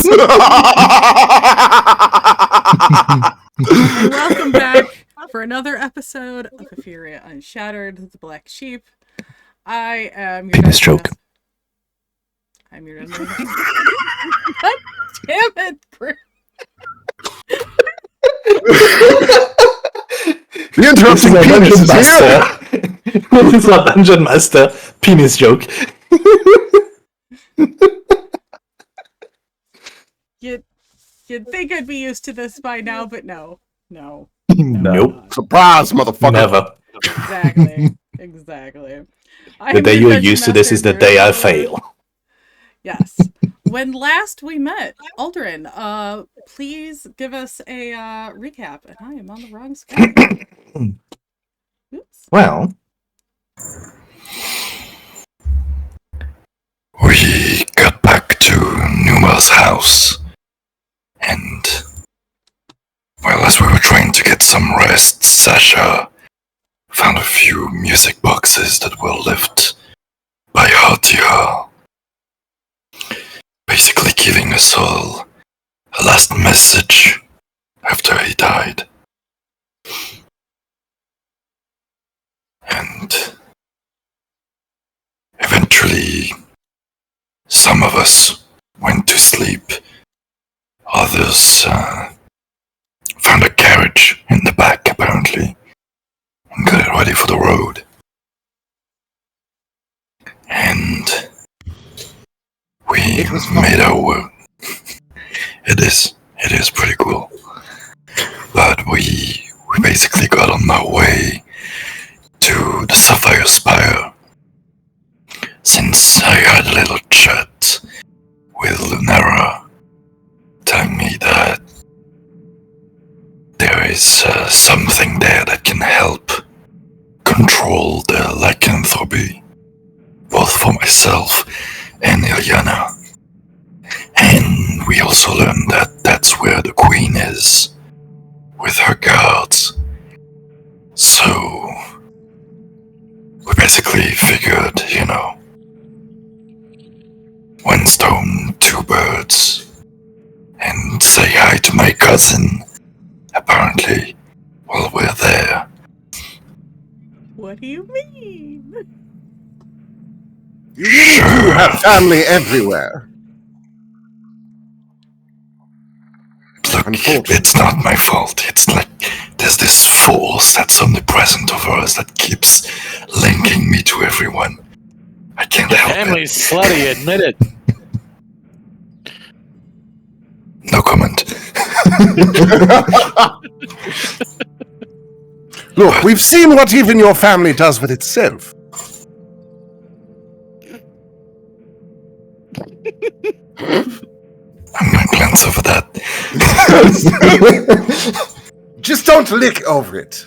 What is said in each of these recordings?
And welcome back for another episode of Efferia Unshattered, the Black Sheep. I am your Penis joke. I'm your God damn it, Chris. The interrupting penis is here. This is our Dungeon Master penis joke. You'd think I'd be used to this by now, but no. Nope. Surprise, motherfucker. Never. Exactly. The day you're used to this is the day I fail. Yes. When last we met, Uldren, please give us a recap. And I am on the wrong screen. Oops. Well, we got back to Numa's house, and, well, as we were trying to get some rest, Sasha found a few music boxes that were left by Hartia, basically giving us all a last message after he died. And eventually, some of us went to sleep. Others found a carriage in the back, apparently, and got it ready for the road. And we made our way. It is pretty cool. But we basically got on our way to the Sapphire Spire, since I had a little chat with Lunara, telling me that there is something there that can help control the lycanthropy, both for myself and Ilyana. And we also learned that that's where the Queen is, with her guards. So we basically figured, one stone, two birds, and say hi to my cousin, apparently, while we're there. What do you mean? You really do have family everywhere. Look, it's not my fault. It's like there's this force that's omnipresent over us that keeps linking me to everyone. I can't help it. Family's slutty, admit it. No comment. Look, we've seen what even your family does with itself. I'm gonna glance over that. Just don't lick over it.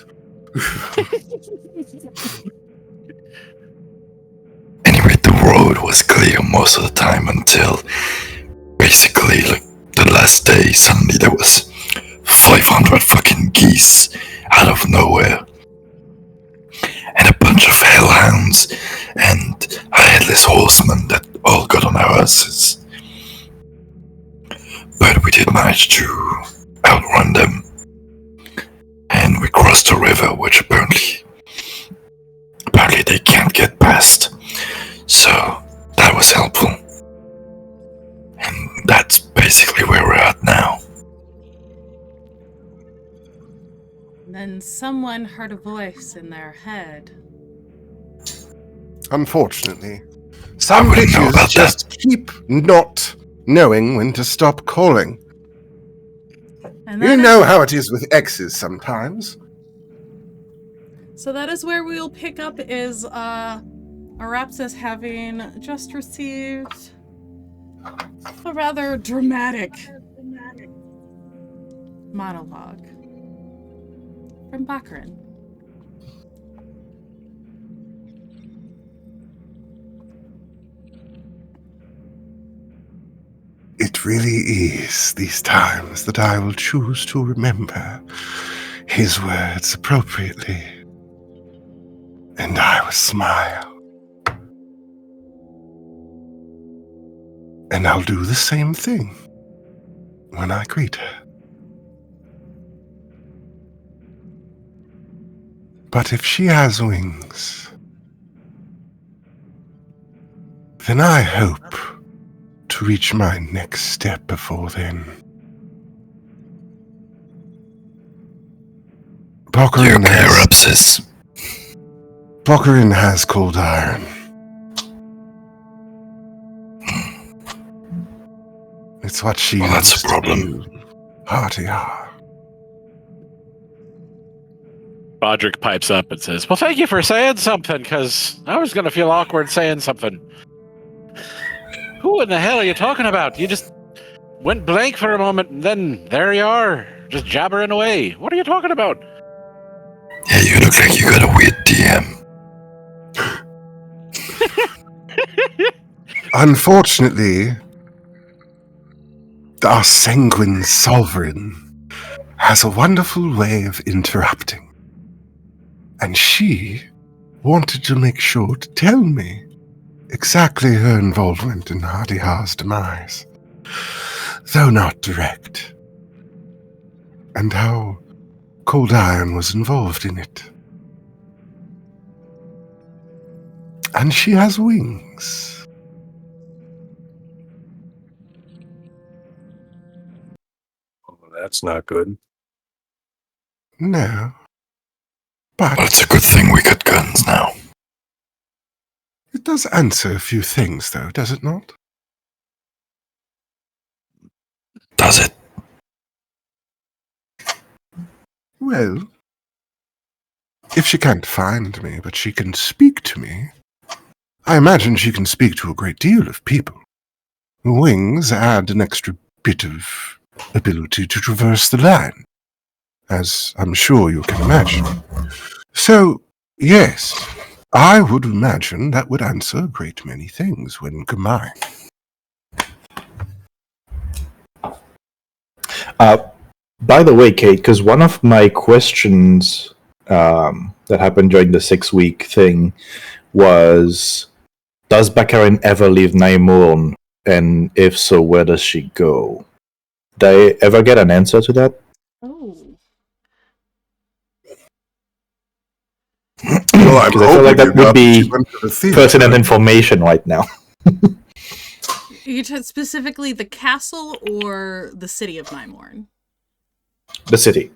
Anyway, the road was clear most of the time until basically, like, the last day, suddenly there was 500 fucking geese out of nowhere. And a bunch of hellhounds and a headless horseman that all got on our asses. But we did manage to outrun them. And we crossed a river, which apparently they can't get past. So that was helpful. And that's basically where we're at now. Then someone heard a voice in their head. Unfortunately. Some bitches just keep not knowing when to stop calling. And You know how it is with exes sometimes. So that is where we'll pick up is Arapsis having just received a rather dramatic monologue from Bakrin. It really is these times that I will choose to remember his words appropriately. And I will smile. And I'll do the same thing. when I greet her. But if she has wings, then I hope to reach my next step before then. You care up, sis. Bokkerin has cold iron. It's what she Well, that's a used problem. to do. Hearty-ha. Bodrick pipes up and says, "Well, thank you for saying something, because I was going to feel awkward saying something." Who in the hell are you talking about? You just went blank for a moment, and then there you are, just jabbering away. What are you talking about? Yeah, you look like you got a weird DM. Unfortunately, our sanguine sovereign has a wonderful way of interrupting. And she wanted to make sure to tell me exactly her involvement in Hearty-ha's demise, though not direct, and how Cold Iron was involved in it. And she has wings. Oh, that's not good. No. But Well, it's a good thing we got guns now. it does answer a few things, though, does it not? Does it? Well, if she can't find me, but she can speak to me, I imagine she can speak to a great deal of people. Wings add an extra bit of ability to traverse the line, as I'm sure you can imagine. So, yes, I would imagine that would answer a great many things when combined. By the way, Kate, because one of my questions that happened during the 6-week thing was, does Bakarin ever leave Naimorn? And if so, where does she go? Did I ever get an answer to that? Oh. Because I feel like that would be pertinent information right now. You said specifically the castle or the city of Naimorn? The city.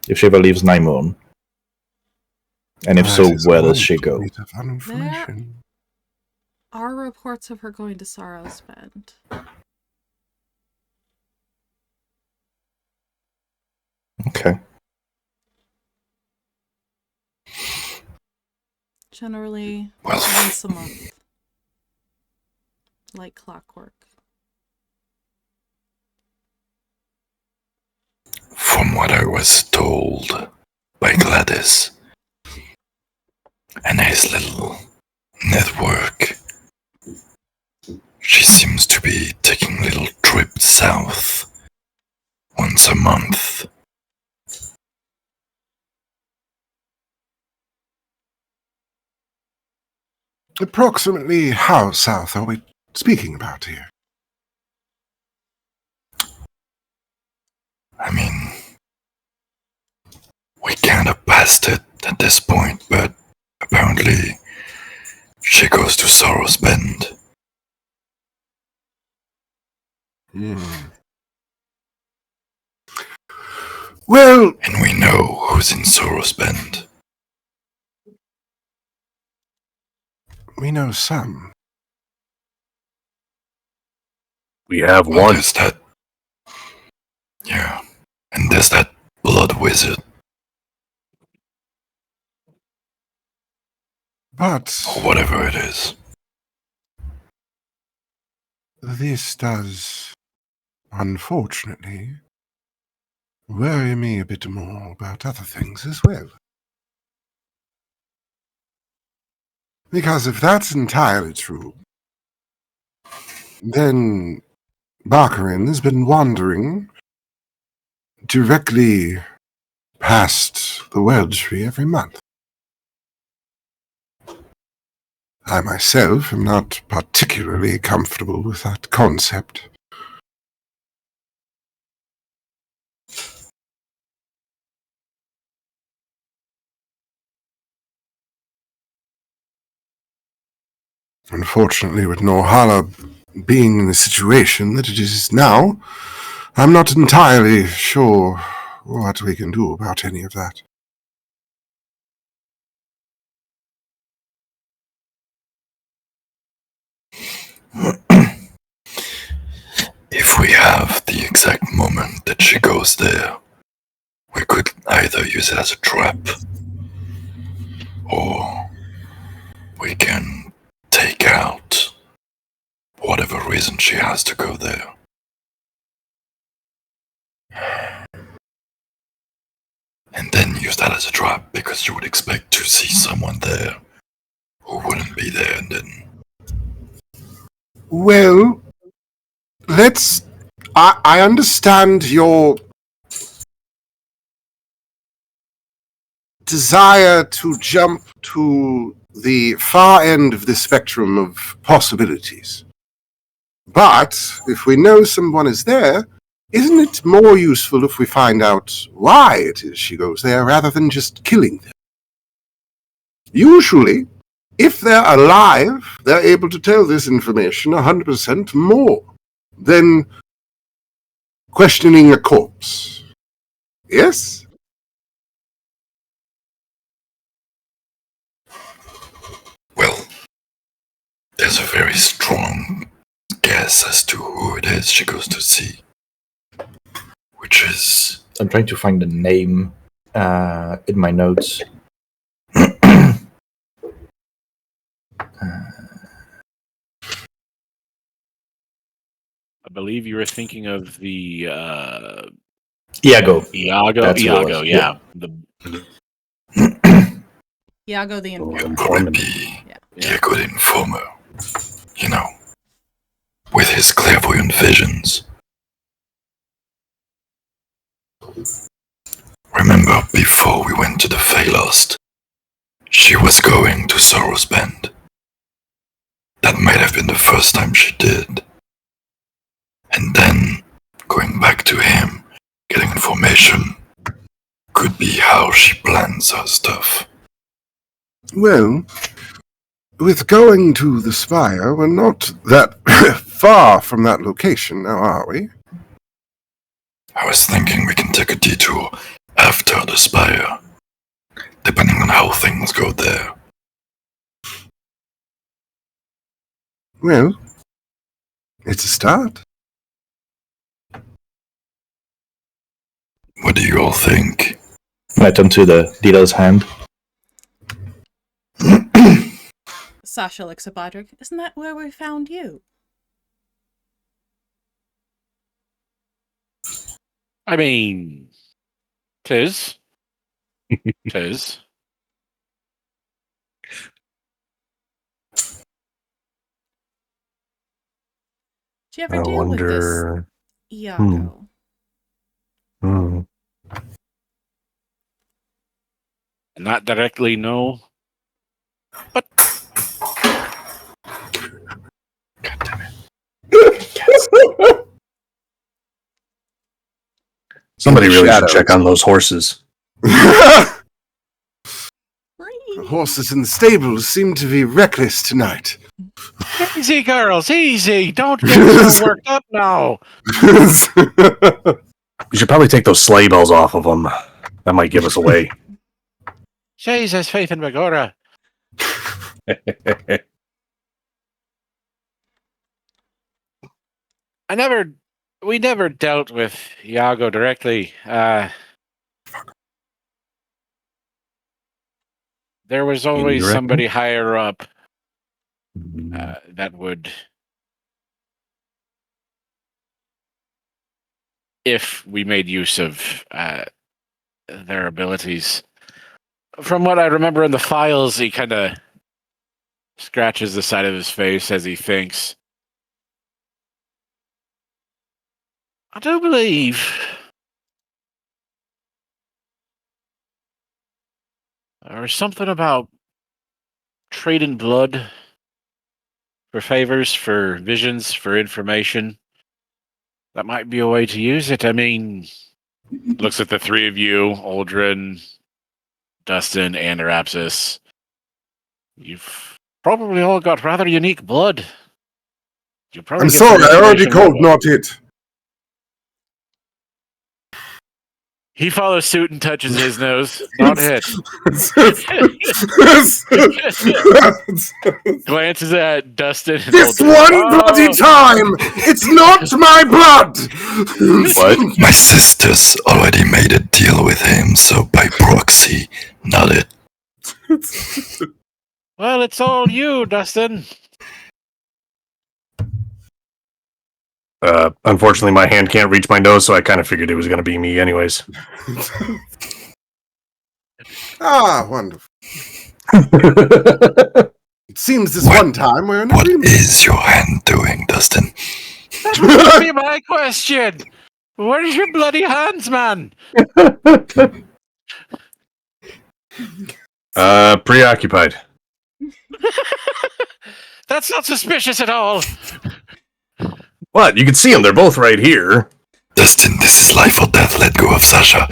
If she ever leaves Naimorn. And if so, where does she go? There are reports of her going to Sorrow's Bend. Okay. Generally, Well, once a month. Like clockwork. from what I was told by Gladys and his little network, she seems to be taking little trips south once a month. Approximately how south are we speaking about here? I mean, we kind of passed it at this point, but apparently she goes to Sorrow's Bend. Well, And we know who's in Sorrow's Bend. we know some. We have Well, one. there's that. Yeah. And there's that blood wizard. But Or whatever it is. this does, unfortunately, worry me a bit more about other things as well. Because if that's entirely true, then Bakarin has been wandering directly past the World Tree every month. I myself am not particularly comfortable with that concept. Unfortunately, with Norhala being in the situation that it is now, I'm not entirely sure what we can do about any of that. If we have the exact moment that she goes there, we could either use it as a trap, or we can take out whatever reason she has to go there. And then use that as a trap, because you would expect to see someone there who wouldn't be there, and then... Well, I understand your desire to jump to the far end of the spectrum of possibilities. But if we know someone is there, isn't it more useful if we find out why it is she goes there rather than just killing them? Usually, if they're alive, they're able to tell this information 100% more than questioning a corpse. Yes? Well, there's a very strong guess as to who it is she goes to see. Which is... I'm trying to find the name in my notes. I believe you were thinking of the Iago. That's who it Iago, was. yeah. Iago the Oh, Informer. Would informant. be a good informer, you know, with his clairvoyant visions. Remember, before we went to the Phaelast, she was going to Sorrow's Bend. That might have been the first time she did. And then, going back to him, getting information, could be how she plans her stuff. Well, with going to the Spire, we're not that far from that location now, are we? I was thinking we can take a detour after the Spire, depending on how things go there. Well, it's a start. What do you all think? I turn to the dealer's hand. Sasha looks at Bodrick. Isn't that where we found you? I mean, tis. Tis. Do you ever I deal with this wonder. Iago? Hmm. Not directly, no. But God damn it. Somebody In the really should shadows. check on those horses. The horses in the stables seem to be reckless tonight. easy, girls, easy. Don't get so worked up now. We should probably take those sleigh bells off of them. That might give us away. Jesus, Faith and Megora. We never dealt with Iago directly. There was always Indirectly? somebody higher up that would, if we made use of their abilities. From what I remember in the files, he kind of scratches the side of his face as he thinks. I do believe there was something about trading blood for favors, for visions, for information. That might be a way to use it. I mean, looks at the three of you, Uldren, Dustin, and Arapsis. You've Probably all got rather unique blood. You probably I'm get some sorry, I already information called about- not it. He follows suit and touches his nose. Not it. Glances at Dustin. And This Uldren. one bloody time! It's not my blood! What? My sisters already made a deal with him, so by proxy, not it. Well, it's all you, Dustin. Unfortunately, my hand can't reach my nose, so I kind of figured it was going to be me anyways. Ah, wonderful. It seems this What- one time we're in What agreement. is your hand doing, Dustin? That would be my question. Where's your bloody hands, man? Preoccupied. That's not suspicious at all. What? You can see them. They're both right here. Dustin, this is life or death. Let go of Sasha.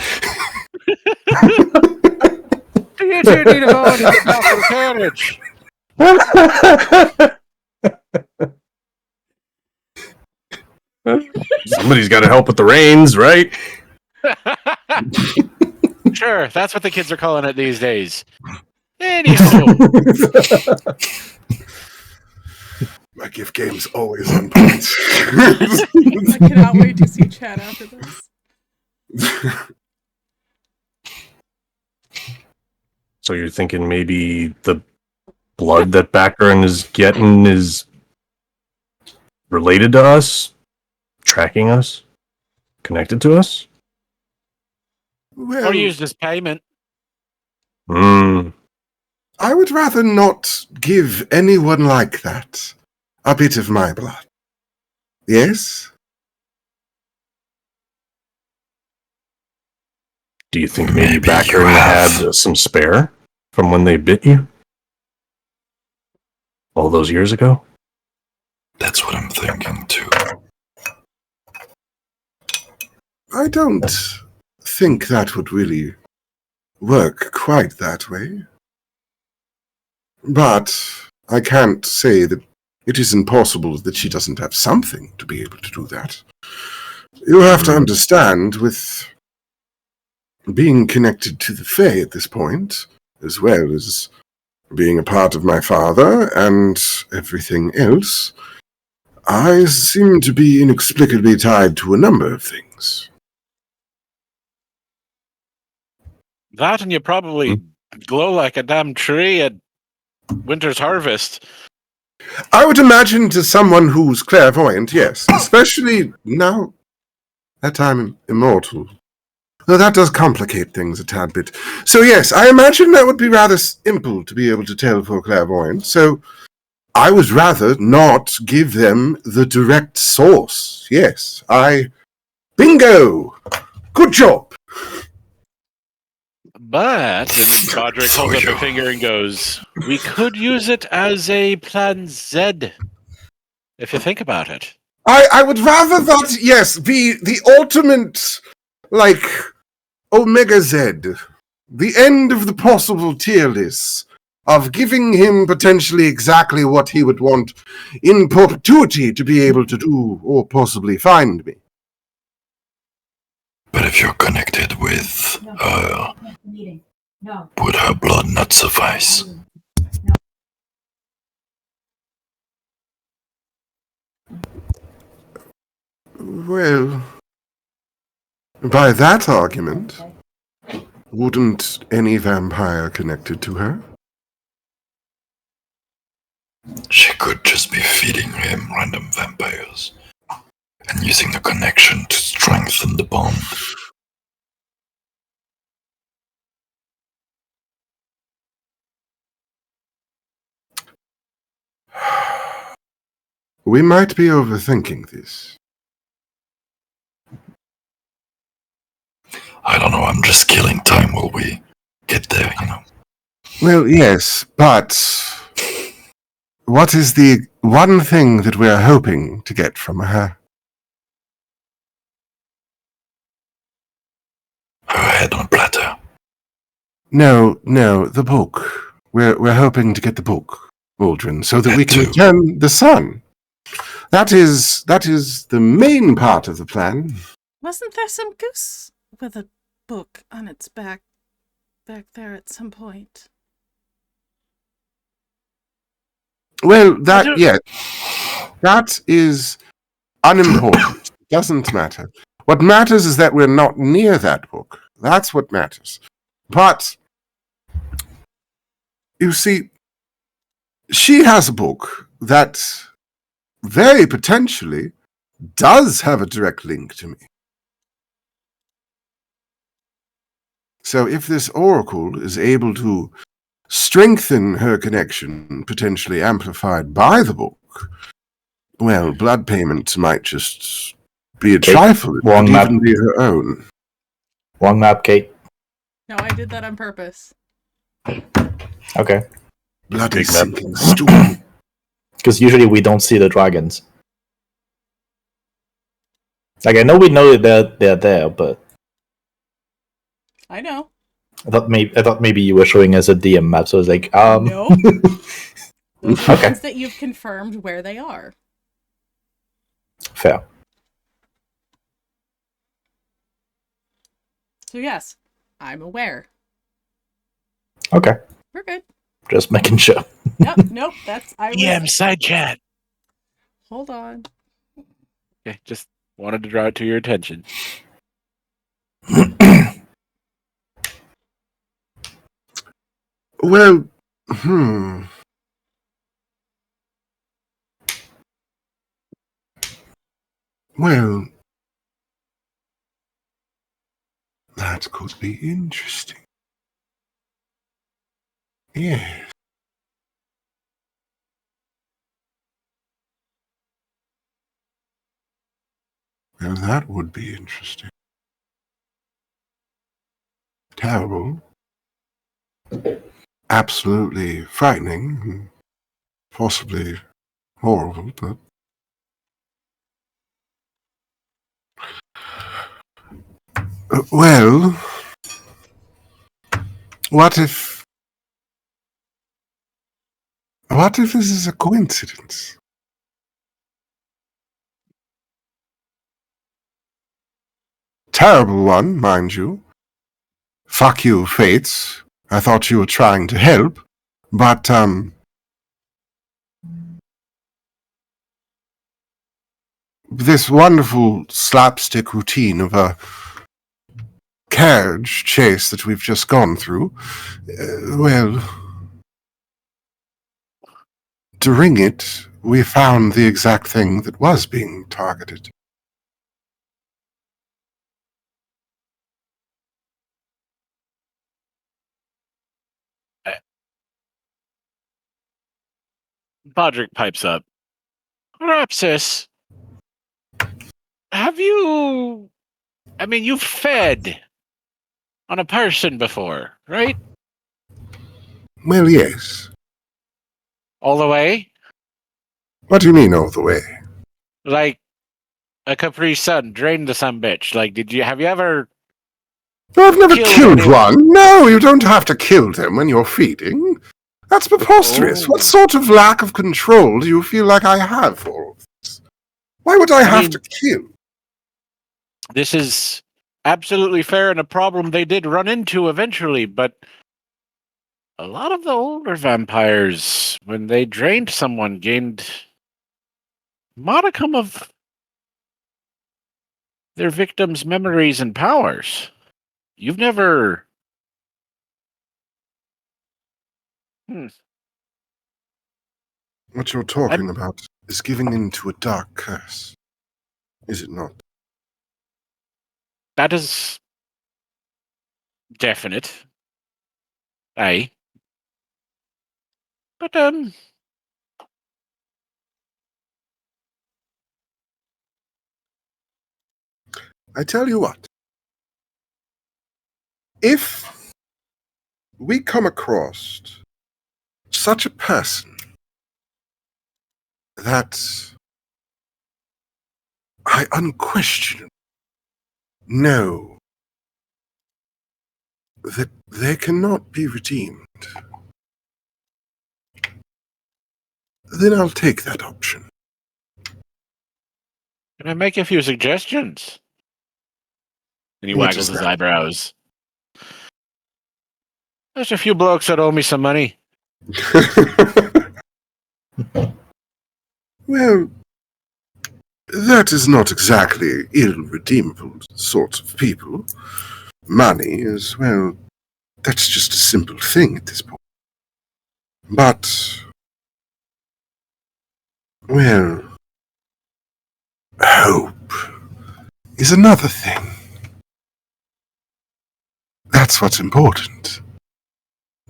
Do you two need to go into the proper carriage? Somebody's got to help with the reins, right? Sure, that's what the kids are calling it these days. Anywho, My gift game's always on point. I cannot wait to see chat after this. So you're thinking maybe the blood that Baccarin is getting is related to us? Tracking us? Connected to us? Well, or used as payment. Hmm. I would rather not give anyone like that a bit of my blood. Yes? Do you think maybe Maybe you Baccarin have. had some spare from when they bit you? All those years ago? That's what I'm thinking too. I don't think that would really work quite that way. But I can't say that it is impossible that she doesn't have something to be able to do that. You have to understand, with being connected to the Fae at this point, as well as being a part of my father and everything else, I seem to be inexplicably tied to a number of things. That and you probably glow like a damn tree at winter's harvest. I would imagine to someone who's clairvoyant, yes, especially now that I'm immortal. Though that does complicate things a tad bit. So yes, I imagine that would be rather simple to be able to tell for clairvoyant, so I would rather not give them the direct source. Yes, Bingo! Good job! But, and Bodrick For holds up you. a finger and goes, we could use it as a plan Z, if you think about it. I would rather that, yes, be the ultimate, like, Omega Z. The end of the possible tier list of giving him potentially exactly what he would want in perpetuity to be able to do or possibly find me. But if you're connected with her, would her blood not suffice? Well, by that argument, wouldn't any vampire connected to her? She could just be feeding him random vampires and using the connection to strengthen the bond. We might be overthinking this. I don't know, I'm just killing time while we get there, you know. Well, yes, but what is the one thing that we're hoping to get from her? Her head on a platter. No, the book. We're hoping to get the book. Uldren, so that we That can too. return the sun. That is the main part of the plan. Wasn't there some goose with a book on its back there at some point? Well, that is unimportant. Doesn't matter. What matters is that we're not near that book. That's what matters. But you see, she has a book that very potentially does have a direct link to me. So if this oracle is able to strengthen her connection, potentially amplified by the book, well, blood payment might just be a trifle. It Wrong could map. even be her own. Wrong map, Kate. No, I did that on purpose. Okay. Bloody Big map. sinking stool. Because usually we don't see the dragons. Like, I know we know that they're there, but I know. I thought maybe you were showing us a DM map, so I was like, No. Those are Okay. ones that you've confirmed where they are. Fair. So yes, I'm aware. Okay. We're good. Just making sure. Nope, that's I was DM side chat. Hold on. Okay, just wanted to draw it to your attention. Well, Well, that could be interesting. Yes. Well, that would be interesting. Terrible. Absolutely frightening. And possibly horrible, but... well... What if this is a coincidence? Terrible one, mind you. Fuck you, Fates. I thought you were trying to help, but, this wonderful slapstick routine of a carriage chase that we've just gone through, well, during it, we found the exact thing that was being targeted. Bodrick pipes up. Rapsis, have you... I mean, you've fed on a person before, right? Well, yes. All the way? What do you mean, all the way? Like a Capri Sun drained the sumbitch. Like, have you ever... I've never Killed killed anyone. one. No, you don't have to kill them when you're feeding. That's preposterous. Oh. What sort of lack of control do you feel like I have for all of this? Why would I have mean- to kill? This is absolutely fair and a problem they did run into eventually, but a lot of the older vampires, when they drained someone, gained modicum of their victims' memories and powers. You've never... What you're talking about is giving in to a dark curse. Is it not? That is definite. Aye. But, I tell you what. If we come across such a person that I unquestionably know that they cannot be redeemed, then I'll take that option. Can I make a few suggestions? And he What waggles is his that? eyebrows. There's a few blokes that owe me some money. Well, that is not exactly irredeemable sorts of people. Money is, well, that's just a simple thing at this point. But, well, hope is another thing. That's what's important.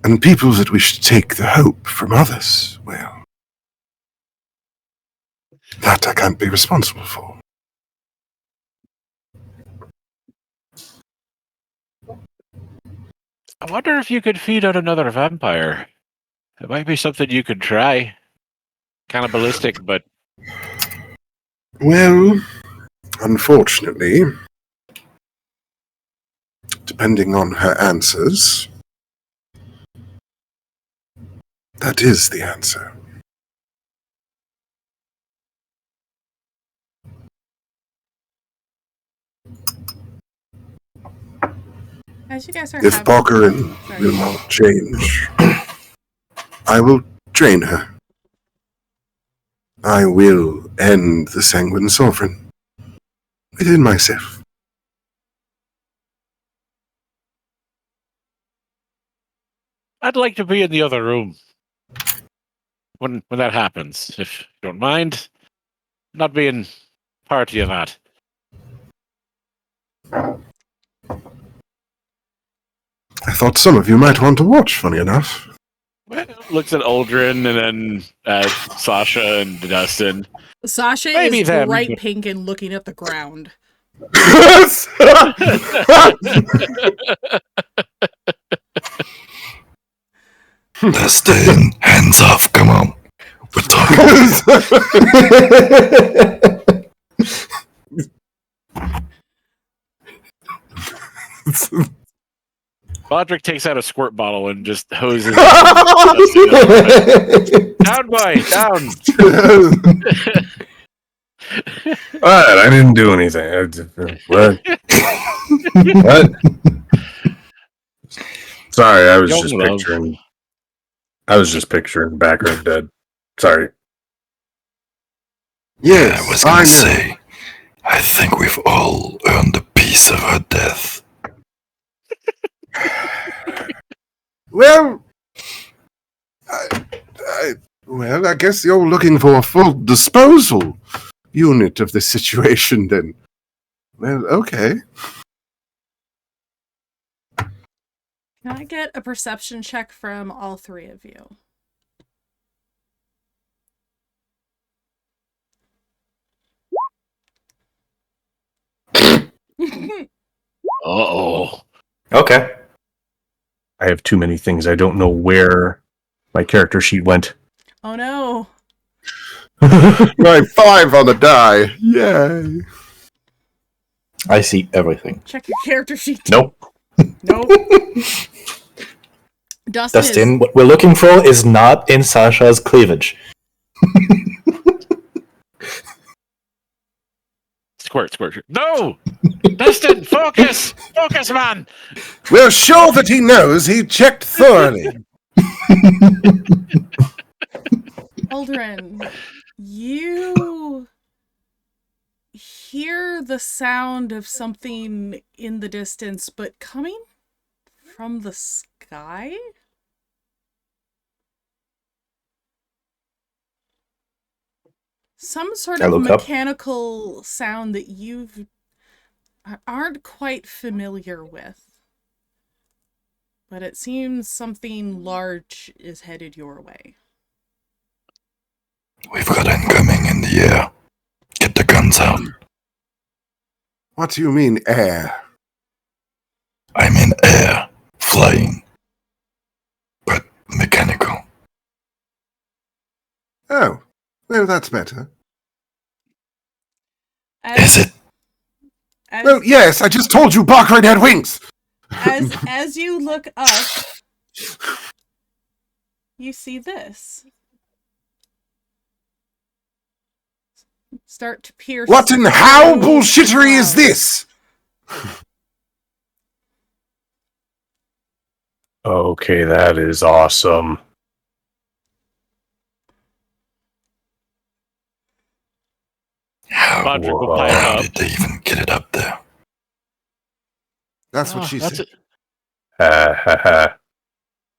And people that wish to take the hope from others, well, that I can't be responsible for. I wonder if you could feed on another vampire. It might be something you could try. Cannibalistic, but Well, unfortunately, depending on her answers, that is the answer. As you guys are If having... Bakarin Sorry. will not change, I will train her. I will end the Sanguine Sovereign within myself. I'd like to be in the other room when that happens, if you don't mind. Not being party of that. I thought some of you might want to watch, funny enough. Well, looks at Uldren and then Sasha and Dustin. Sasha Maybe is them, bright but- pink and looking at the ground. Dustin, hands off, come on. We're talking. Bodrick takes out a squirt bottle and just hoses. Down, boy, down. What? I didn't do anything. What? What? Sorry, I was Young just love. picturing. I was just picturing background dead. Sorry. Yes, I was I gonna know. say, I think we've all earned a piece of her death. Well, I guess you're looking for a full disposal unit of the situation, then. Well, okay. Can I get a perception check from all three of you? Uh-oh. Okay. I have too many things. I don't know where my character sheet went. Oh no. Right, 5 on the die. Yay. I see everything. Check your character sheet. Nope. Nope. Dustin, what we're looking for is not in Sasha's cleavage. Squirt, squirt. No! Dustin, focus! Focus, man! We're sure that he knows he checked thoroughly. Uldren, you hear the sound of something in the distance, but coming from the sky? Some sort I of look up. mechanical sound that you aren't quite familiar with. But it seems something large is headed your way. We've got incoming in the air. Get the guns out. What do you mean, air? I'm in air, flying, but mechanical. Oh, well, that's better. Is it? Well, yes, I just told you Bakarin had wings. As you look up, you see this. start to pierce. What and how through bullshittery the is this? Okay, that is awesome. How, Bodrick will Whoa. pipe how up. did they even get it up there? That's what she That's said. it. Ha ha ha.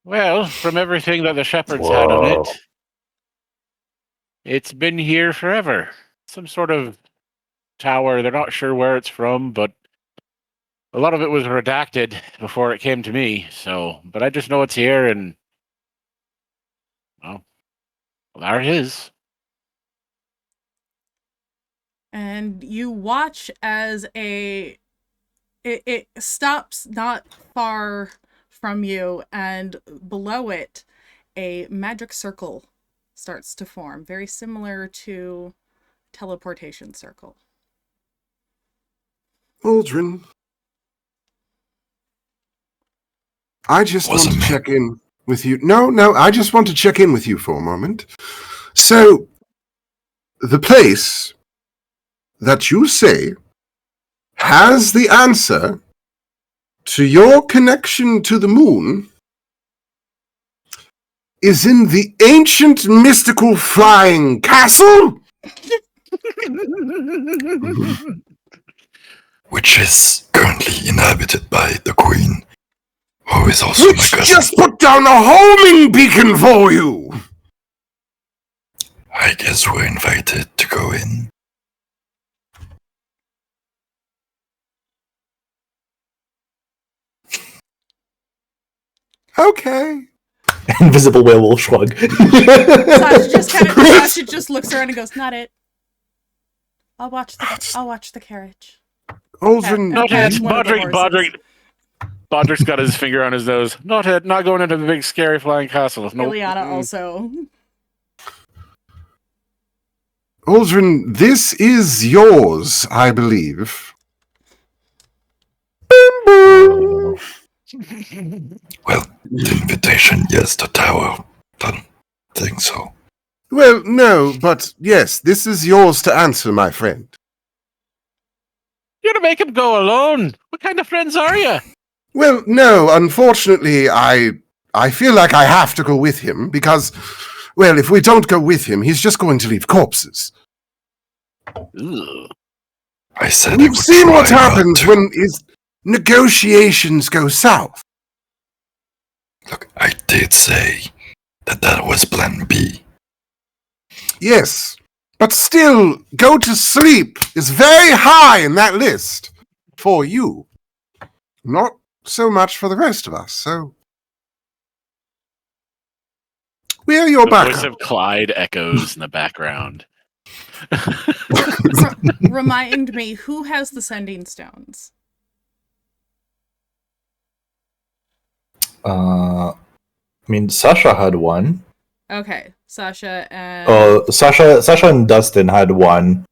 Well, from everything that the shepherds had on Whoa. it, it's been here forever. Some sort of tower. They're not sure where it's from, but a lot of it was redacted before it came to me. So, but I just know it's here, and well, there it is. And you watch as it stops not far from you, and below it a magic circle starts to form, very similar to teleportation circle. Uldren, I just want to Wasn't me. check in with you. No, I just want to check in with you for a moment. So, the place that you say has the answer to your connection to the moon is in the ancient mystical flying castle? Which is currently inhabited by the Queen, who is also my Which cousin. just put down a homing beacon for you! I guess we're invited to go in. Okay. Invisible werewolf shrug. Sasha just looks around and goes, "Not it. I'll watch the carriage." Uldren, Not That's it. one of the horses. Bodrick's got his finger on his nose. Not it. Not going into the big scary flying castle. Nope. Ileana also. Uldren, this is yours, I believe. Well, the invitation, yes, the tower. Don't think so. Well, no, but yes, this is yours to answer, my friend. You're gonna make him go alone. What kind of friends are you? Well, no, unfortunately, I feel like I have to go with him because, well, if we don't go with him, he's just going to leave corpses. I said I We've would seen what try not happens to. when his negotiations go south. Look, I did say that was plan B. Yes, but still, go to sleep is very high in that list for you. Not so much for the rest of us, so... We are your The voice backup. of Clyde echoes in the background. Remind me, who has the sending stones? I mean, Sasha had one. Okay, Sasha and... Sasha and Dustin had one,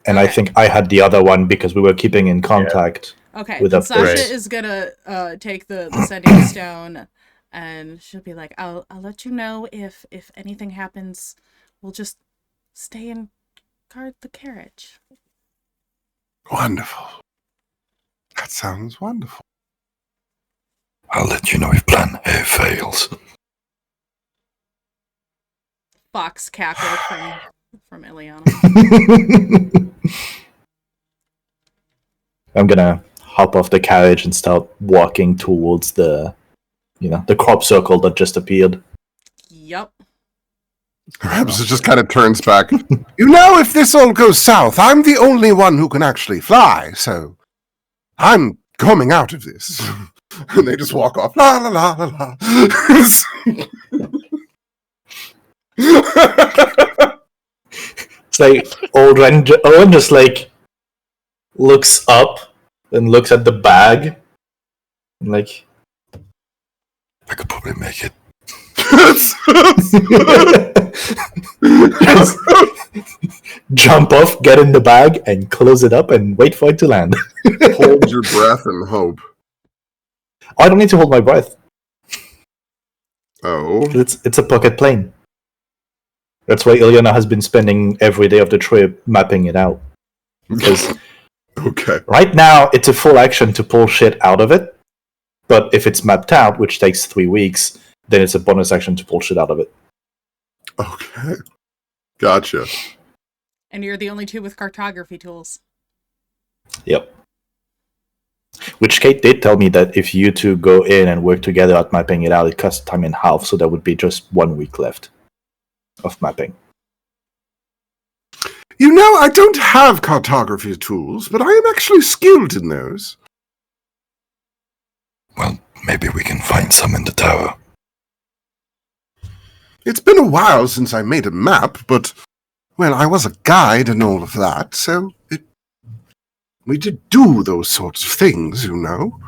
and I Okay. think I had the other one because we were keeping in contact. Okay, with then a Sasha priest. is gonna take the sending stone, and she'll be like, I'll let you know if anything happens. We'll just stay and guard the carriage." Wonderful. That sounds wonderful. I'll let you know if plan A fails. Fox cackle from Ileana. I'm gonna hop off the carriage and start walking towards the crop circle that just appeared. Yup. Perhaps it just kind of turns back. You know, if this all goes south, I'm the only one who can actually fly, so I'm coming out of this. And they just walk off. La la la la la. It's like Owen just like looks up and looks at the bag and like I could probably make it. just jump off, get in the bag, and close it up and wait for it to land. Hold your breath and hope. I don't need to hold my breath. Oh. It's a pocket plane. That's why Ilyana has been spending every day of the trip mapping it out. Because Okay. right now, it's a full action to pull shit out of it. But if it's mapped out, which takes 3 weeks, then it's a bonus action to pull shit out of it. Okay. Gotcha. And you're the only two with cartography tools. Yep. Which Kate did tell me that if you two go in and work together at mapping it out, it cuts time in half, so there would be just 1 week left of mapping. You know, I don't have cartography tools, but I am actually skilled in those. Well, maybe we can find some in the tower. It's been a while since I made a map, but, well, I was a guide and all of that, so we did do those sorts of things, you know.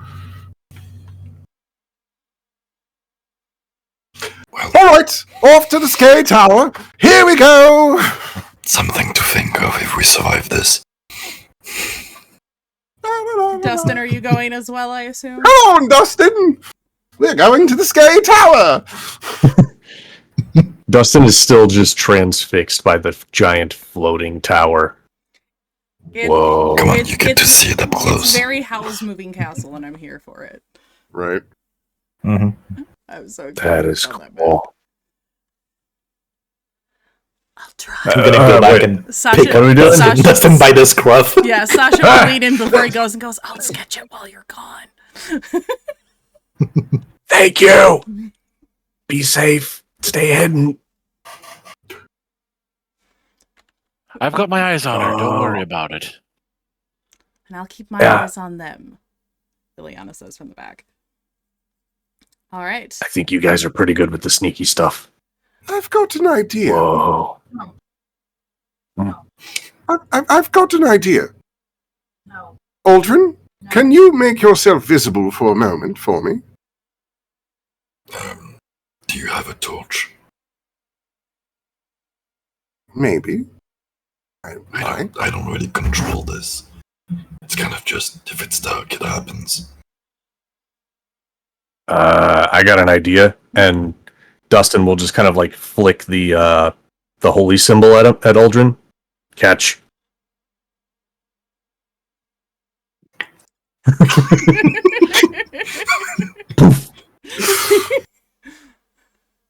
Well, All right, off to the scary tower. Here we go. something to think of if we survive this. Dustin, are you going as well, I assume? Come on, Dustin. We're going to the scary tower. Dustin is still just transfixed by the giant floating tower. Whoa. Come on, you get to see it up close. It's very Howl's Moving Castle, and I'm here for it. Right. Mm-hmm. I'm so excited. That is about that bit. cool. I'll try. I'm gonna go back wait. and Sasha, pick up Dustin by the scruff. Yeah, Sasha will lean in before he goes and goes, I'll sketch it while you're gone. Thank you. Be safe. Stay hidden. I've got my eyes on her. Don't worry about it. And I'll keep my eyes on them, Ilyana says from the back. All right. I think you guys are pretty good with the sneaky stuff. I've got an idea. Whoa. I've got an idea. No. Uldren, can you make yourself visible for a moment for me? Do you have a torch? Maybe. I don't really control this. It's kind of just, if it's dark, it happens. I got an idea, and Dustin will just kind of like flick the holy symbol at Uldren. Catch.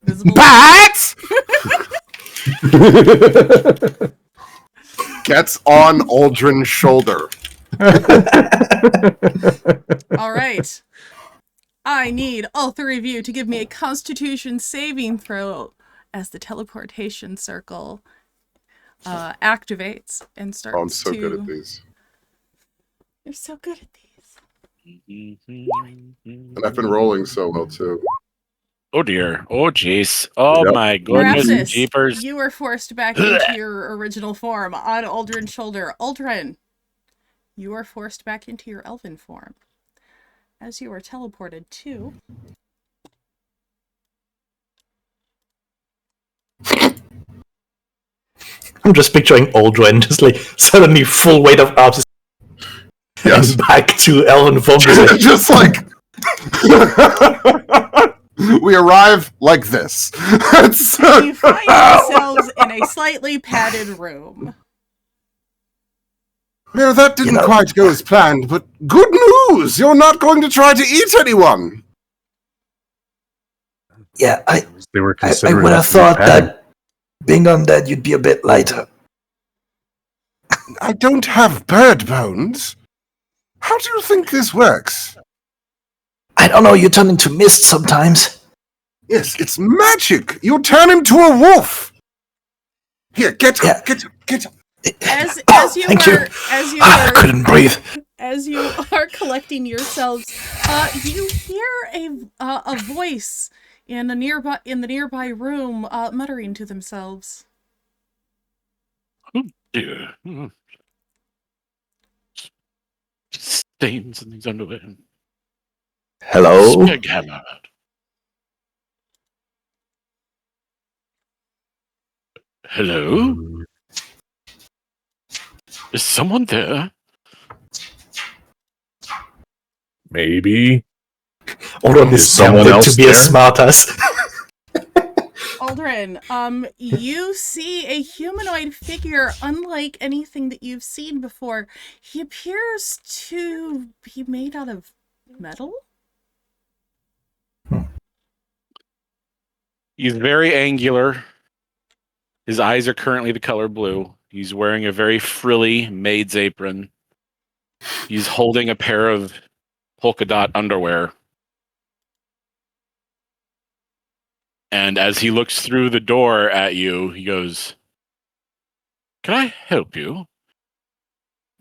Visible. Bats! Gets on Uldren's shoulder. All right. I need all three of you to give me a Constitution saving throw as the teleportation circle activates and starts Oh, I'm so good at these. You're so good at these. And I've been rolling so well, too. Oh dear. Oh jeez. Oh Yep. my goodness. Rapsis, Jeepers. you were forced back into your original form on Uldren's shoulder. Uldren, you are forced back into your elven form. As you are teleported to... I'm just picturing Uldren just like suddenly full weight of arms Yes. and back to elven form. Just like... we arrive like this. You find yourselves in a slightly padded room. Well, that didn't quite go as planned, but good news! You're not going to try to eat anyone! Yeah, I They were would considering have us to be thought padded. that being undead, you'd be a bit lighter. I don't have bird bones. How do you think this works? I don't know, you turn into mist sometimes. Yes, it's magic! You turn into a wolf! Here, get Yeah. up, get up, get up. As you Thank you. are as you I are couldn't breathe. as you are collecting yourselves, you hear a voice in the nearby room muttering to themselves. Oh dear. Stains and things underwear. Hello? Spighammer. Hello? Is someone there? Maybe. Uldren Is is someone someone else to be a there? smartass. Uldren, you see a humanoid figure unlike anything that you've seen before. He appears to be made out of metal? He's very angular. His eyes are currently the color blue. He's wearing a very frilly maid's apron. He's holding a pair of polka dot underwear. And as he looks through the door at you, he goes, "Can I help you?"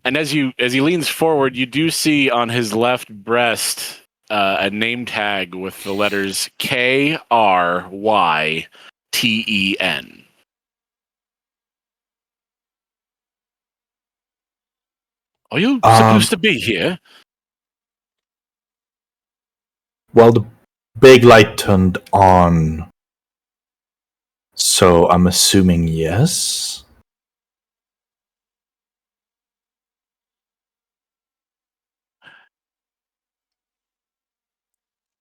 And as he leans forward, you do see on his left breast a name tag with the letters Kryten. Are you supposed to be here? Well, the big light turned on, so I'm assuming yes.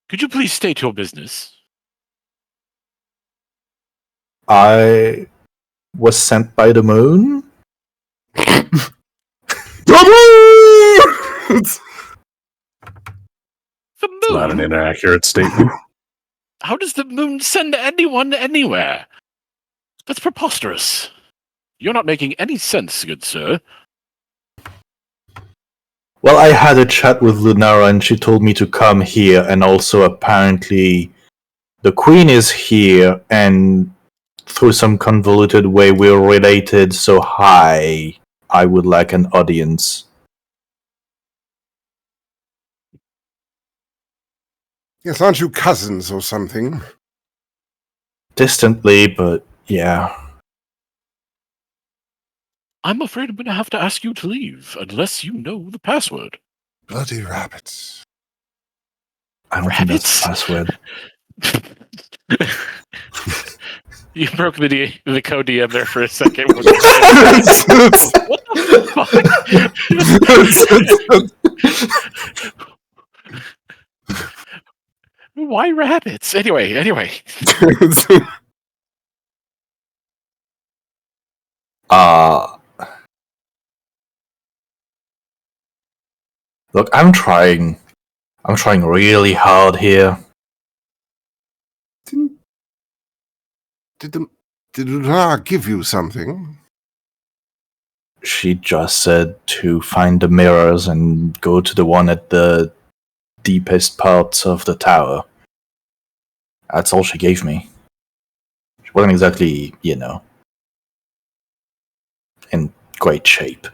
Could you please state your business? I was sent by the moon. The It's not an moon? inaccurate statement. How does the moon send anyone anywhere? That's preposterous. You're not making any sense, good sir. Well, I had a chat with Lunara and she told me to come here, and also apparently the Queen is here, and through some convoluted way we're related, so I would like an audience. Yes, aren't you cousins or something? Distantly, but yeah. I'm afraid I'm going to have to ask you to leave unless you know the password. Bloody rabbits. I don't think that's the password. You broke the code DM there for a second. What the fuck? Why rabbits? Anyway. Look, I'm trying really hard here. Did Lurthog give you something? She just said to find the mirrors and go to the one at the deepest parts of the tower. That's all she gave me. She wasn't exactly, in great shape.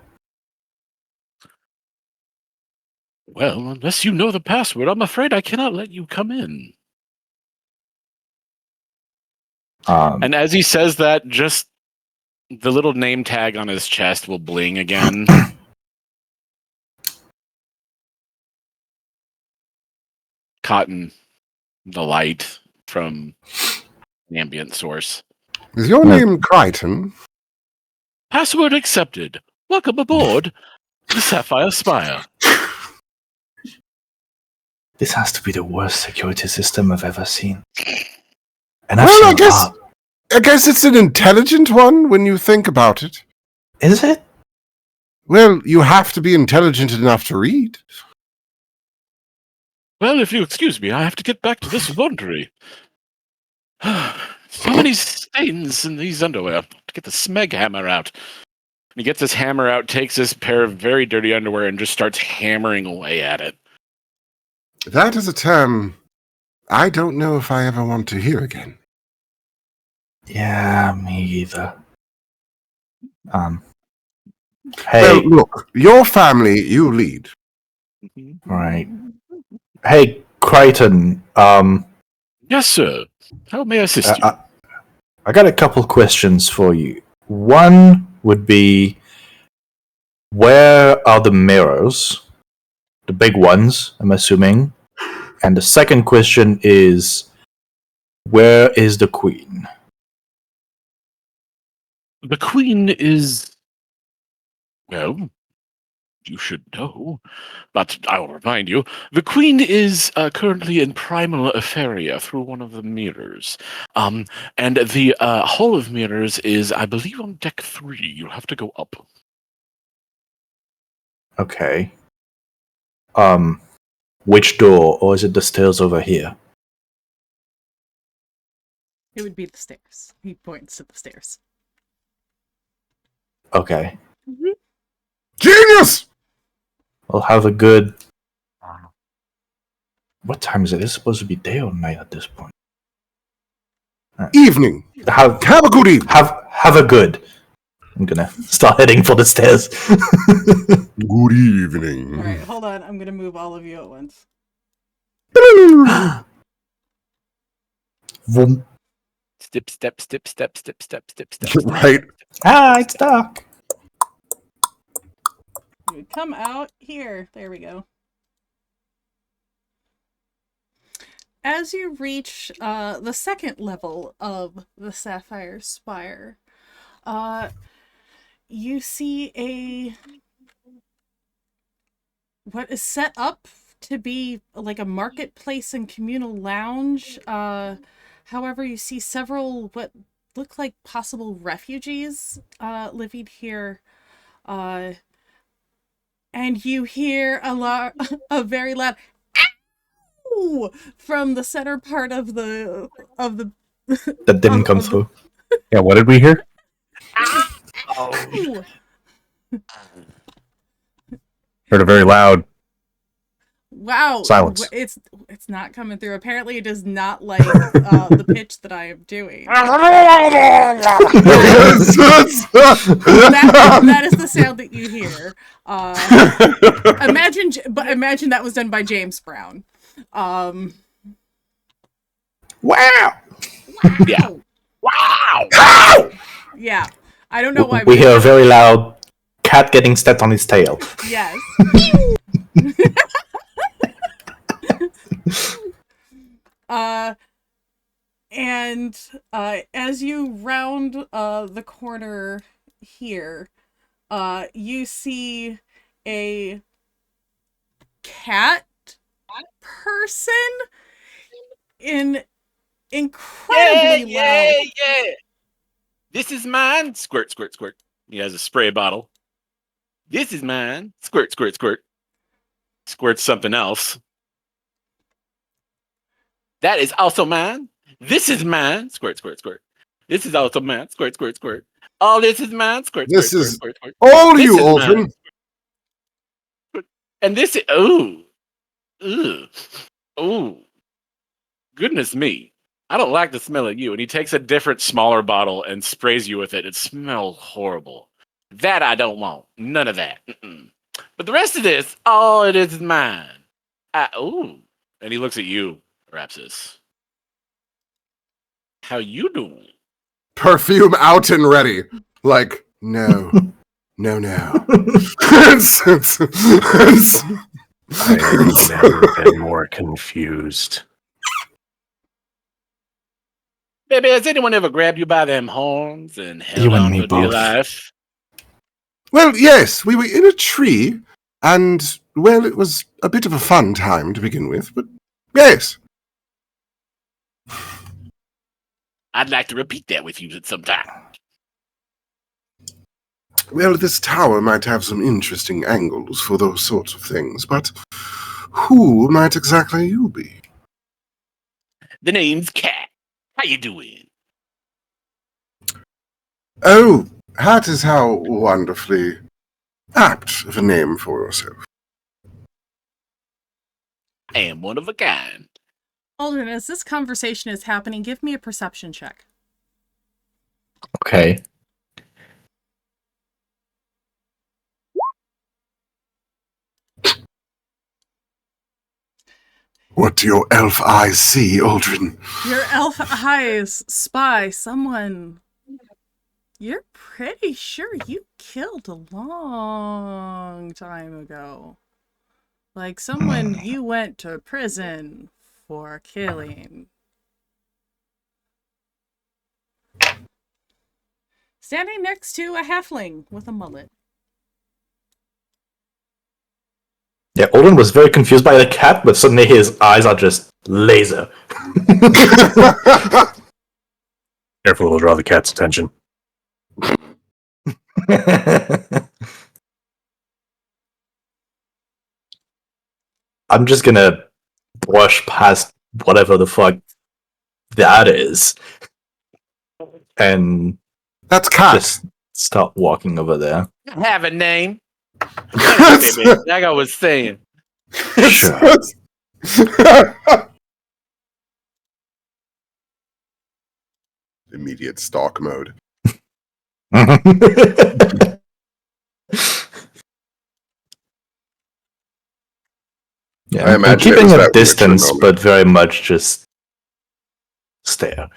Well, unless you know the password, I'm afraid I cannot let you come in. And as he says that, just the little name tag on his chest will bling again. Cotton, the light from the ambient source. Is your name Kryton? Password accepted. Welcome aboard the Sapphire Spire. This has to be the worst security system I've ever seen. And Well, I guess it's an intelligent one when you think about it. Is it? Well, you have to be intelligent enough to read. Well, if you excuse me, I have to get back to this laundry. So many stains in these underwear. To get the smeg hammer out. And he gets his hammer out, takes this pair of very dirty underwear, and just starts hammering away at it. That is a term I don't know if I ever want to hear again. Yeah, me either. Hey. Well, look, your family, you lead. Right. Hey, Kryton. Yes, sir. How may I assist you? I got a couple questions for you. One would be, where are the mirrors? The big ones, I'm assuming. And the second question is, where is the Queen? The Queen is... Well, you should know, but I will remind you, the Queen is currently in Primal Efferia through one of the mirrors. And the Hall of Mirrors is, I believe, on deck 3. You'll have to go up. Okay. Which door, or is it the stairs over here? It would be the stairs. He points to the stairs. Okay. Genius! I'll have a good. What time is it? It's supposed to be day or night at this point. Evening. Have Have a good evening. have a good. I'm gonna start heading for the stairs. Good evening. All right, hold on. I'm gonna move all of you at once. Vroom. Step, step, step, step, step, step, step, step. Right. Ah, it's dark. You would come out here. There we go. As you reach the second level of the Sapphire Spire, you see what is set up to be like a marketplace and communal lounge. However, you see several what look like possible refugees living here. And you hear a very loud "Ow!" from the center part of the That didn't come of the- through. Yeah, what did we hear? Ow! Heard a very loud. Wow, Silence. it's not coming through. Apparently, it does not like the pitch that I am doing. That is the sound that you hear. Imagine that was done by James Brown. Wow! Yeah. Wow! Yeah, I don't know why. We hear a very loud cat getting stepped on its tail. Yes. And as you round the corner here, you see a cat person in incredibly loud. Yeah. This is mine. Squirt, squirt, squirt. He has a spray bottle. This is mine. Squirt, squirt, squirt. Squirts something else. That is also mine. This is mine. Squirt, squirt, squirt. This is also mine. Squirt, squirt, squirt. All this is mine. Squirt, This squirt, is squirt, squirt, squirt. all This you, is Uldren. mine. And this is ooh. Goodness me. I don't like the smell of you. And he takes a different, smaller bottle and sprays you with it. It smells horrible. That I don't want. None of that. Mm-mm. But the rest of this, all it is mine. Ooh. And he looks at you, Rapsis. How you doing? Perfume out and ready. Like, no. No. I have never been more confused. Baby, has anyone ever grabbed you by them horns and held You and on me for dear both. life? Well, yes, we were in a tree, and, well, it was a bit of a fun time to begin with, but yes. I'd like to repeat that with you at some time. Well, this tower might have some interesting angles for those sorts of things, but who might exactly you be? The name's Cat. How you doing? Oh, that is how wonderfully apt of a name for yourself. I am one of a kind. Uldren, as this conversation is happening, give me a perception check. Okay. What do your elf eyes see, Uldren? Your elf eyes spy someone you're pretty sure you killed a long time ago. Like someone you went to prison for killing. Standing next to a halfling with a mullet. Yeah, Uldren was very confused by the cat, but suddenly his eyes are just laser. Careful, it'll draw the cat's attention. I'm just gonna brush past whatever the fuck that is and That's cat. just start walking over there. Have a name. Like I was saying. Sure. Immediate stalk mode. Yeah, I I'm imagine it keeping was a that Witcher distance, moment. but very much just stare.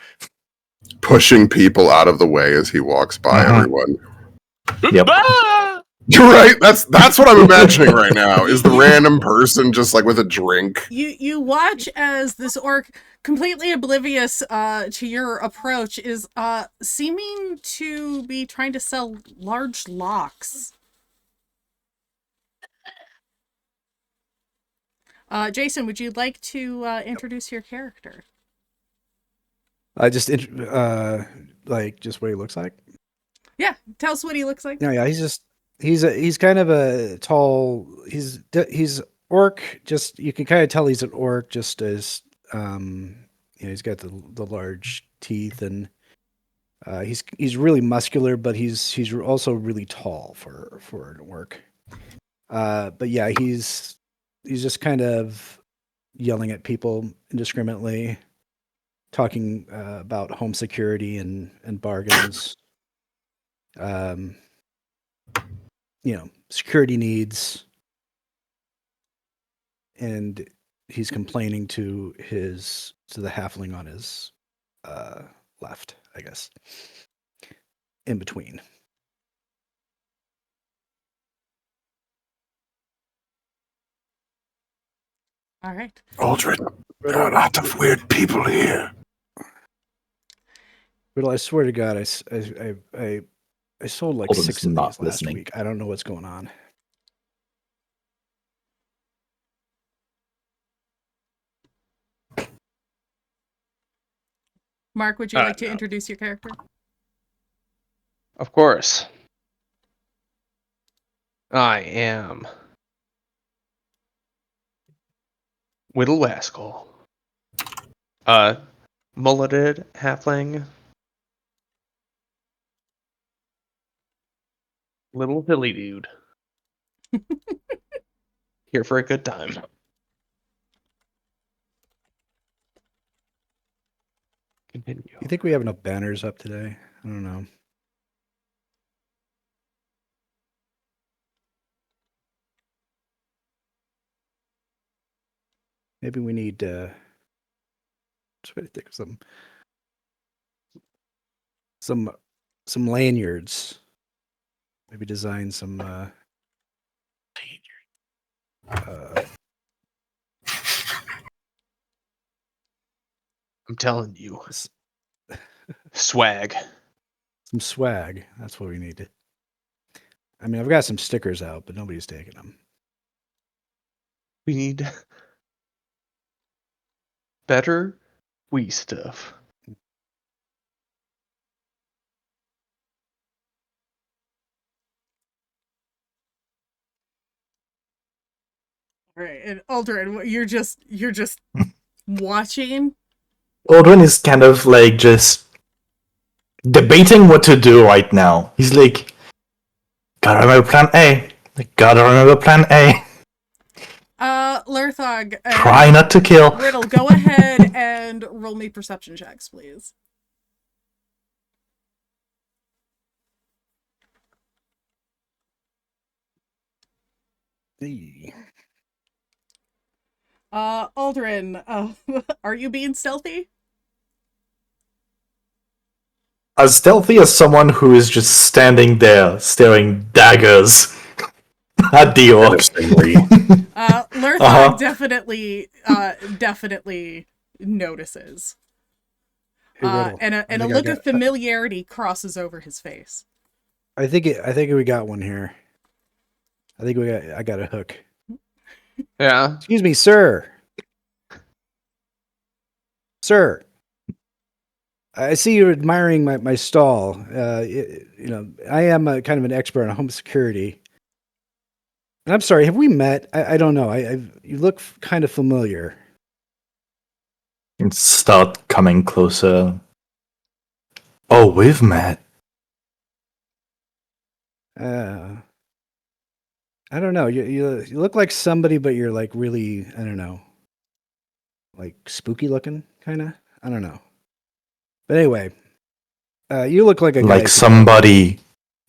Pushing people out of the way as he walks by everyone. Yep. Ah! You're right. That's what I'm imagining right now. Is the random person just like with a drink? You watch as this orc, completely oblivious to your approach, is seeming to be trying to sell large locks. Jason, would you like to introduce your character? Just just what he looks like. Yeah, tell us what he looks like. No, yeah, he's kind of a tall. He's orc. Just you can kind of tell he's an orc. Just as he's got the large teeth, and he's really muscular, but he's also really tall for an orc. But yeah, he's just kind of yelling at people indiscriminately, talking about home security and bargains. Security needs, and he's complaining to the halfling on his left, I guess, in between. All right. Uldren, there are a lot of weird people here. Riddle, I swear to God, I sold like Uldren's 6 of not these last listening. week. I don't know what's going on. Mark, would you like to introduce your character? Of course. I am Whittle Waskel. Mulleted halfling. Little hilly dude. Here for a good time. Continue. You think we have enough banners up today? I don't know. Maybe we need try to think of some lanyards. Maybe design some I'm telling you. Swag. some swag. That's what we needed. I mean, I've got some stickers out, but nobody's taking them. We need better Wii stuff. All right, and Uldren, you're just watching. Uldren is kind of like just debating what to do right now. He's like, gotta remember plan A. Gotta remember plan A. Lurthog. Try not to kill. Riddle, go ahead and roll me perception checks, please. Uldren, are you being stealthy? As stealthy as someone who is just standing there staring daggers at the orc. Lurthog definitely notices. Hey, Riddle, And a look of familiarity crosses over his face. I think we got one here. I got a hook. Yeah. Excuse me, sir. Sir, I see you're admiring my stall. I am kind of an expert on home security. And I'm sorry, have we met? I don't know. You look kind of familiar. And start coming closer. Oh, we've met. I don't know. You look like somebody, but you're like really, I don't know, like spooky looking, kind of. I don't know. But anyway, you look like a guy Like who- somebody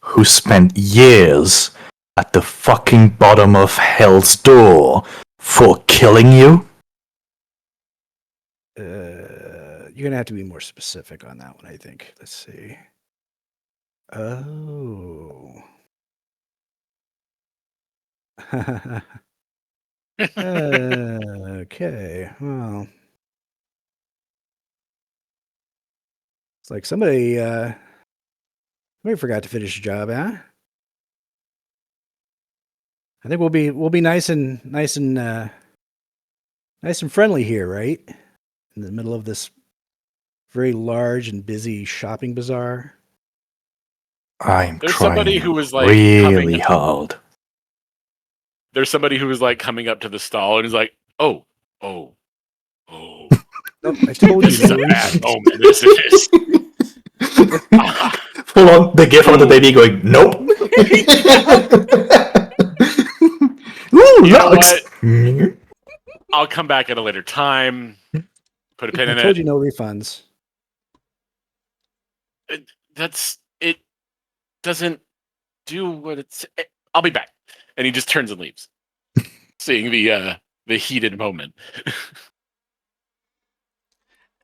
who spent years at the fucking bottom of hell's door for killing you? You're gonna have to be more specific on that one, I think. Let's see. Oh. Okay. Well, it's like somebody forgot to finish the job, huh? I think we'll be nice and friendly here, right? In the middle of this very large and busy shopping bazaar. I'm There's trying somebody who was like really hard. There's somebody who was like coming up to the stall and is like, oh. Nope, I told you. This is a bad moment. This is. Full on the gif of the baby going, nope. Ooh, You know Lux. I'll come back at a later time. Put a pin I in told it. you no refunds. It doesn't do what it's. I'll be back, and he just turns and leaves, seeing the heated moment.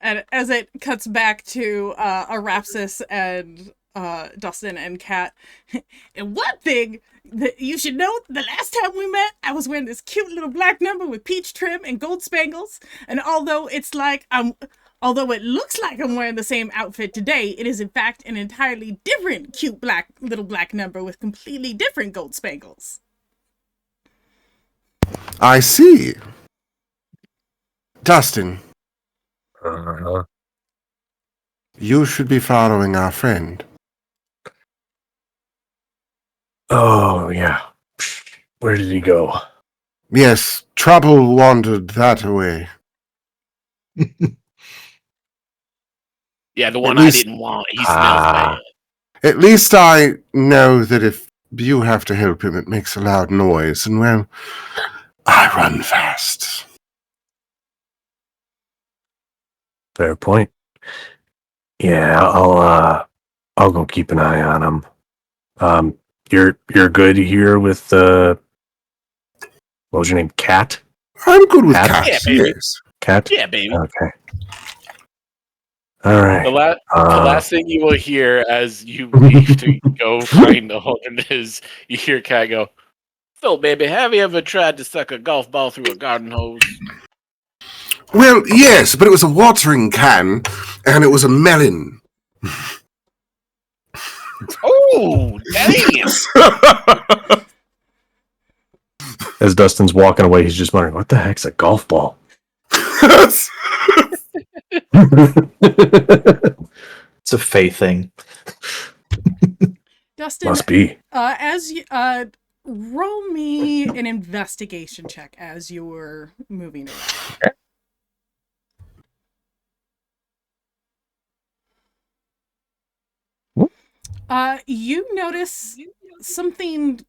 And as it cuts back to Arapsis and Dustin and Kat, and one thing that you should know, the last time we met, I was wearing this cute little black number with peach trim and gold spangles, and although it looks like I'm wearing the same outfit today, it is in fact an entirely different cute little black number with completely different gold spangles. I see. Dustin, you should be following our friend. Oh, yeah. Where did he go? Yes, trouble wandered that way. Yeah, the one least- I didn't want. He smells bad. At least I know that if you have to help him, it makes a loud noise, and well, I run fast. Fair point. Yeah, I'll go keep an eye on him. You're good here with what was your name? Cat? I'm good with Cat? cats, Yeah, baby. yes. Cat? Yeah, baby. Okay. All right. The last thing you will hear as you leave to go find the Uldren is you hear Kat go, "So, baby, have you ever tried to suck a golf ball through a garden hose?" Well, yes, but it was a watering can, and it was a melon. Oh, damn! As Dustin's walking away, he's just wondering, what the heck's a golf ball? It's a Fae thing. Dustin, Must be. as you roll me an investigation check as you're moving around. You notice something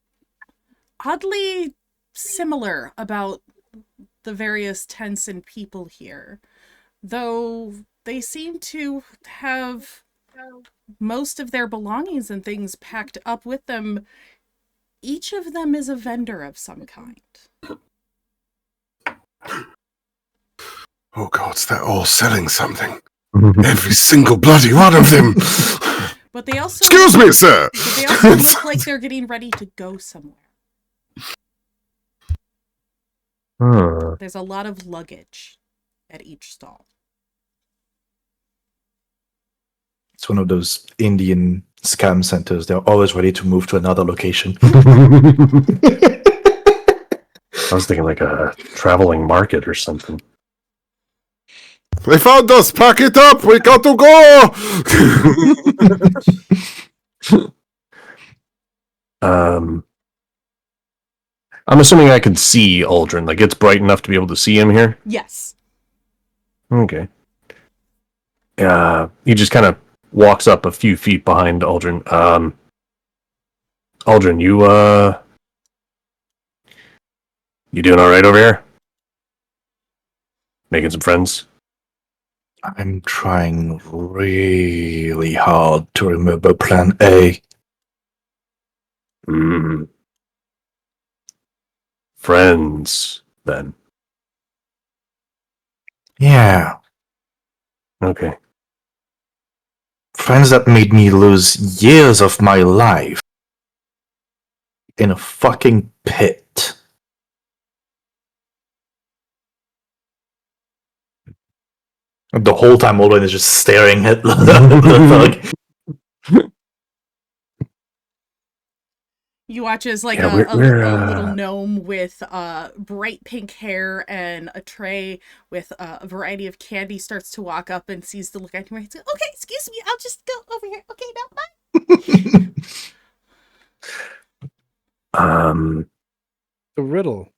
oddly similar about the various tents and people here, though they seem to have most of their belongings and things packed up with them. Each of them is a vendor of some kind. Oh gods, they're all selling something. Every single bloody one of them. But they also Excuse me, sir. But they also look like they're getting ready to go somewhere. There's a lot of luggage at each stall. It's one of those Indian scam centers. They're always ready to move to another location. I was thinking like a traveling market or something. They found us! Pack it up! We got to go! I'm assuming I can see Uldren. Like, it's bright enough to be able to see him here? Yes. Okay. He just kind of walks up a few feet behind Uldren. Uldren, you doing alright over here? Making some friends? I'm trying really hard to remember Plan A. Friends, then. Yeah, Okay. friends that made me lose years of my life in a fucking pit. The whole time Uldren is just staring at Lurthog. You watch as like Yeah, a little gnome with bright pink hair and a tray with a variety of candy starts to walk up and sees the look at you. He's like, okay, excuse me, I'll just go over here. Okay, now bye. The riddle.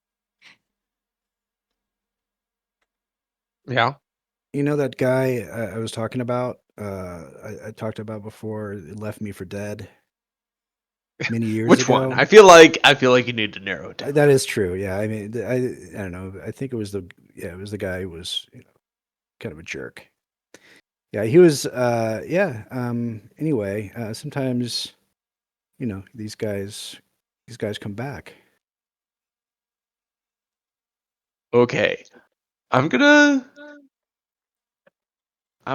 Yeah. You know that guy I was talking about? I talked about before. Left me for dead many years Which ago. one? I feel like you need to narrow it down. That is true. Yeah. I mean, I don't know. I think it was the guy who was kind of a jerk. Yeah, he was. Anyway, sometimes, these guys come back. Okay. I'm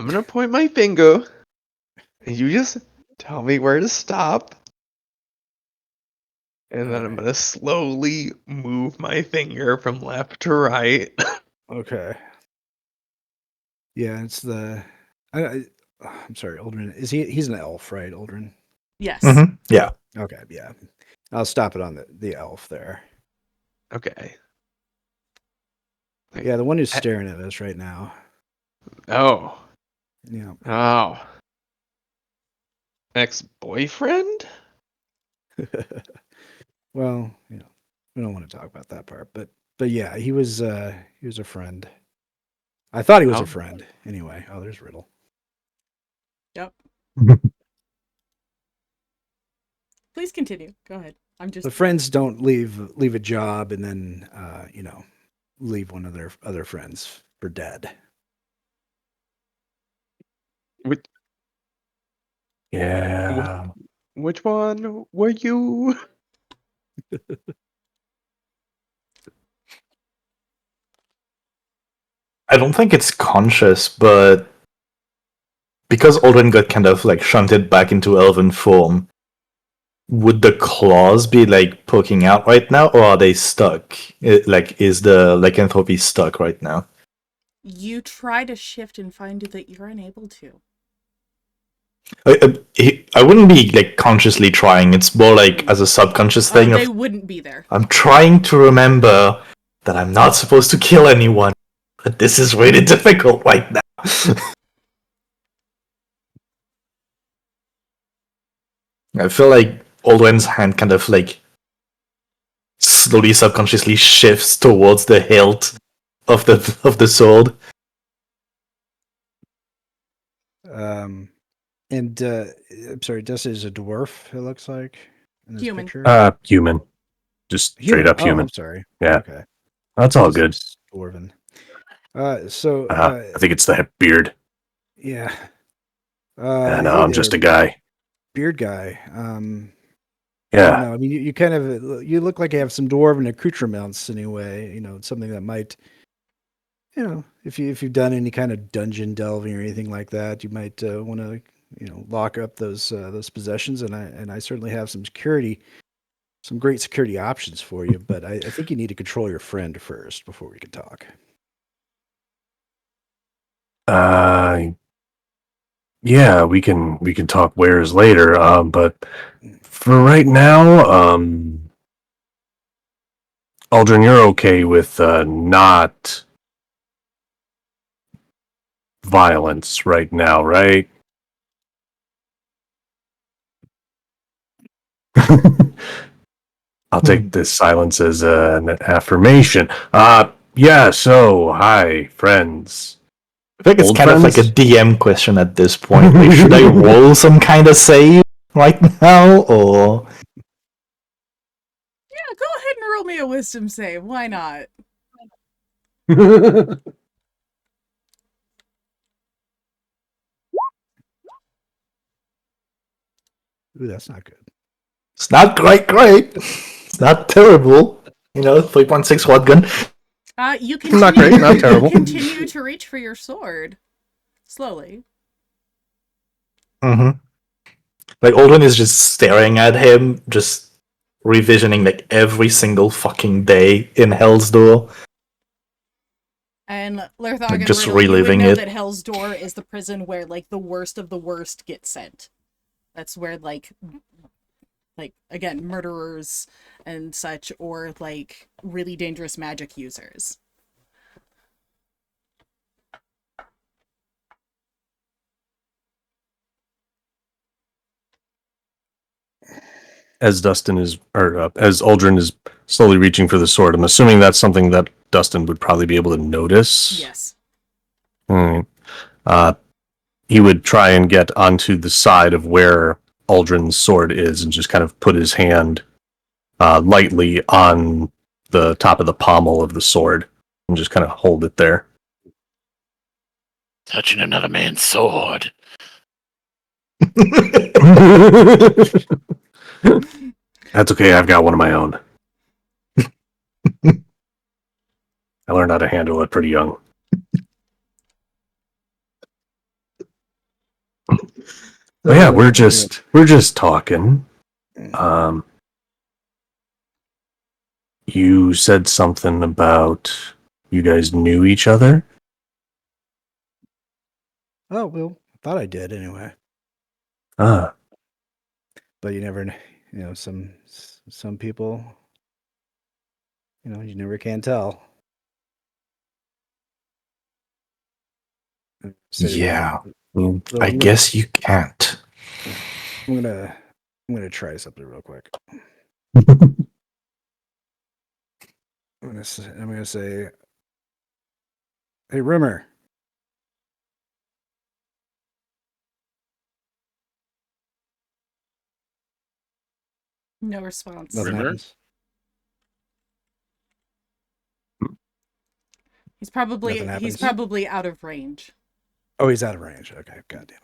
gonna point my finger, and you just tell me where to stop. And then I'm gonna slowly move my finger from left to right. Okay. Yeah, it's the. I'm sorry, Uldren. Is he? He's an elf, right, Uldren? Yes. Mm-hmm. Yeah. Okay. Yeah. I'll stop it on the elf there. Okay. Yeah, the one who's staring at us right now. Oh. Yeah. Oh. Ex-boyfriend? Well, we don't want to talk about that part, but yeah, he was a friend. I thought he was a friend. Anyway, there's Riddle. Yep. Please continue. Go ahead. I'm just. The friends don't leave a job and then leave one of their other friends for dead. Yeah. Which one were you? I don't think it's conscious, but because Uldren got kind of like shunted back into elven form, would the claws be like poking out right now, or are they stuck? Is the lycanthropy stuck right now? You try to shift and find that you're unable to. I wouldn't be like consciously trying. It's more like as a subconscious thing. They wouldn't be there. I'm trying to remember that I'm not supposed to kill anyone, but this is really difficult right now. I feel like Uldren's hand kind of like slowly subconsciously shifts towards the hilt of the sword. And I'm sorry, Dessa is a dwarf, it looks like. In this Human. Picture. Human. Just straight up human. I'm sorry. Yeah. Okay. That's all good. Dwarven. I think it's the beard. Yeah. And I'm just a guy. Beard guy. Yeah. I mean, you kind of you look like you have some dwarven accoutrements anyway. Something that might, if you've done any kind of dungeon delving or anything like that, you might want to lock up those possessions. And I certainly have some great security options for you. But I think you need to control your friend first before we can talk. Yeah, we can talk wares later. But for right now, Uldren, you're okay with not violence right now, right? I'll take this silence as an affirmation. Yeah, so, hi, friends. I think it's Old kind of like a friends? DM question at this point. Like, should I roll some kind of save right now, or Yeah, go ahead and roll me a wisdom save. Why not? Ooh, that's not good. it's not quite great? It's not terrible. 3.6 shotgun. You Not great, not continue. terrible. You continue to reach for your sword slowly. Mm-hmm. Like Uldren is just staring at him, just revisioning like every single fucking day in Hell's Door. And Lurthog Like and just Riddle, you would reliving know it. that Hell's Door is the prison where like the worst of the worst get sent. That's where like again murderers and such, or like really dangerous magic users. As as Uldren is slowly reaching for the sword, I'm assuming that's something that Dustin would probably be able to notice. Yes. Hmm. He would try and get onto the side of where Uldren's sword is and just kind of put his hand lightly on the top of the pommel of the sword and just kind of hold it there. Touching another man's sword. That's okay, I've got one of my own. I learned how to handle it pretty young. But yeah, we're just talking. You said something about you guys knew each other. Oh, well, thought I did anyway. Ah, But you never, some people, you never can tell. Sitting Yeah, there. I guess you can't. I'm gonna try something real quick. I'm gonna say, hey, Rimmer. No response. Nothing Rimmer? happens. He's Nothing happens. probably out of range Oh, he's out of range. Okay, god damn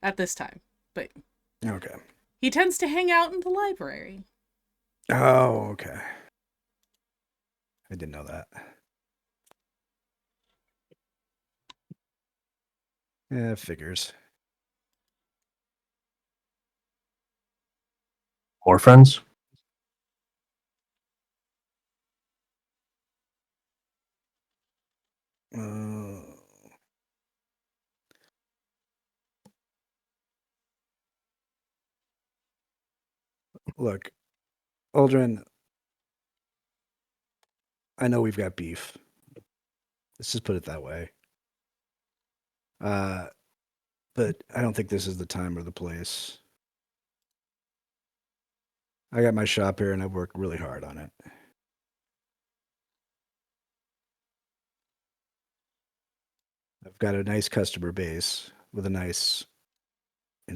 at this time. But it. Okay. he tends to hang out in the library. Oh, okay. I didn't know that. Yeah, figures. more friends? Look, Uldren, I know we've got beef. Let's just put it that way. But I don't think this is the time or the place. I got my shop here and I've worked really hard on it. I've got a nice customer base with a nice, a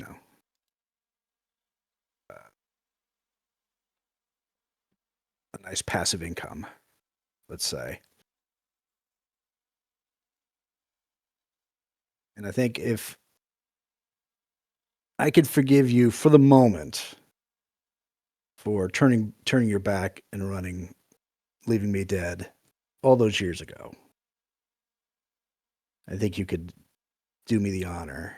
nice passive income, let's say. And I think if I could forgive you for the moment for turning your back and running, leaving me dead all those years ago, I think you could do me the honor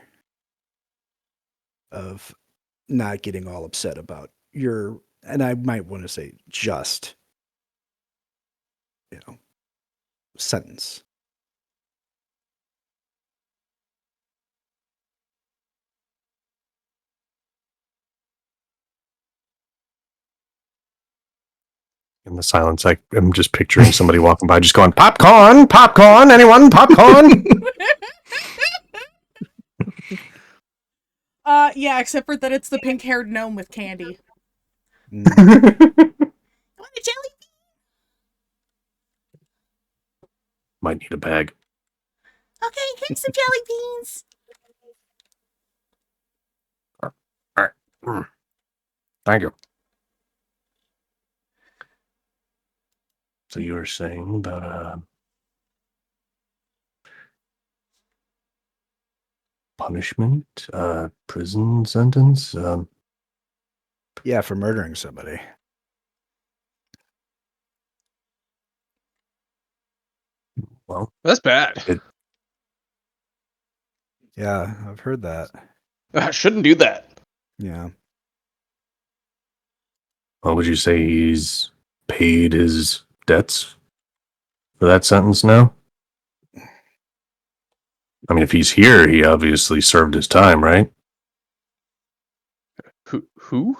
of not getting all upset about your, and I might want to say just, sentence. In the silence, I'm just picturing somebody walking by, just going, "Popcorn, popcorn, anyone, popcorn." Yeah, except for that it's the pink-haired gnome with candy. Mm. Want a jelly? Might need a bag. Okay, here's some jelly beans. Thank you. So you were saying about punishment, prison sentence. Yeah, for murdering somebody. Well, That's bad. Yeah, I've heard that. I shouldn't do that. Yeah. what would you say? He's paid his debts for that sentence now? I mean, if he's here, he obviously served his time, right? Who?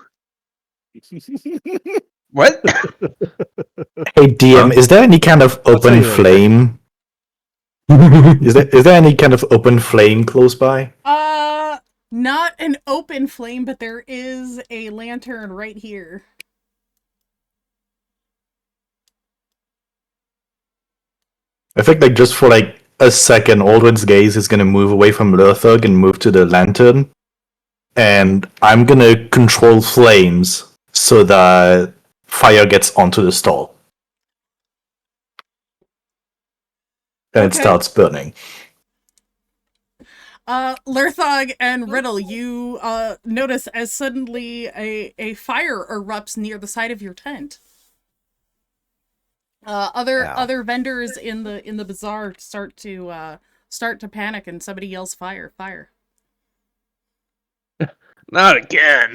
What? Hey DM, Huh? is there any kind of I'll tell open you later. flame? Is there any kind of open flame close by? Not an open flame, but there is a lantern right here. I think like just for like a second, Uldren's gaze is gonna move away from Lurthog and move to the lantern, and I'm gonna control flames so that fire gets onto the stall and it Okay. starts burning. Lurthog and Riddle, you notice as suddenly a fire erupts near the side of your tent. Other vendors in the bazaar start to panic, and somebody yells, "Fire! Fire!" Not again.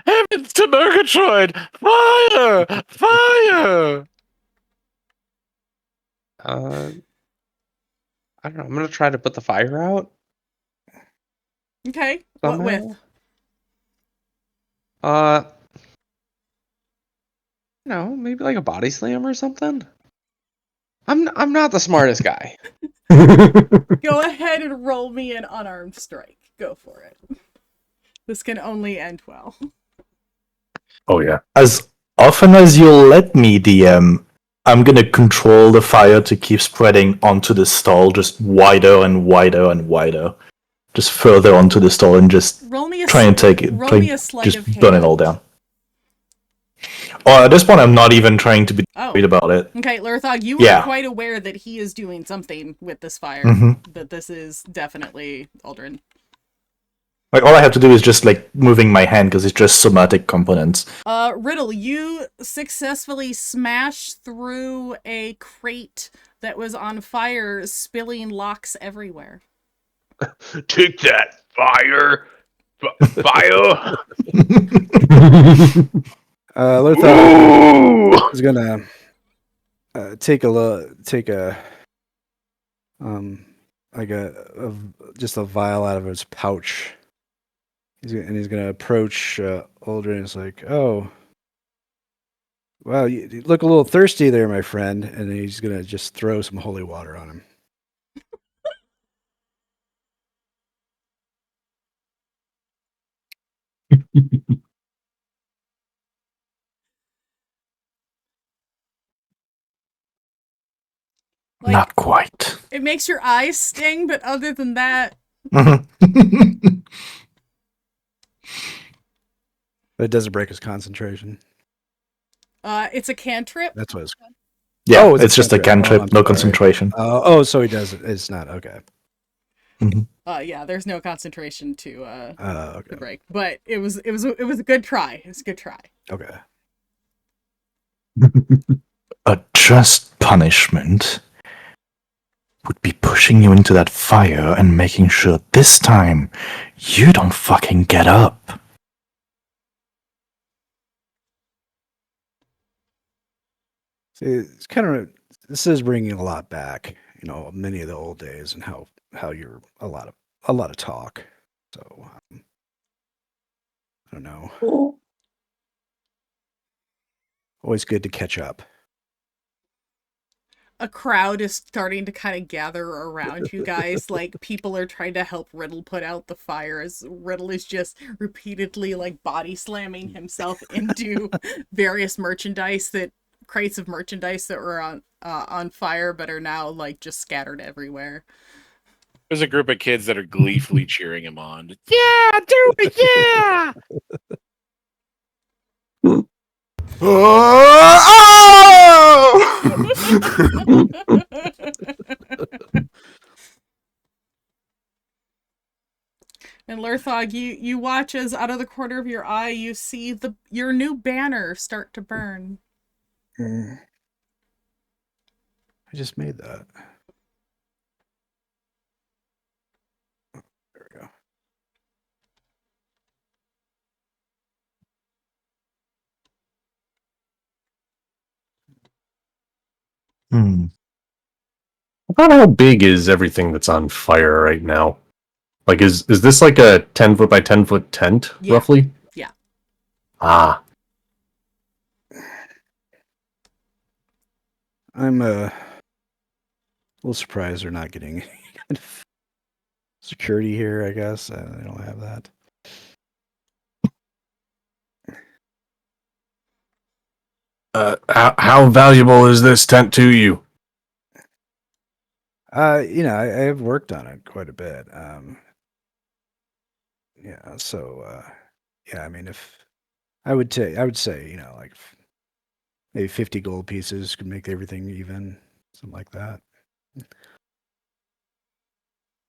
Heavens to Murgatroyd! Fire! Fire! I don't know. I'm gonna try to put the fire out. Okay, what Somehow. with? No, maybe like a body slam or something. I'm not the smartest guy. Go ahead and roll me an unarmed strike. Go for it. This can only end well. Oh yeah. As often as you'll let me, DM, I'm gonna control the fire to keep spreading onto the stall, just wider and wider and wider, just further onto the stall, and just Roll me a try and take it, roll me a sleight of just burn it all hand. down. Oh, at this point, I'm not even trying to be Oh. worried about it. Okay, Lurthog, you Yeah. are quite aware that he is doing something with this fire. Mhm. That this is definitely Uldren. Like all I have to do is just like moving my hand because it's just somatic components. Riddle, you successfully smash through a crate that was on fire, spilling locks everywhere. Take that, fire! Fire! Lurthog is gonna take a just a vial out of his pouch. He's gonna approach Uldren and it's like, "Oh, wow, you look a little thirsty there, my friend." And he's gonna just throw some holy water on him. Like, Not quite. it makes your eyes sting, but other than that, But it doesn't break his concentration. it's a cantrip. That's what it's. Yeah, Oh, it's just a cantrip, I'm no sorry. concentration. So he does it. It's not okay. Yeah, there's no concentration to Okay. break, but it was a good try. It was a good try. Okay. A just punishment would be pushing you into that fire and making sure this time you don't fucking get up. See, it's kind of this is bringing a lot back. You know, many of the old days and how you're a lot of talk. So I don't know. Always good to catch up. A crowd is starting to kind of gather around you guys. Like, people are trying to help Riddle put out the fire as Riddle is just repeatedly like body slamming himself into various crates of merchandise that were on fire but are now like just scattered everywhere. There's a group of kids that are gleefully cheering him on. Yeah, do it, yeah! And Lurthog, you watch as out of the corner of your eye you see your new banner start to burn. I just made that. There we go. About how big is everything that's on fire right now? Like, is this like a 10-foot by 10-foot tent, Yeah. roughly? Yeah. Ah. I'm a little surprised they're not getting any kind of security here, I guess. They don't have that. How valuable is this tent to you? I have worked on it quite a bit. I mean, if I would say, like maybe 50 gold pieces could make everything even, something like that.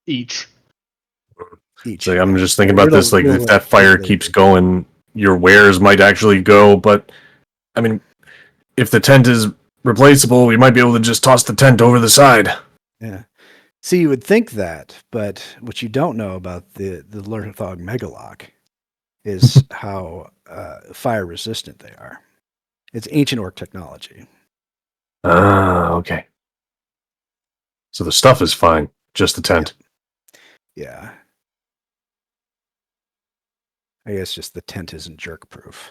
Each. So I'm just thinking about this, like, if that fire keeps going, your wares might actually go, but, I mean, if the tent is replaceable, we might be able to just toss the tent over the side. Yeah. See, you would think that, but what you don't know about the Lurthog Megalock is how fire resistant they are. It's ancient orc technology. Ah, okay. So the stuff is fine, just the tent. Yeah. I guess just the tent isn't jerk proof.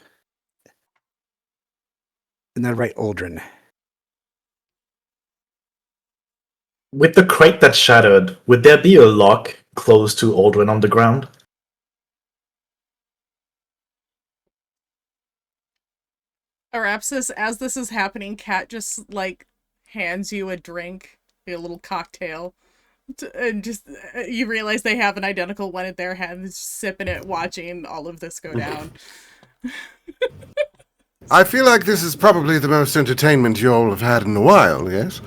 Isn't that right, Uldren? With the crate that's shattered, would there be a lock close to Uldren on the ground? Arapsis, as this is happening, Kat just like hands you a drink, a little cocktail, and just you realize they have an identical one in their hands, sipping it, watching all of this go down. I feel like this is probably the most entertainment you all have had in a while, yes?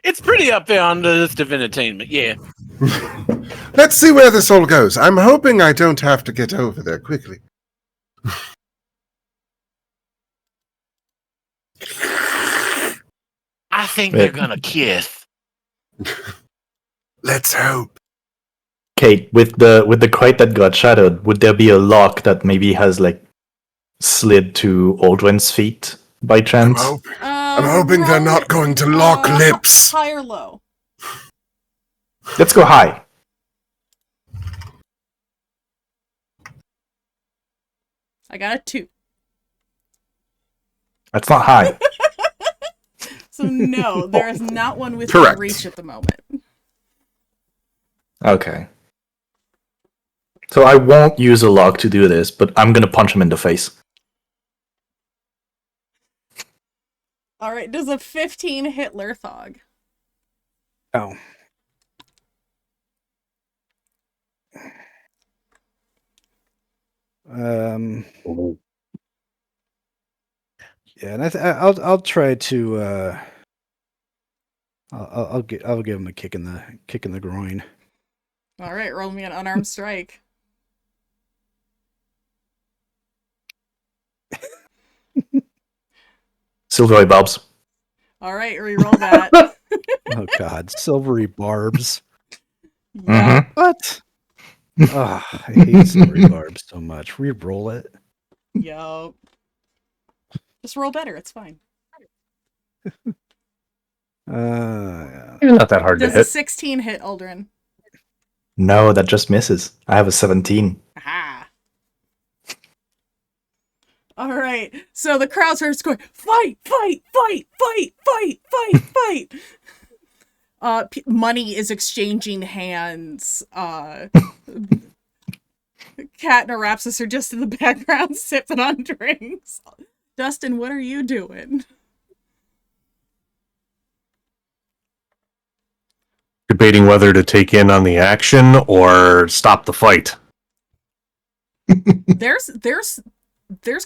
It's pretty up there on the list of entertainment, yeah. Let's see where this all goes. I'm hoping I don't have to get over there quickly. I think they're gonna kiss. Let's hope. Kate, with the crate that got shattered, would there be a lock that maybe has like slid to Uldren's feet by chance? I'm hoping they're not going to lock lips. High or low? Let's go high. I got a 2. That's not high. So no, there is not one within Correct. reach at the moment. Okay. So I won't use a lock to do this, but I'm gonna punch him in the face. All right, does a 15 hit Lurthog? Oh. Yeah, and I'll try to I'll give him a kick in the groin. All right, roll me an unarmed strike. Silvery barbs. All right, reroll that. Oh God, silvery barbs. Yeah. What? Oh, I hate silvery barbs so much. Reroll it. Yup. Just roll better. It's fine. Yeah. Not that hard Does to a hit. 16 hit Uldren? No, that just misses. I have a 17. Aha. All right. So the crowd starts going, fight, fight, fight, fight, fight, fight, fight. Money is exchanging hands. Kat and Arapsis are just in the background sipping on drinks. Dustin, what are you doing? Debating whether to take in on the action or stop the fight. There's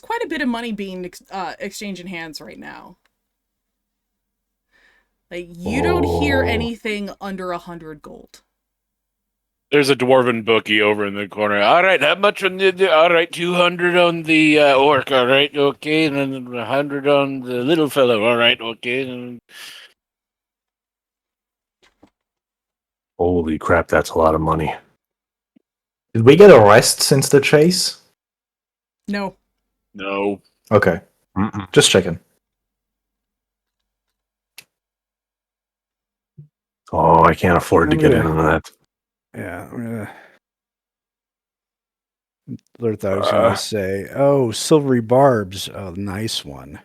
quite a bit of money being exchanging hands right now. Like, you don't hear anything under 100 gold. There's a dwarven bookie over in the corner. All right, how much on the? All right, 200 on the orc. All right, okay, and then 100 on the little fellow. All right, okay. Holy crap, that's a lot of money. Did we get a rest since the chase? No. No. Okay. Mm-mm. Just checking. Oh, I can't afford to I'm get gonna- in on that. Yeah, I'm gonna. Lurthog's gonna say, "Oh, silvery barbs, a nice one."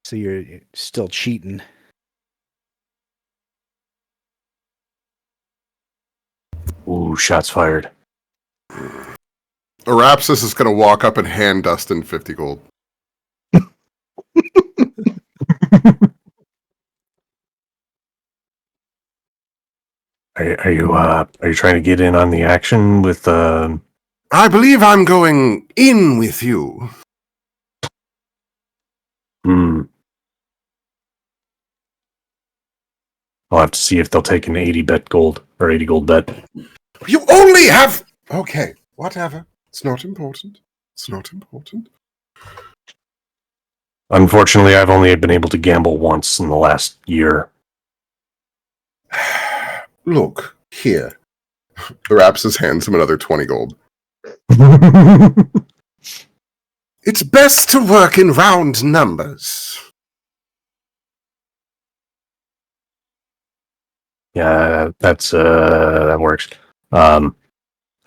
So you're still cheating. Ooh, shots fired. Arapsis is going to walk up and hand Dustin 50 gold. Are you trying to get in on the action with I believe I'm going in with you. I'll have to see if they'll take an 80 bet gold or 80 gold bet. You only have... Okay, whatever. It's not important. It's not important. Unfortunately, I've only been able to gamble once in the last year. Look, here. Arapsis hands him another 20 gold. It's best to work in round numbers. Yeah, that works.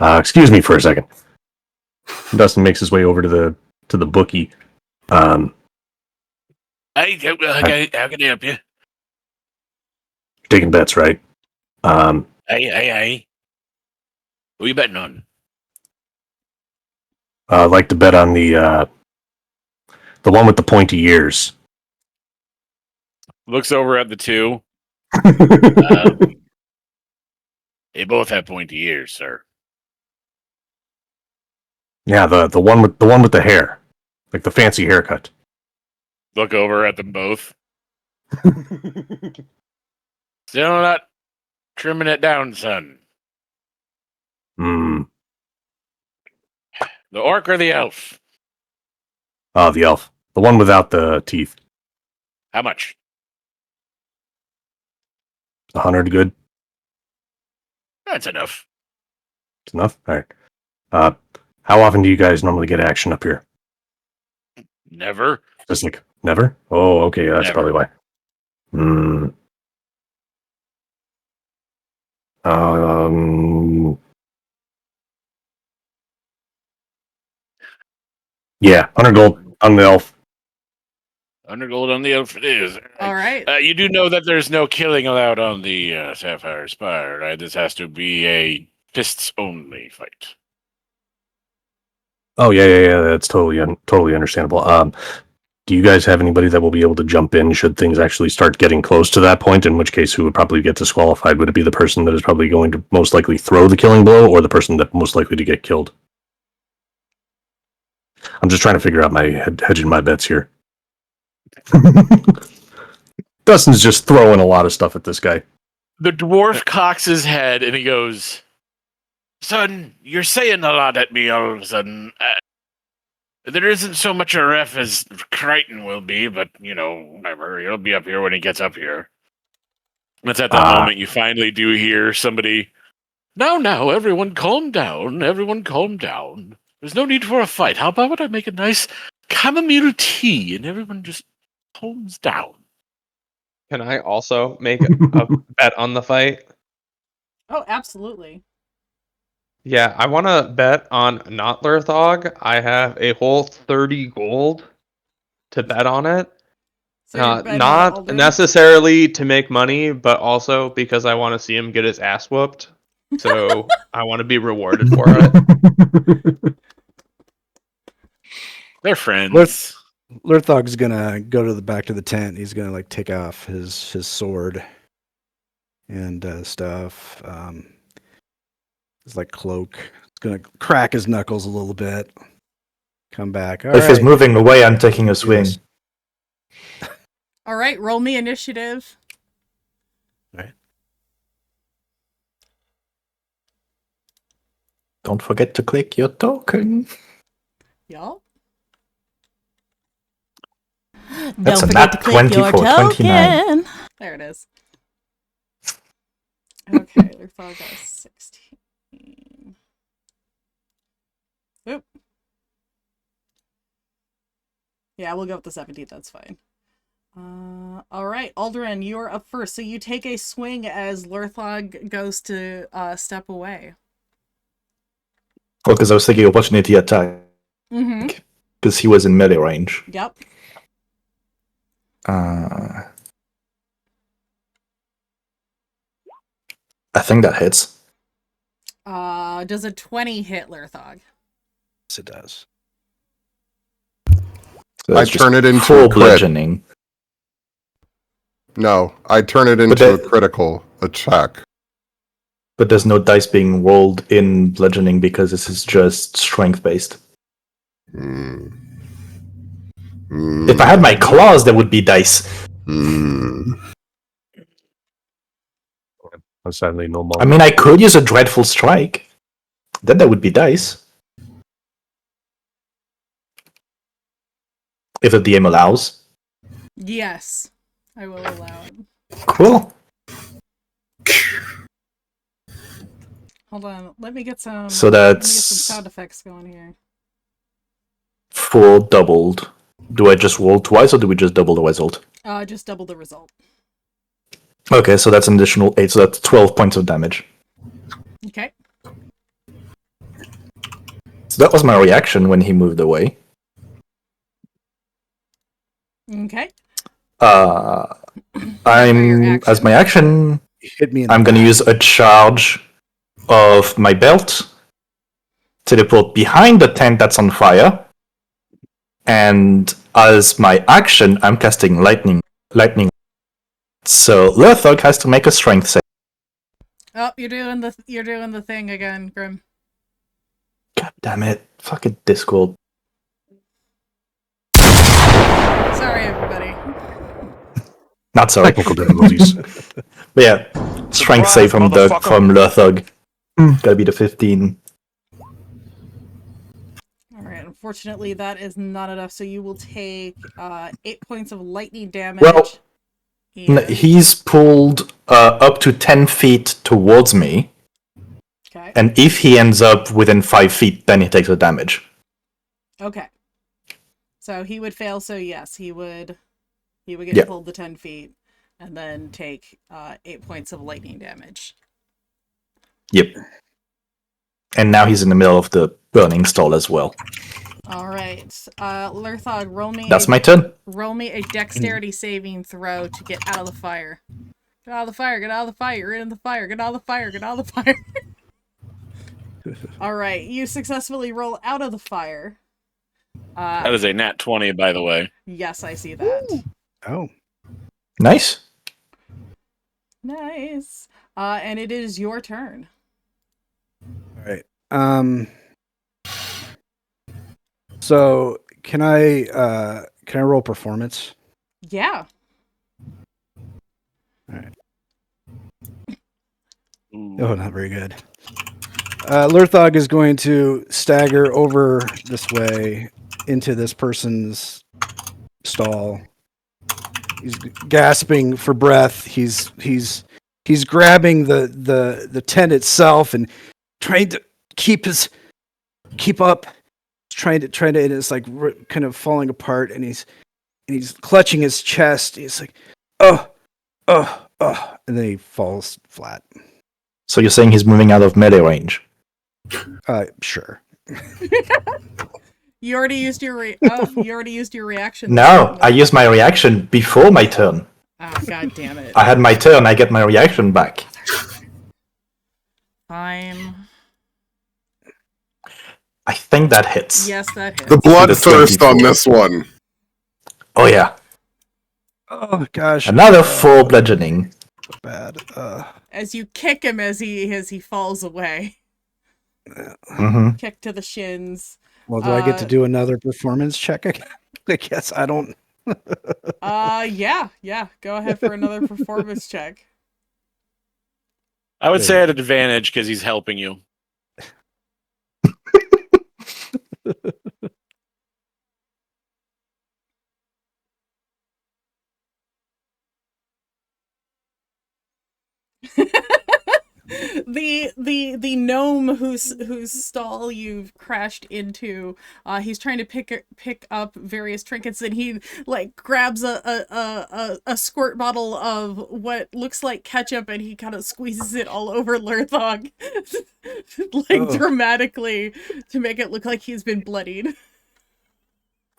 Excuse me for a second. Dustin makes his way over to the bookie. Hey, how can I help you? Taking bets, right? Hey. Who you betting on? I'd like to bet on the one with the pointy ears. Looks over at the two. They both have pointy ears, sir. Yeah, the one with the hair, like the fancy haircut. Look over at them both. Still not trimming it down, son. Hmm. The orc or the elf? Oh, the elf, the one without the teeth. How much? 100 good. That's enough. It's enough. All right. How often do you guys normally get action up here? Never. Just like never. Oh, okay. That's Never. probably why. Yeah, 100 gold on the elf. 100 gold on the elf it is. All right. You do know that there's no killing allowed on the Sapphire Spire, right? This has to be a fists-only fight. Oh yeah. That's totally understandable. Do you guys have anybody that will be able to jump in should things actually start getting close to that point? In which case, who would probably get disqualified? Would it be the person that is probably going to most likely throw the killing blow, or the person that most likely to get killed? I'm just trying to figure out my hedging my bets here. Dustin's just throwing a lot of stuff at this guy. The dwarf cocks his head and he goes, "Son, you're saying a lot at me all of a sudden. There isn't so much a ref as Kryton will be, but, whatever. He'll be up here when he gets up here." It's at that moment you finally do hear somebody, Now, everyone calm down. Everyone calm down. There's no need for a fight. How about I make a nice chamomile tea and everyone just calms down?" Can I also make a bet on the fight? Oh, absolutely. Yeah, I want to bet on not Lurthog. I have a whole 30 gold to bet on it. So you're betting on Not Uldren? necessarily to make money, but also because I want to see him get his ass whooped. So I want to be rewarded for it. They're friends. Lurthog's gonna go to the back to the tent. He's gonna like take off his sword and stuff. His like cloak. He's gonna crack his knuckles a little bit. Come back. All If he's right. moving away, I'm taking a swing. Yes. All right, roll me initiative. Don't forget to click your token. Y'all. That's Don't a forget nat to click 20 your for 29. token. There it is. Okay, Lurthog got a 16. Oop. Yeah, we'll go with the 17. That's fine. All right, Uldren, you're up first. So you take a swing as Lurthog goes to step away. Well, because I was thinking opportunity attack. Mm-hmm. Because he was in melee range. Yep. I think that hits. Does a 20 hit Lurthog? Yes, it does. So I that's turn just it into full a crit. bludgeoning. No, I turn it into a critical attack. But there's no dice being rolled in bludgeoning because this is just strength based. If I had my claws, there would be dice. Sadly, no more. I mean, I could use a dreadful strike. Then there would be dice. If the DM allows. Yes, I will allow it. Cool. Hold on, let me get some. So let me get some that's sound effects going here. 4 doubled. Do I just roll twice or do we just double the result? Just double the result. Okay, so that's an additional 8, so that's 12 points of damage. Okay. So that was my reaction when he moved away. Okay. I'm as my action. Hit me in I'm the going to back. use a charge of my belt, teleport behind the tent that's on fire, and as my action, I'm casting lightning. So Lurthog has to make a strength save. Oh, you're doing the thing again, Grim. God damn it! Fucking Discord. Sorry, everybody. Not sorry. Technical difficulties. But yeah, strength save from Lurthog. Gotta be the 15. Alright, unfortunately that is not enough, so you will take 8 points of lightning damage. Well, and... he's pulled up to 10 feet towards me. Okay. And if he ends up within 5 feet, then he takes the damage. Okay. So he would fail, so yes, he would get pulled the 10 feet and then take 8 points of lightning damage. Yep. And now he's in the middle of the burning stall as well. Alright. Lurthog, roll me That's my turn. Roll me a dexterity saving throw to get out of the fire. Get out of the fire, get out of the fire, you're in the fire, get out of the fire, get out of the fire. Alright, you successfully roll out of the fire. That is a nat 20, by the way. Yes, I see that. Oh. Nice. Nice. And it is your turn. All right. So can I roll performance? Yeah. All right. Oh, not very good. Lurthog is going to stagger over this way into this person's stall. He's gasping for breath. He's grabbing the tent itself and trying to keep up. Trying to, and it's like kind of falling apart. And he's clutching his chest. He's like, oh, and then he falls flat. So you're saying he's moving out of melee range? Sure. You already used your you already used your reaction. No, I use my reaction before my turn. Ah, god damn it. I had my turn, I get my reaction back. Fine. I think that hits. Yes, that hits. The bloodthirst on 24. this one. Oh yeah. Oh gosh. Another 4 bludgeoning. Bad. As you kick him as he falls away. Mm-hmm. Kick to the shins. Well, do I get to do another performance check again? I guess I don't. Yeah. Go ahead for another performance check. I would say at advantage because he's helping you. the gnome whose stall you've crashed into, he's trying to pick up various trinkets, and he like grabs a squirt bottle of what looks like ketchup, and he kind of squeezes it all over Lurthog, like dramatically to make it look like he's been bloodied.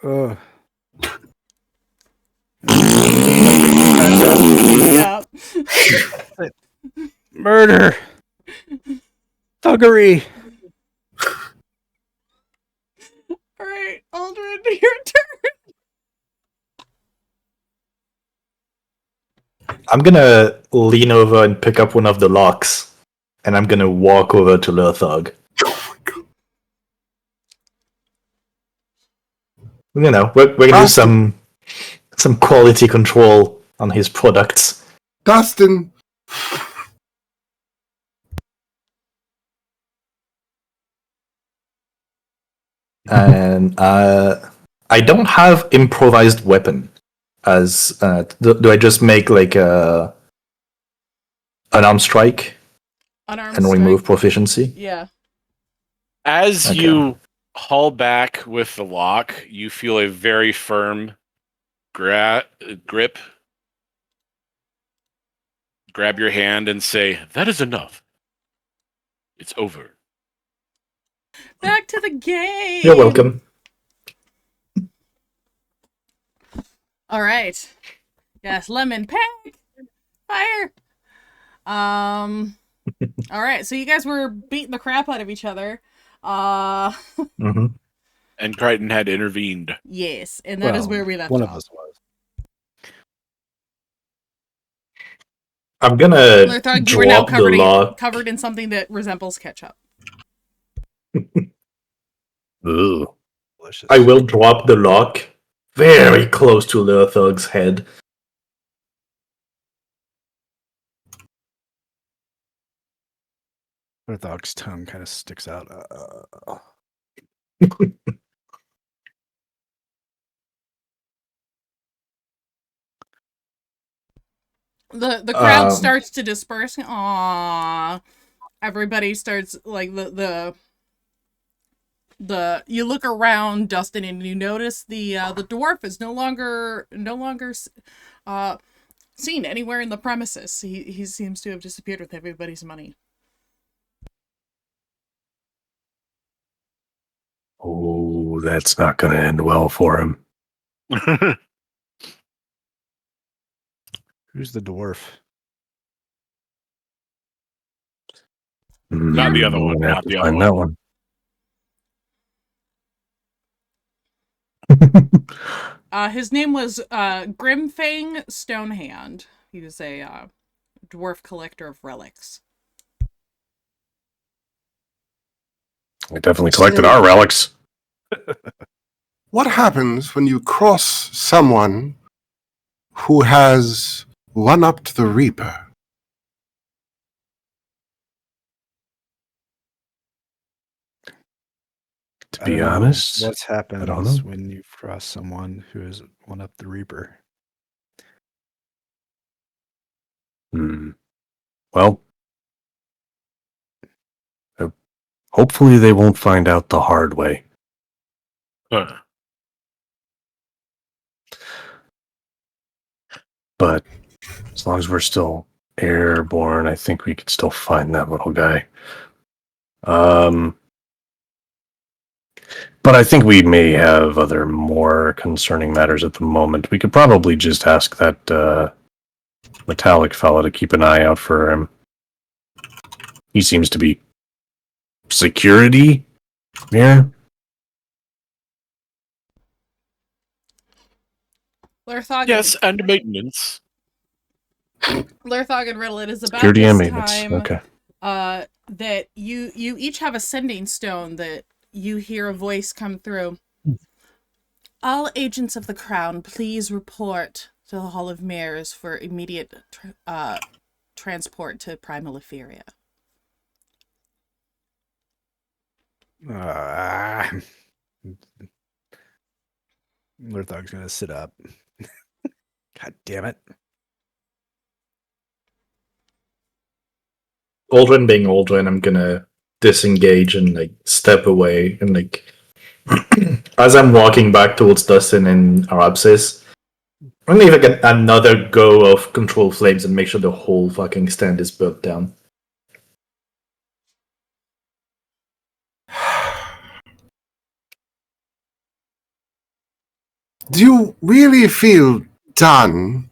Yeah. Murder. Thuggery. All right, Uldren, your turn. I'm gonna lean over and pick up one of the locks, and I'm gonna walk over to Lurthog. You know, we're gonna do some quality control on his products. Dustin. And I don't have improvised weapon. As do I just make like an unarmed strike Unarmed and remove proficiency? Yeah. As Okay. you haul back with the lock, you feel a very firm grip. Grab your hand and say, "That is enough. It's over." Back to the game. You're welcome. All right. Yes, lemon peg. Fire. All right. So you guys were beating the crap out of each other. Mm-hmm. And Kryton had intervened. Yes, and that is where we left One off. of us was. I'm gonna Lurthog, you are now drop the lock. covered in something that resembles ketchup. Ooh. Delicious. I will drop the lock very close to Lurthog's head. Lurthog's tongue kind of sticks out. The crowd starts to disperse. Aww. Everybody starts like the you look around, Dustin, and you notice the dwarf is no longer seen anywhere in the premises. He seems to have disappeared with everybody's money. Oh, that's not going to end well for him. Who's the dwarf? Not the other I'm one, gonna have not to the other find one. that one. His name was Grimfang Stonehand. He was a dwarf collector of relics. We definitely collected our relics. What happens when you cross someone who has one-upped the Reaper? To be honest, what happens I don't know. when you cross someone who has one up the Reaper? Well, hopefully they won't find out the hard way. But as long as we're still airborne, I think we could still find that little guy. But I think we may have other more concerning matters at the moment. We could probably just ask that metallic fella to keep an eye out for him. He seems to be security here. Lurthog Yes, and maintenance. Lurthog and Riddle, it is about Security and this maintenance. time Okay. that you each have a sending stone that you hear a voice come through. All agents of the Crown, please report to the Hall of Mirrors for immediate transport to Primal Efferia. Lurthog's gonna sit up. God damn it. Uldren being Uldren, I'm gonna disengage and like step away and like as I'm walking back towards Dustin and Arabsis, I'm gonna get another go of control flames and make sure the whole fucking stand is burnt down. Do you really feel done?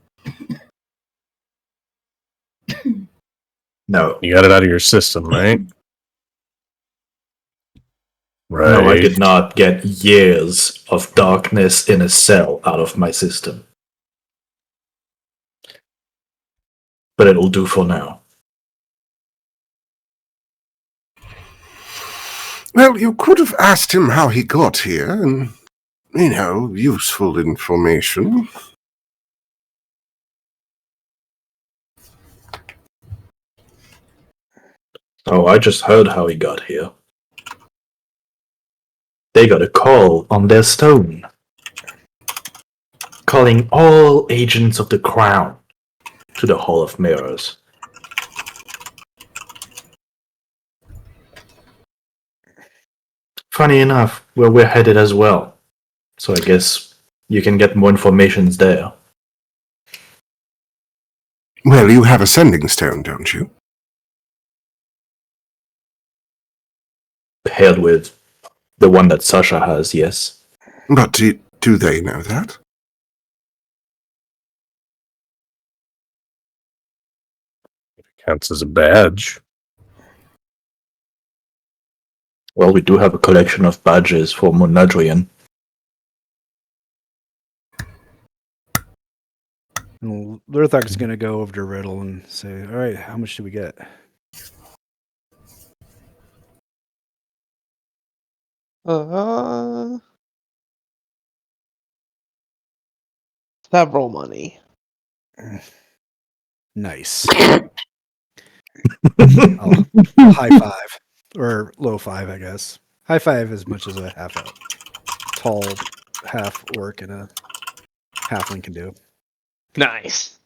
No. You got it out of your system, right? Right. No, I did not get years of darkness in a cell out of my system. But it'll do for now. Well, you could have asked him how he got here, and, useful information. Oh, I just heard how he got here. They got a call on their stone, calling all agents of the Crown to the Hall of Mirrors. Funny enough, where we're headed as well. So I guess you can get more information there. Well, you have a sending stone, don't you? Paired with the one that Sasha has, yes. But do they know that? Counts as a badge. Well, we do have a collection of badges for Munadrian. And Lurthog's gonna go over to Riddle and say, "All right, how much do we get?" Several money. Nice. I'll high five or low five, I guess. High five as much as a tall half orc and a halfling can do. Nice.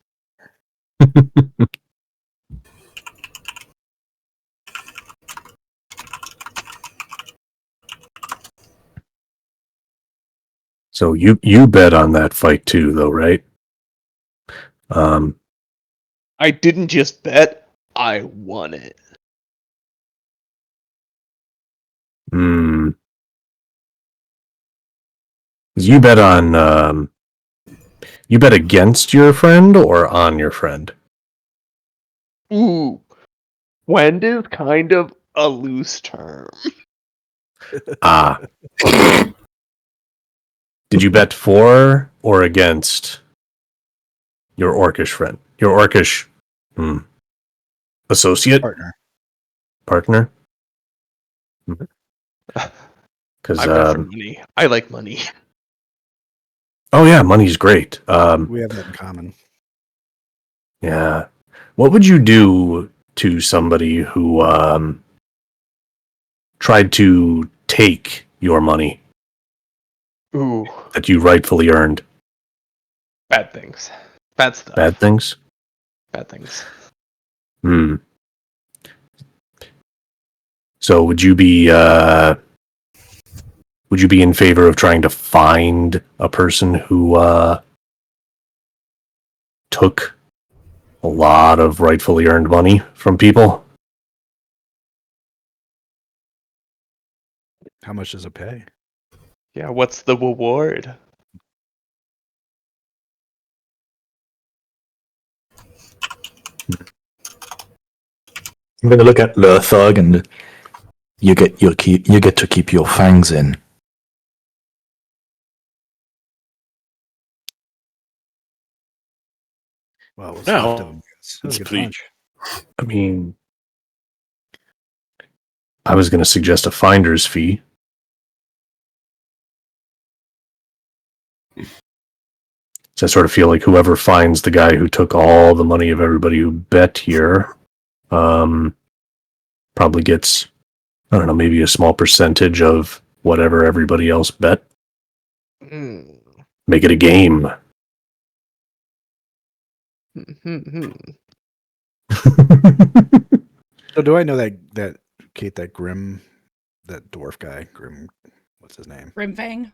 So you bet on that fight too, though, right? I didn't just bet, I won it. You bet on you bet against your friend or on your friend? Ooh. Wend is kind of a loose term. Ah. Did you bet for or against your orcish friend? Your orcish associate? Partner? Because I bet for money. I like money. oh yeah, money's great. We have that in common. Yeah. What would you do to somebody who tried to take your money Ooh. that you rightfully earned? Bad things. Bad stuff. Bad things? Bad things. So would you be in favor of trying to find a person who took a lot of rightfully earned money from people? How much does it pay? Yeah, what's the reward? I'm gonna look at Lurthog, and you get to keep your fangs in. Well, what's No, left of them? That was a good find. I mean, I was going to suggest a finder's fee. So I sort of feel like whoever finds the guy who took all the money of everybody who bet here, probably gets, I don't know, maybe a small percentage of whatever everybody else bet. Mm. Make it a game. So do I know that Kate, that Grim, that dwarf guy, Grim, what's his name? Grimfang.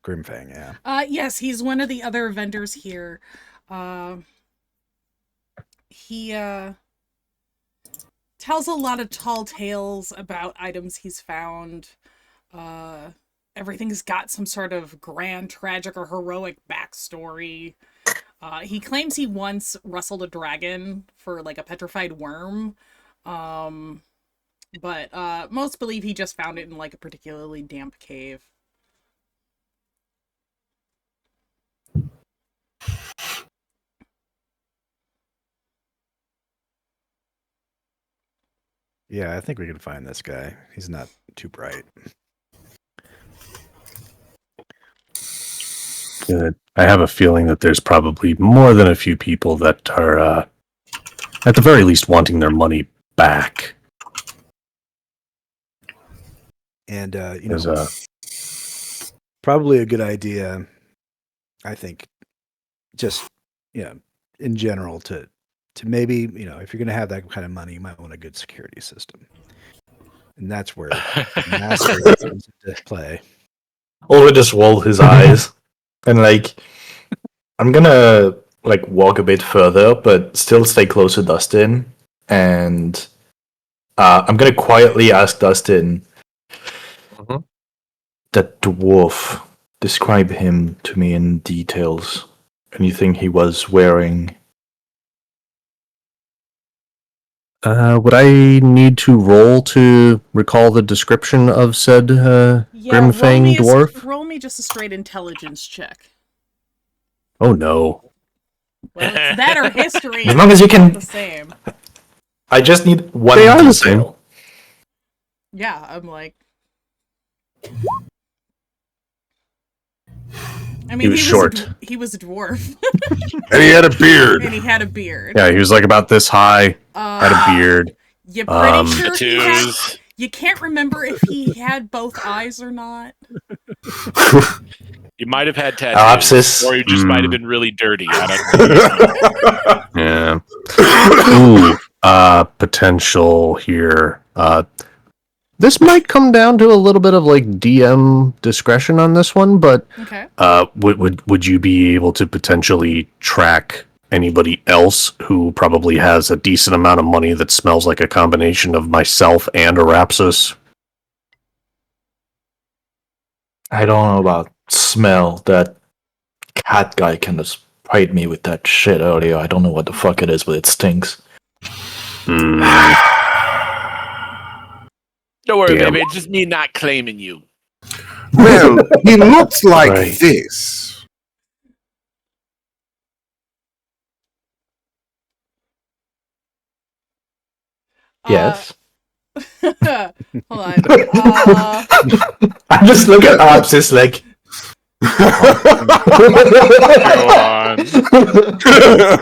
Grimfang, yeah. Yes, he's one of the other vendors here. He tells a lot of tall tales about items he's found. Everything's got some sort of grand, tragic, or heroic backstory. He claims he once wrestled a dragon for like a petrified worm. But most believe he just found it in like a particularly damp cave. Yeah, I think we can find this guy. He's not too bright. Good. I have a feeling that there's probably more than a few people that are, at the very least, wanting their money back. And, There's probably a good idea, I think, just, in general to maybe, if you're going to have that kind of money, you might want a good security system. And that's where master comes into play. Ulrich just rolled his eyes and I'm gonna walk a bit further, but still stay close to Dustin, and I'm gonna quietly ask Dustin, that dwarf, describe him to me in details. Anything he was wearing? would I need to roll to recall the description of said Grimfang dwarf? Roll me just a straight intelligence check. Oh no. Well, it's that or history. As long as you can. The same. I just need one They are the detail. Yeah, I'm like. I mean, He was short. He was a dwarf. And he had a beard. And he had a beard. Yeah, he was like about this high, had a beard. You're pretty sure tattoos. you can't remember if he had both eyes or not. You might have had tattoos, Ellipsis. or you just might have been really dirty. I don't know. Yeah. Ooh, potential here. This might come down to a little bit of DM discretion on this one, but Okay. would you be able to potentially track anybody else who probably has a decent amount of money that smells like a combination of myself and Arapsis? I don't know about smell. That cat guy kind of sprayed me with that shit earlier. I don't know what the fuck it is, but it stinks. Don't worry, Damn. baby. It's just me not claiming you. Well, he looks like Right. this. Yes. Hold on. I just look at Ellipsis Go on.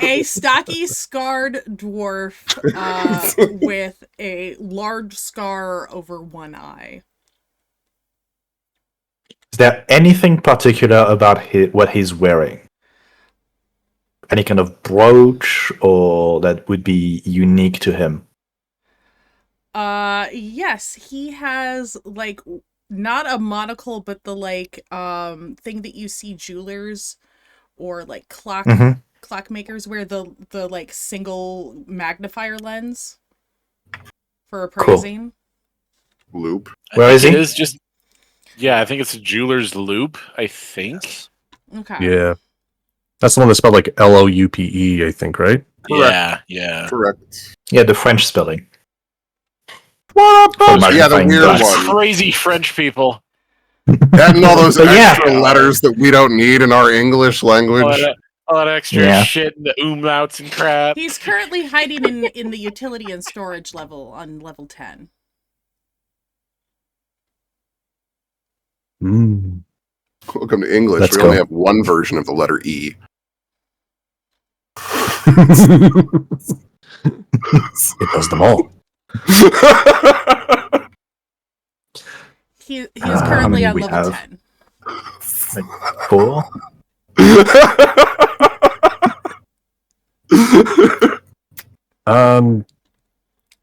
A stocky, scarred dwarf with a large scar over one eye. Is there anything particular about what he's wearing? Any kind of brooch or that would be unique to him? Yes, he has not a monocle, but the thing that you see jewelers or clockmakers wear, the single magnifier lens for appraising. Loop. Where is he? It is just Yeah, I think it's a jeweler's loop. I think. Yes. Okay. Yeah. That's the one that's spelled like Loupe, I think, right? Yeah, yeah. Correct. Yeah, the French spelling. What Or about yeah, the magnifying weird glass. one? Crazy French people. Adding all those But yeah. extra letters that we don't need in our English language. All that extra Yeah. shit and the umlauts and crap. He's currently hiding in the utility and storage level on level 10. Mm. Welcome to English. Let's we go. only have one version of the letter E. It does them all. He is currently many on we level have? 10. Like 4?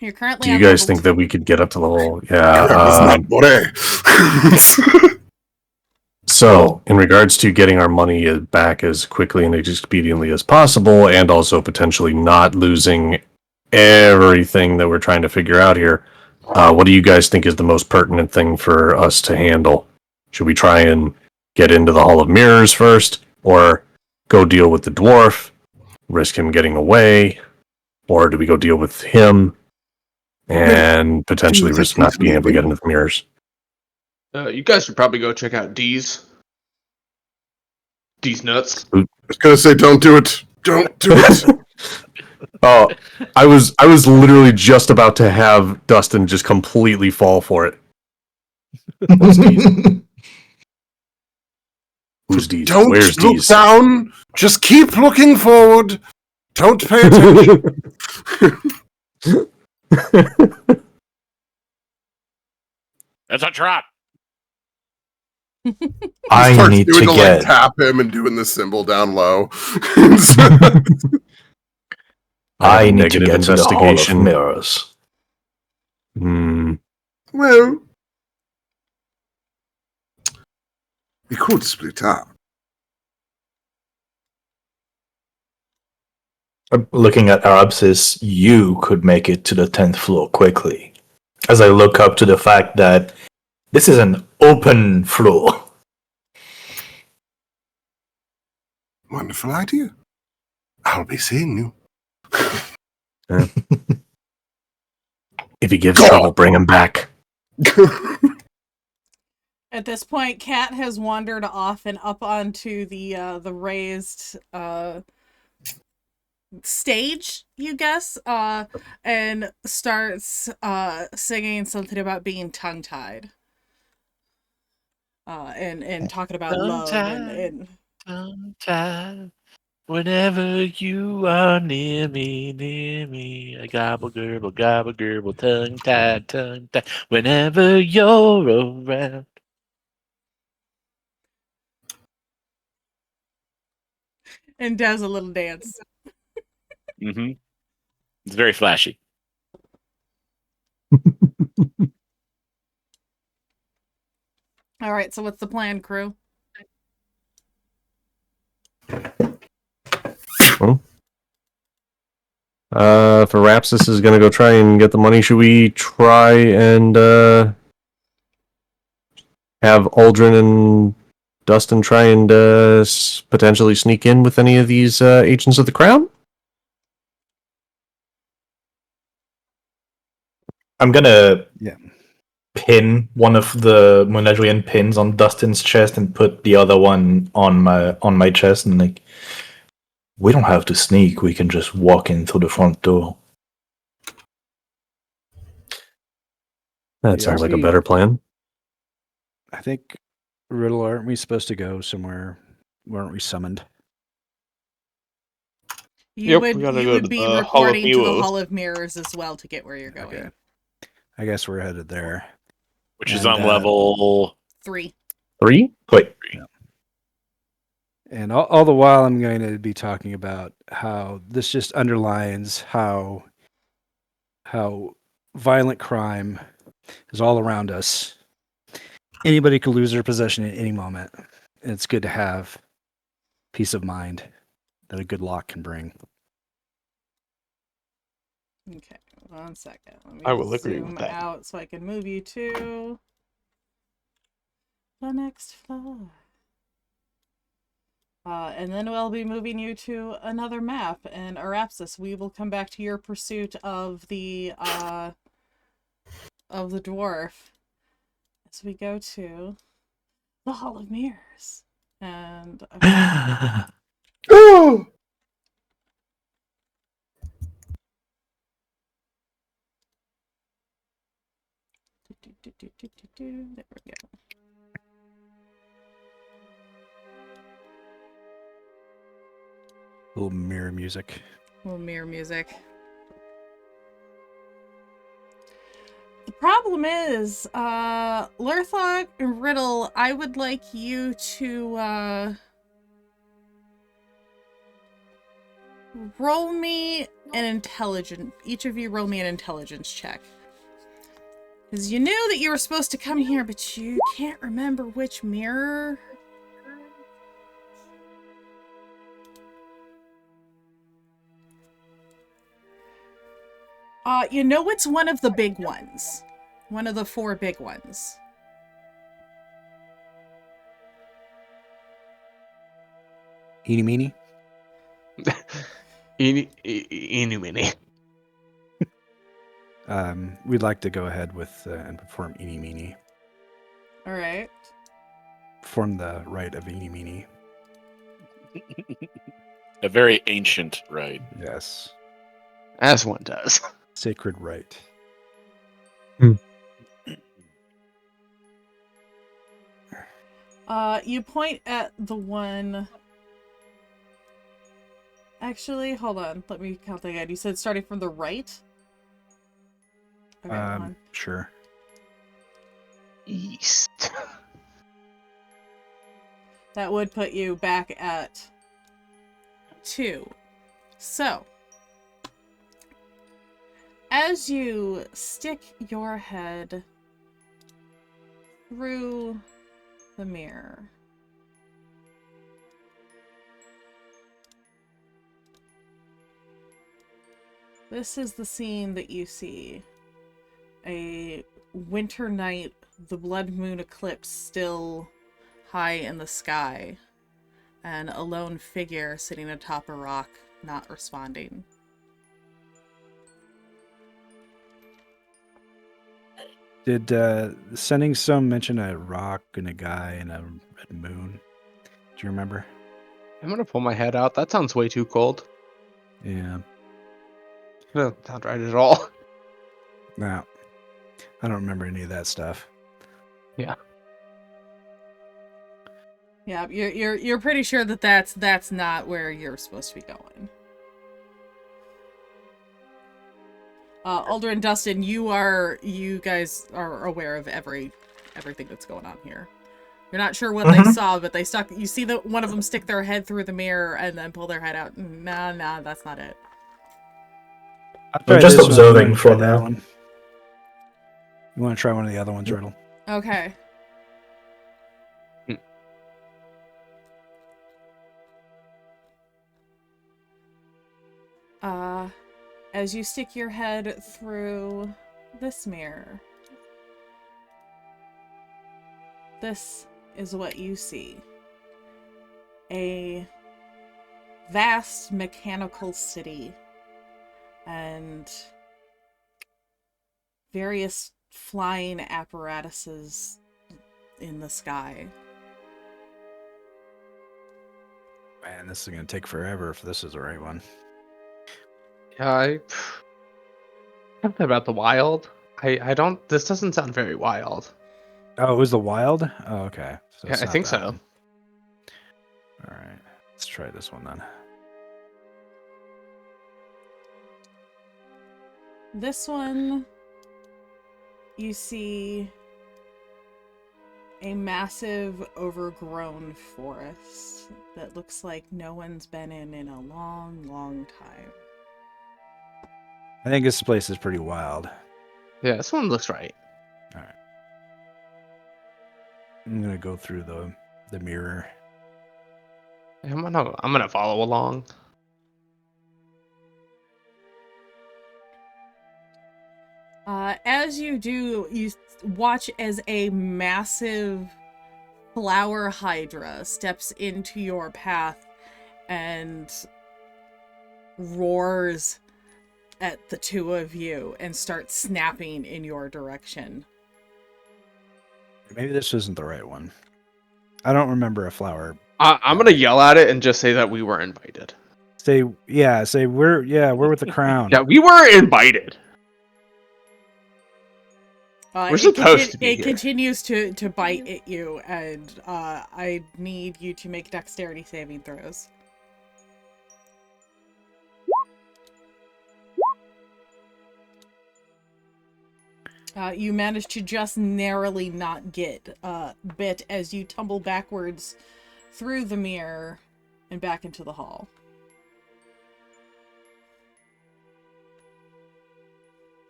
You're currently Do you on guys level think 10. that we could get up to level? It's Yeah. not bore. So, in regards to getting our money back as quickly and expediently as possible, and also potentially not losing everything that we're trying to figure out here, what do you guys think is the most pertinent thing for us to handle? Should we try and get into the Hall of Mirrors first, or go deal with the dwarf, risk him getting away, or do we go deal with him and potentially Jesus, risk not he's being able to get leaving. into the mirrors? You guys should probably go check out D's. D's nuts. I was gonna say, don't do it. Don't do it. Oh, I was literally just about to have Dustin just completely fall for it. What's D's? Who's D's? Don't Where's look D's? down. Just keep looking forward. Don't pay attention. That's a trap. I Starts need doing to like get. tap him and doing the symbol down low. I need to negative get to the Hall of investigation. Mirrors. Well, we could split up. Looking at Arabsis, you could make it to the 10th floor quickly. As I look up to the fact that this is an open floor. Wonderful idea. I'll be seeing you. If he gives Go trouble, on. bring him back. At this point, Cat has wandered off and up onto the raised stage, you guess, and starts singing something about being tongue-tied. And talking about love and Tongue-tied. Whenever you are near me, I gobble, gerbil, tongue-tied, tongue-tied. Whenever you're around. and does a little dance. Mm-hmm. It's very flashy. All right, so what's the plan, crew? If Arapsis is gonna go try and get the money, should we try and have Uldren and Dustin try and potentially sneak in with any of these agents of the crown? I'm gonna Yeah. pin one of the Monedrian pins on Dustin's chest and put the other one on my chest, and like, we don't have to sneak. We can just walk in through the front door. That Yeah, sounds like a we- better plan. I think, Riddle, aren't we supposed to go somewhere? Weren't we summoned? You We gotta go would to be the Hall of reporting to the Mirrors. Hall of Mirrors as well to get where you're going. Okay. I guess we're headed there. Which is And, on level 3. 3? Wait, And all the while, I'm going to be talking about how this just underlines how violent crime is all around us. Anybody could lose their possession at any moment. And it's good to have peace of mind that a good lock can bring. Okay, 1 second. Let me I will agree zoom with that. out so I can move you to. the next floor. And then we'll be moving you to another map. And Arapsis, we will come back to your pursuit of the dwarf as we go to the Hall of Mirrors. And Oh! there we go. Little mirror music. Little mirror music. The problem is, Lurthog and Riddle, I would like you to, roll me an intelligence. Each of you roll me an intelligence check. Because you knew that you were supposed to come here, but you can't remember which mirror. You know it's one of the big ones. One of the 4 big ones. Eeny meeny. Eeny meeny. We'd like to go ahead with and perform eeny meeny. All right. Perform the rite of eeny meeny. A very ancient rite. Yes. As one does. Sacred rite. You point at the one. Actually, hold on. Let me count that again. You said starting from the right? Okay, hold on. Sure. East. That would put you back at 2. So, as you stick your head through the mirror, this is the scene that you see. A winter night, the blood moon eclipse still high in the sky, and a lone figure sitting atop a rock, not responding. Did Sending Some mention a rock and a guy and a red moon? Do you remember? I'm gonna pull my head out. That sounds way too cold. Yeah. No, not right at all. No. I don't remember any of that stuff. Yeah. Yeah, you're pretty sure that that's not where you're supposed to be going. Uldren and Dustin, you guys are aware of everything that's going on here. You're not sure what they saw, but you see that one of them stick their head through the mirror and then pull their head out. Nah, that's not it. I'm just observing for now. You want to try one of the other ones, Riddle? Okay. As you stick your head through this mirror, this is what you see. A vast mechanical city and various flying apparatuses in the sky. Man, this is going to take forever if this is the right one. Yeah, something about the wild. I don't. This doesn't sound very wild. Oh, it was the wild? Oh, okay. So Yeah, it's I not think that so. one. All right. Let's try this one then. This one, you see a massive overgrown forest that looks like no one's been in a long, long time. I think this place is pretty wild. Yeah, this one looks right. All right. I'm going to go through the mirror. I'm gonna follow along. As you do, you watch as a massive flower hydra steps into your path and roars at the two of you and starts snapping in your direction. Maybe this isn't the right one. I don't remember a flower. I'm gonna yell at it and just say that we were invited. Say we're with the crown. Yeah, we were invited. We're supposed to be It here. continues to bite at you, and I need you to make dexterity saving throws. You manage to just narrowly not get bit as you tumble backwards through the mirror and back into the hall.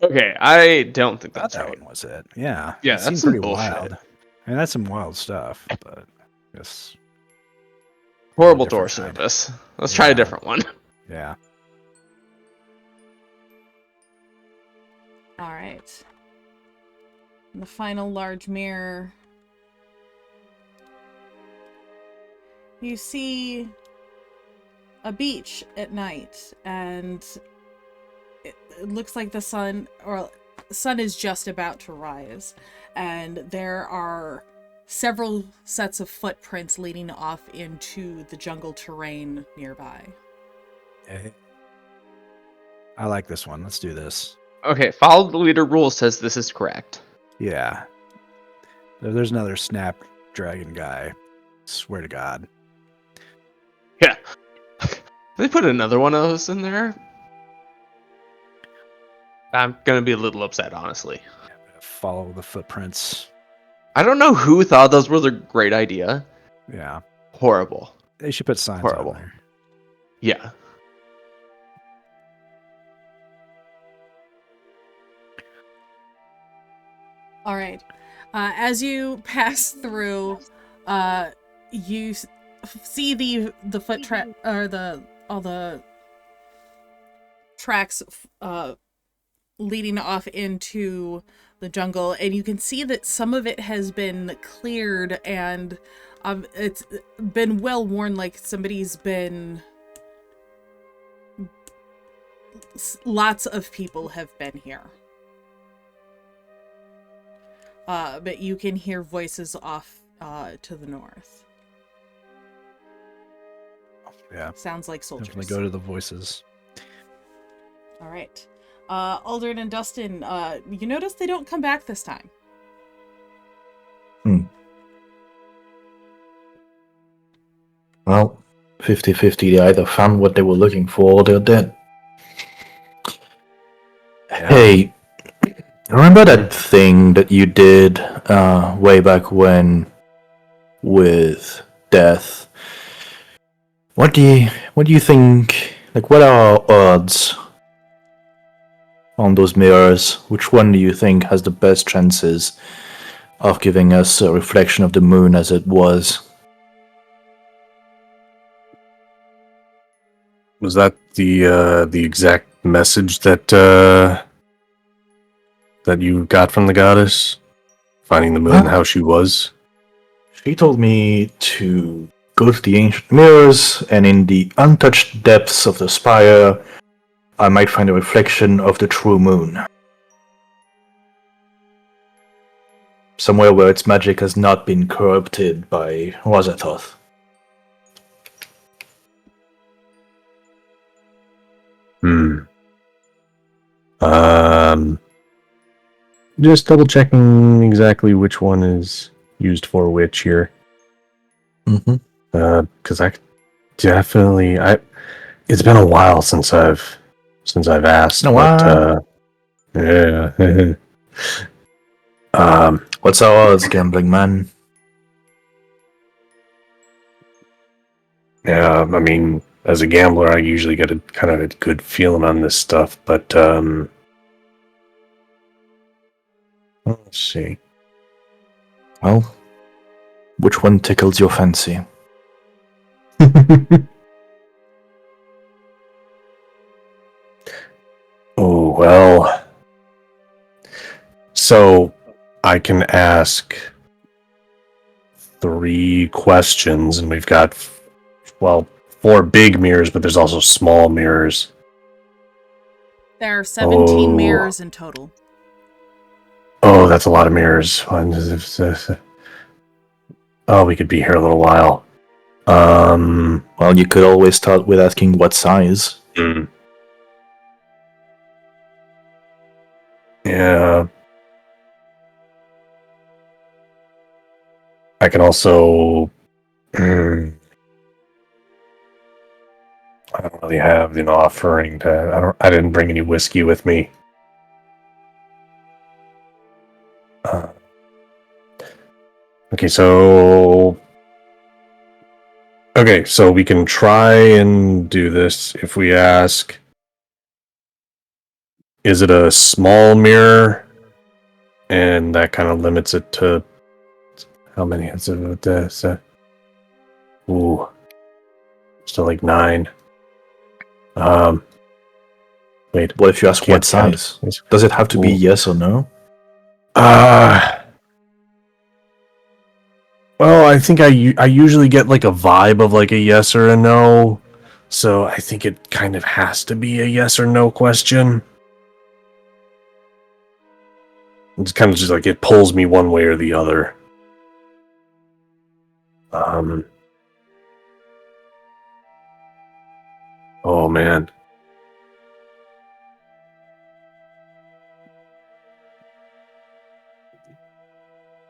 Okay, I don't think Thought that's that right. one was it. Yeah. Yeah, it that's seemed some pretty bullshit. wild. I mean, that's some wild stuff, but yes. Horrible different door kind. service. Let's try a Yeah. different one. Yeah. All right. The final large mirror. You see a beach at night, and it looks like the sun is just about to rise, and there are several sets of footprints leading off into the jungle terrain nearby. Okay. I like this one. Let's do this. Okay, follow the leader rule says this is correct. Yeah. There's another snapdragon guy. Swear to God. Yeah. They put another one of those in there. I'm gonna be a little upset, honestly. Follow the footprints. I don't know who thought those were a great idea. Yeah. Horrible. They should put signs Horrible. on there. Yeah. All right. As you pass through, you see the foot track or all the tracks leading off into the jungle, and you can see that some of it has been cleared, and it's been well worn, like somebody's been. Lots of people have been here. But you can hear voices off to the north. Yeah. Sounds like soldiers. Definitely go to the voices. All right. Uldren and Dustin, you notice they don't come back this time. Well, 50-50, they either found what they were looking for or they're dead. Yeah. Hey, remember that thing that you did way back when with Death? What do you think? Like, what are odds on those mirrors? Which one do you think has the best chances of giving us a reflection of the moon as it was? Was that the exact message that that you got from the goddess? Finding the moon how she was? She told me to go to the ancient mirrors, and in the untouched depths of the spire, I might find a reflection of the true moon. Somewhere where its magic has not been corrupted by Razathoth. Just double checking exactly which one is used for which here. Because I definitely it's been a while since I've asked. Yeah. What's our odds, gambling man? Yeah, I mean, as a gambler, I usually get a kind of a good feeling on this stuff, but let's see. Well, which one tickles your fancy? Oh, well. So, I can ask 3 questions, and we've got, 4 big mirrors, but there's also small mirrors. There are 17 Oh. mirrors in total. Oh, that's a lot of mirrors. Oh, we could be here a little while. Well, you could always start with asking what size. Yeah. I can also... I don't really have an offering to... I didn't bring any whiskey with me. Okay, so we can try and do this if we ask, is it a small mirror? And that kind of limits it to how many is it? Ooh, still like 9. Wait, What if you ask what size? Does it have to be yes or no? Well, I think I usually get like a vibe of like a yes or a no, so I think it kind of has to be a yes or no question. It's kind of just like it pulls me one way or the other. Oh man.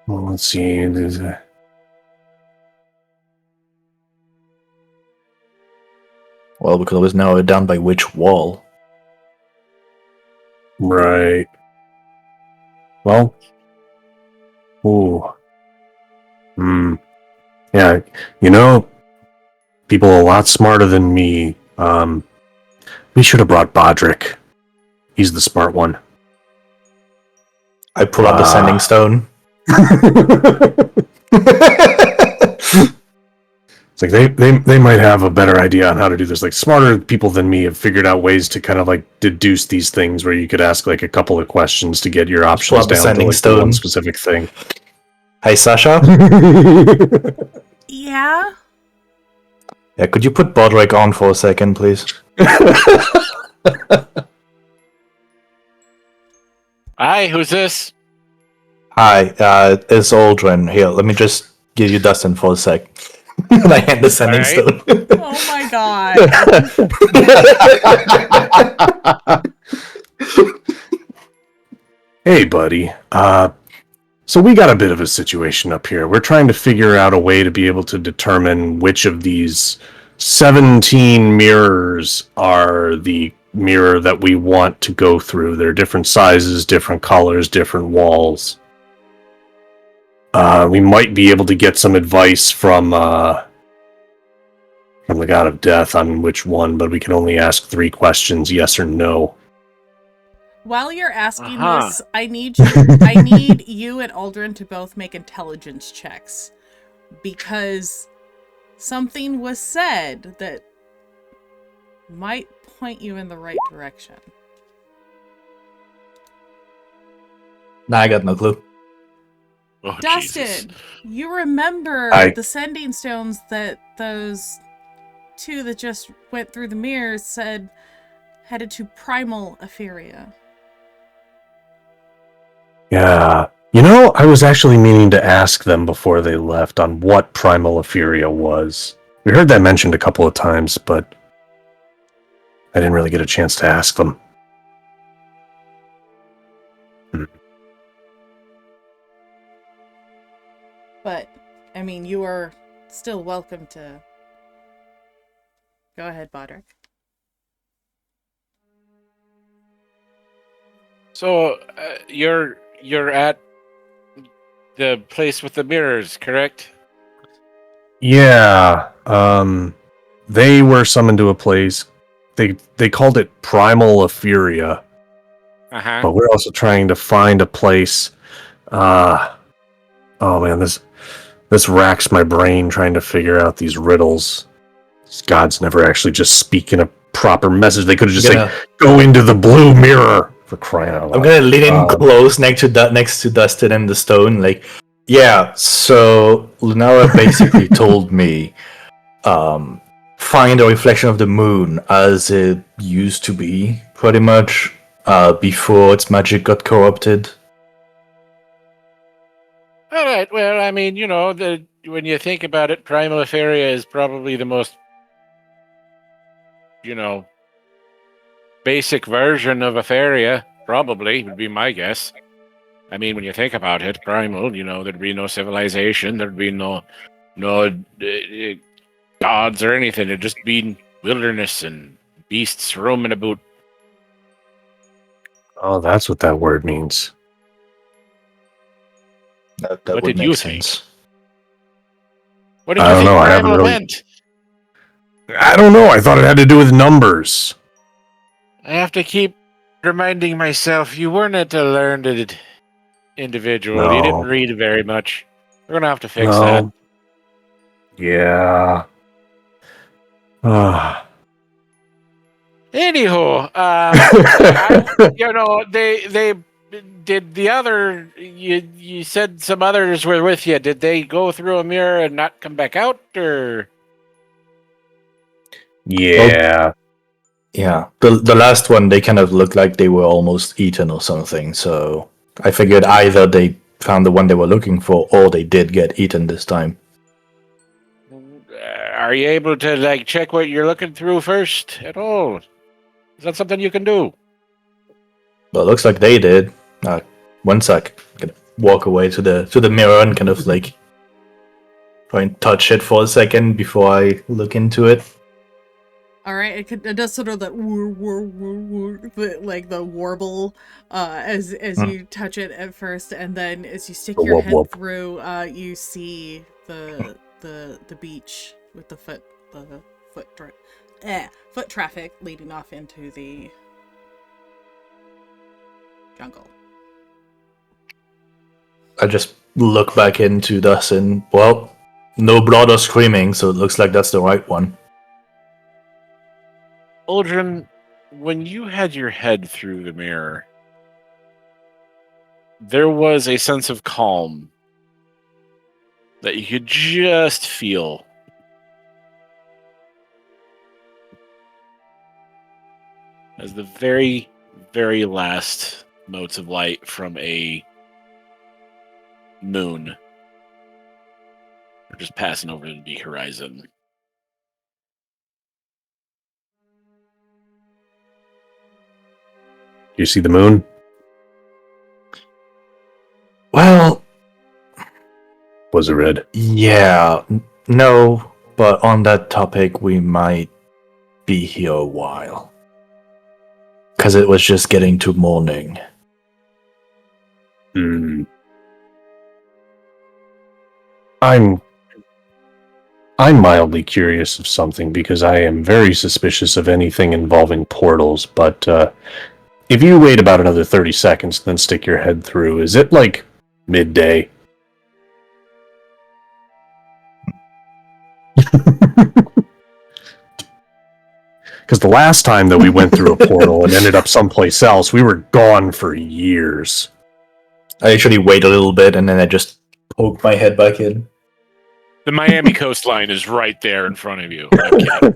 Well, let's see. Well, we could always narrow it down by which wall. Right. Well. Ooh. Yeah, people a lot smarter than me. We should have brought Bodrick. He's the smart one. I pull out the sending stone. It's like they might have a better idea on how to do this. Like smarter people than me have figured out ways to kind of like deduce these things where you could ask like a couple of questions to get your options down to like the one specific thing. Hey, Sasha? Yeah? Yeah, could you put Bodrick on for a second, please? Hi, who's this? Hi, it's Uldren. Here, let me just give you Dustin for a sec. And I hand the sending stone. Oh my god. Hey, buddy. So we got a bit of a situation up here. We're trying to figure out a way to be able to determine which of these 17 mirrors are the mirror that we want to go through. They're different sizes, different colors, different walls. We might be able to get some advice from the God of Death on which one, but we can only ask 3 questions, yes or no. While you're asking this, I need you and Uldren to both make intelligence checks. Because something was said that might point you in the right direction. Nah, I got no clue. Oh, Dustin, Jesus. you remember the sending stones that those 2 that just went through the mirrors said headed to Primal Efferia. Yeah. I was actually meaning to ask them before they left on what Primal Efferia was. We heard that mentioned a couple of times, but I didn't really get a chance to ask them. But, I mean, you are still welcome to... Go ahead, Bodrick. So, you're at the place with the mirrors, correct? Yeah. They were summoned to a place. They called it Primal Efferia. Uh-huh. But we're also trying to find a place. Oh man, this racks my brain trying to figure out these riddles. These gods never actually just speak in a proper message. They could have just go into the blue mirror, for crying out loud. I'm gonna lean in close next to Dustin and the stone, like, Yeah, so Lunara basically told me, find a reflection of the moon as it used to be, pretty much, before its magic got corrupted. All right. Well, I mean, when you think about it, Primal Efferia is probably the most, basic version of Efferia. Probably would be my guess. I mean, when you think about it, Primal, there'd be no civilization, there'd be no gods or anything. It'd just be wilderness and beasts roaming about. Oh, that's what that word means. That What would did make you sense. think? What did I you don't think know. I haven't Primal really. meant? I don't know. I thought it had to do with numbers. I have to keep reminding myself you weren't a learned individual. You didn't No. read very much. We're gonna have to fix that. No. Yeah. Ah. Anyhow, they did the other. You said some others were with you. Did they go through a mirror and not come back out, or? Yeah. Yeah, the last one, they kind of looked like they were almost eaten or something. So I figured either they found the one they were looking for, or they did get eaten this time. Are you able to check what you're looking through first at all? Is that something you can do? Well, it looks like they did. One sec. Gonna walk away to the mirror and kind of try and touch it for a second before I look into it. All right, it does sort of that like the warble as you touch it at first, and then as you stick your Whoop, head whoop. through, you see the beach with the foot traffic leading off into the jungle. I just look back into this and, well, no blood or screaming, so it looks like that's the right one. Uldren, when you had your head through the mirror, there was a sense of calm that you could just feel. As the very, very last motes of light from a moon are just passing over the horizon. You see the moon? Well, Was it red? yeah, no, but on that topic, we might be here a while. Because it was just getting to morning. Hmm. I'm mildly curious of something because I am very suspicious of anything involving portals, but if you wait about another 30 seconds, then stick your head through, is it like midday? Because the last time that we went through a portal and ended up someplace else, we were gone for years. I actually wait a little bit and then I just poke my head back in. The Miami coastline is right there in front of you. I'm kidding.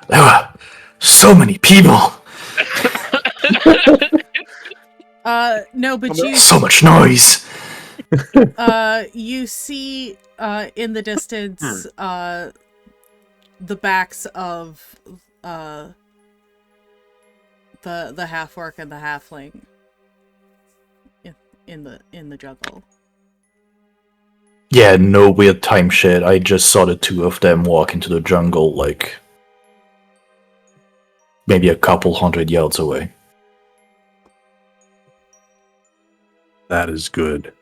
There were so many people. No, but you So much noise. you see in the distance the backs of the half orc and the halfling in the jungle. Yeah, no weird time shit. I just saw the two of them walk into the jungle like maybe a couple 100 yards away. That is good.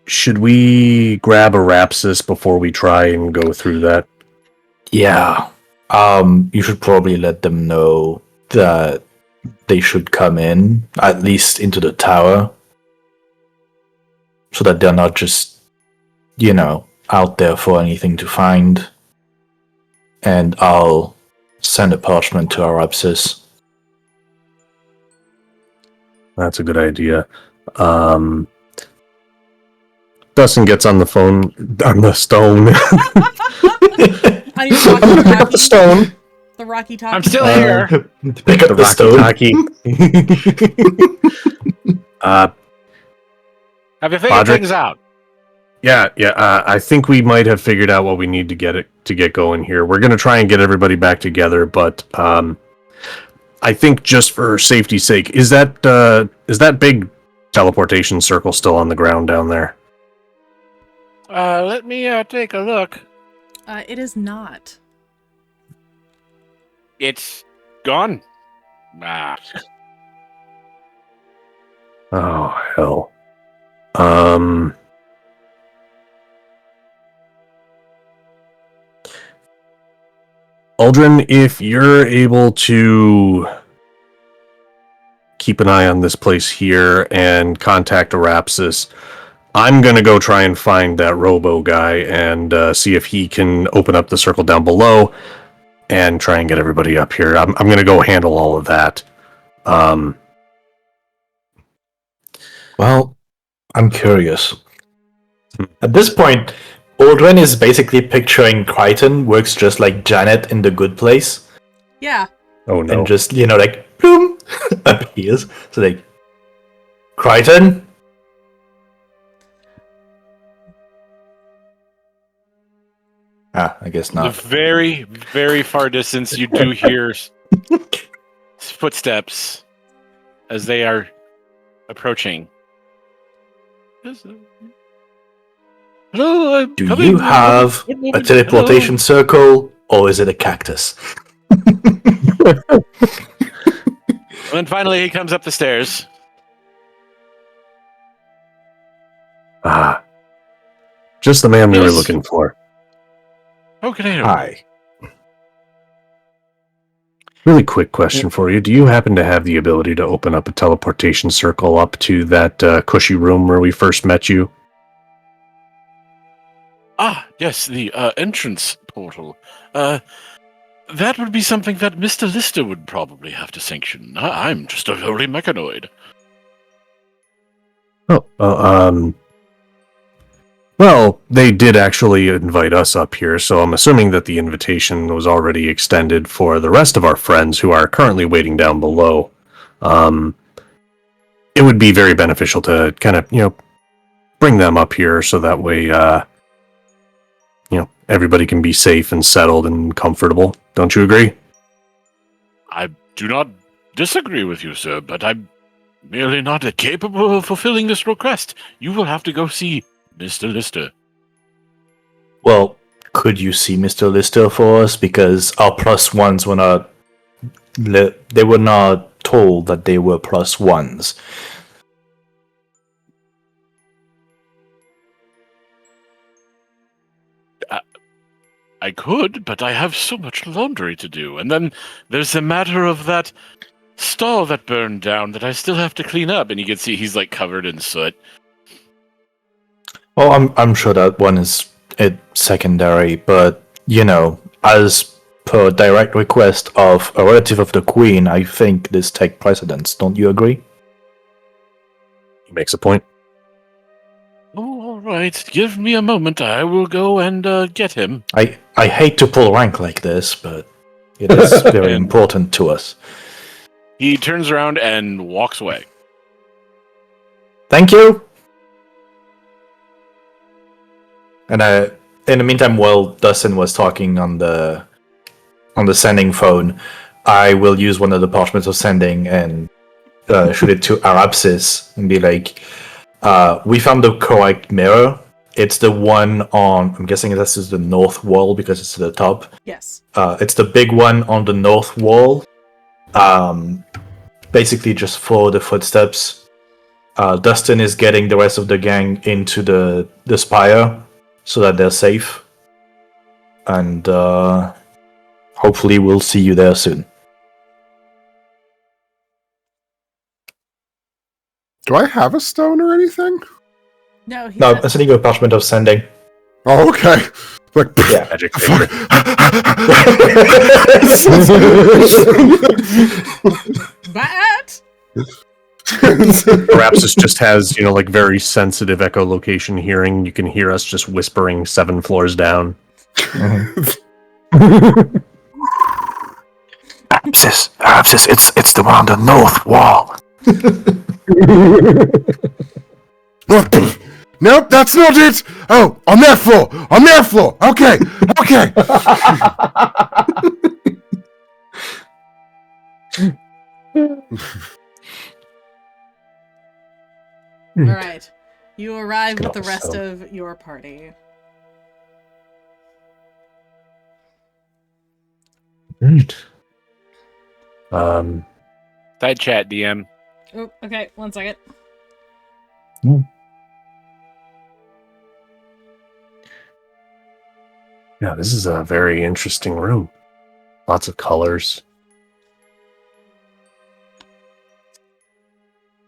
Should we grab a Rapsis before we try and go through that? Yeah. You should probably let them know that they should come in, at least into the tower. So that they're not just, out there for anything to find. And I'll send a parchment to our Apsis. That's a good idea. Dustin gets on the phone, on the stone. On your I'm gonna pick up walkie-talkie. the stone. The Rocky Talkie. I'm still here. Pick up the stone. Have you figured Bodrick? things out? Yeah. I think we might have figured out what we need to get going here. We're gonna try and get everybody back together, but I think just for safety's sake, is that big teleportation circle still on the ground down there? Let me take a look. It is not. It's gone. Ah. Oh hell. Uldren, if you're able to keep an eye on this place here and contact Arapsis, I'm gonna go try and find that Robo guy and see if he can open up the circle down below and try and get everybody up here. I'm gonna go handle all of that. Well, I'm curious. At this point, Uldren is basically picturing Kryton works just like Janet in The Good Place. Yeah. Oh no. And just, like, boom, appears. So, like, Kryton? I guess In the not. very, very far distance, you do hear footsteps as they are approaching. Hello, I'm Do coming. you have a teleportation circle, or is it a cactus? And finally, he comes up the stairs. Just the man we were Yes. looking for. How can I help? Hi. Really quick question for you. Do you happen to have the ability to open up a teleportation circle up to that cushy room where we first met you? Ah, yes, the entrance portal. That would be something that Mr. Lister would probably have to sanction. I'm just a lowly mechanoid. Well, they did actually invite us up here, so I'm assuming that the invitation was already extended for the rest of our friends who are currently waiting down below. It would be very beneficial to kind of, bring them up here so that way, everybody can be safe and settled and comfortable. Don't you agree? I do not disagree with you, sir, but I'm merely not capable of fulfilling this request. You will have to go see Mr. Lister. Well, could you see Mr. Lister for us? Because our plus ones were not... They were not told that they were plus ones. I could, but I have so much laundry to do. And then there's the matter of that stall that burned down that I still have to clean up. And you can see he's like covered in soot. Well, I'm sure that one is secondary, but, as per direct request of a relative of the Queen, I think this take precedence. Don't you agree? He makes a point. Oh, all right. Give me a moment. I will go and get him. I hate to pull rank like this, but it is very important to us. He turns around and walks away. Thank you! And in the meantime, while Dustin was talking on the sending phone, I will use one of the parchments of sending and shoot it to Arapsis and be like, we found the correct mirror. It's the one on, I'm guessing this is the north wall because it's to the top. Yes. It's the big one on the north wall. Basically just follow the footsteps. Dustin is getting the rest of the gang into the spire so that they're safe. And hopefully we'll see you there soon. Do I have a stone or anything? No, he No, does- I'm sending you a parchment of sending. Oh, okay. Like, Yeah. Magic finger. But Perhaps this just has, like very sensitive echolocation hearing. You can hear us just whispering 7 floors down. Perhaps it's the one on the north wall. Nope, that's not it. Oh, on their floor. On their floor. Okay. All right. You arrive with the Go, rest so. of your party. Right. Side chat, DM. Oh, okay. 1 second. Yeah, this is a very interesting room. Lots of colors.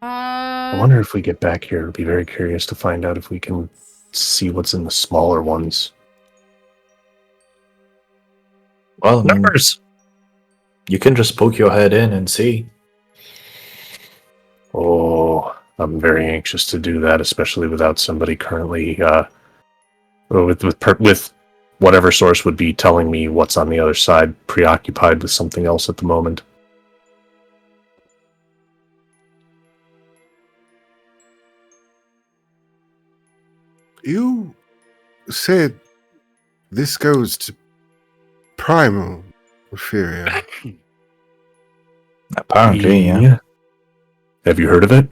I wonder if we get back here. I'd be very curious to find out if we can see what's in the smaller ones. Well, I mean, Numbers! you can just poke your head in and see. Oh, I'm very anxious to do that, especially without somebody currently, with whatever source would be telling me what's on the other side, preoccupied with something else at the moment. You said this goes to Primal Efferia. Apparently, yeah. Have you heard of it?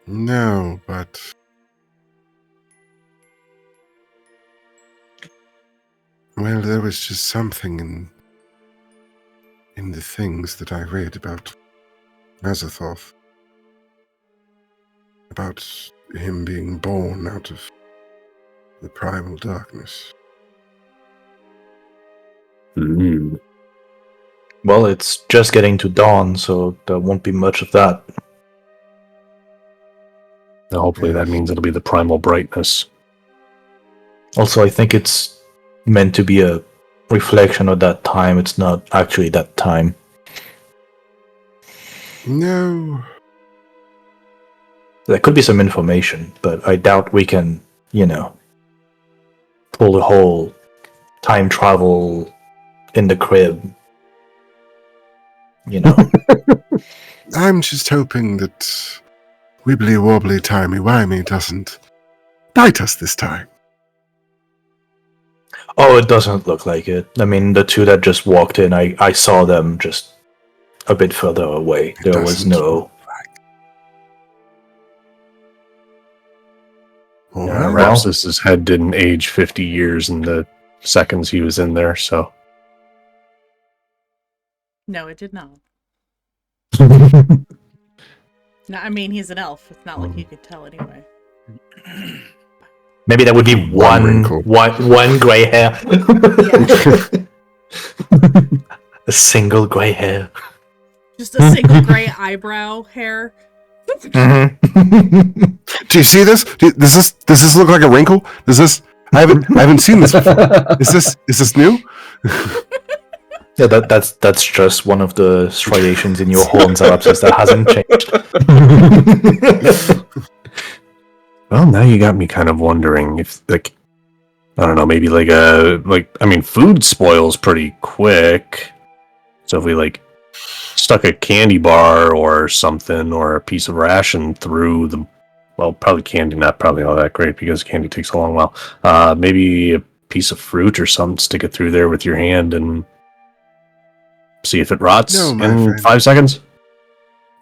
No, but well, there was just something in the things that I read about Azathoth. About him being born out of the primal darkness. Well, it's just getting to dawn, so there won't be much of that. Now, hopefully that means it'll be the primal brightness. Also, I think it's meant to be a reflection of that time. It's not actually that time. No. There could be some information, but I doubt we can, pull the whole time travel in the crib. I'm just hoping that wibbly wobbly timey wimey doesn't bite us this time. Oh, it doesn't look like it. I mean, the two that just walked in, I saw them just a bit further away. There was no... Alright. Rapsis's head didn't age 50 years in the seconds he was in there, so... No, it did not. No, I mean, he's an elf. It's not like you could tell anyway. Maybe that would be one gray hair. A single gray hair. Just a single gray eyebrow hair. Mm-hmm. Do you see this? Does this look like a wrinkle? I haven't seen this before. Is this new? Yeah, that's just one of the striations in your horns Zarapsis that hasn't changed. Well, now you got me kind of wondering if, I don't know, maybe food spoils pretty quick. So if we, stuck a candy bar or something, or a piece of ration through the, well, probably candy, not probably all that great, because candy takes a long while. Maybe a piece of fruit or something, stick it through there with your hand and see if it rots No, my in friend. 5 seconds.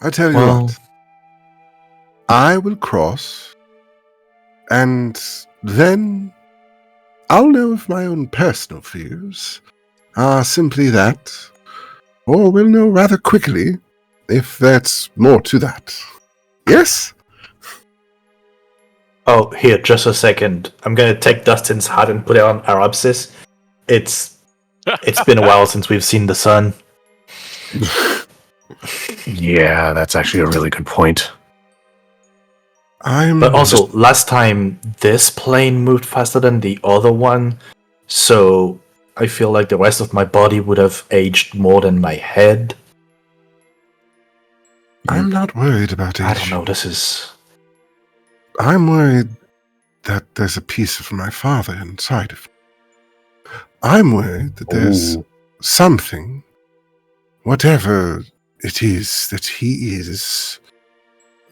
I tell you what. I will cross, and then I'll know if my own personal fears are simply that, or we'll know rather quickly if that's more to that. Yes? Oh, here, just a second. I'm gonna take Dustin's hat and put it on Arabsis. It's been a while since we've seen the sun. Yeah, that's actually a really good point. But also, last time this plane moved faster than the other one, so I feel like the rest of my body would have aged more than my head. I'm not worried about I age. don't know. This is. I'm worried that there's a piece of my father inside of me. I'm worried that there's Ooh. something, whatever it is that he is,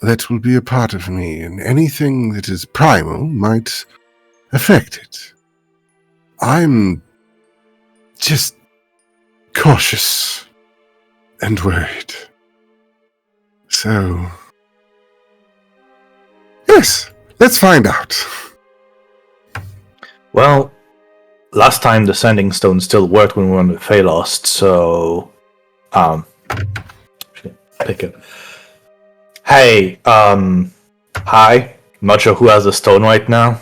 that will be a part of me, and anything that is primal might affect it. I'm just cautious and worried. So, yes, let's find out. Well, last time the sending stone still worked when we were on the Phalos, so pick it. Hey, hi. I'm not sure who has the stone right now.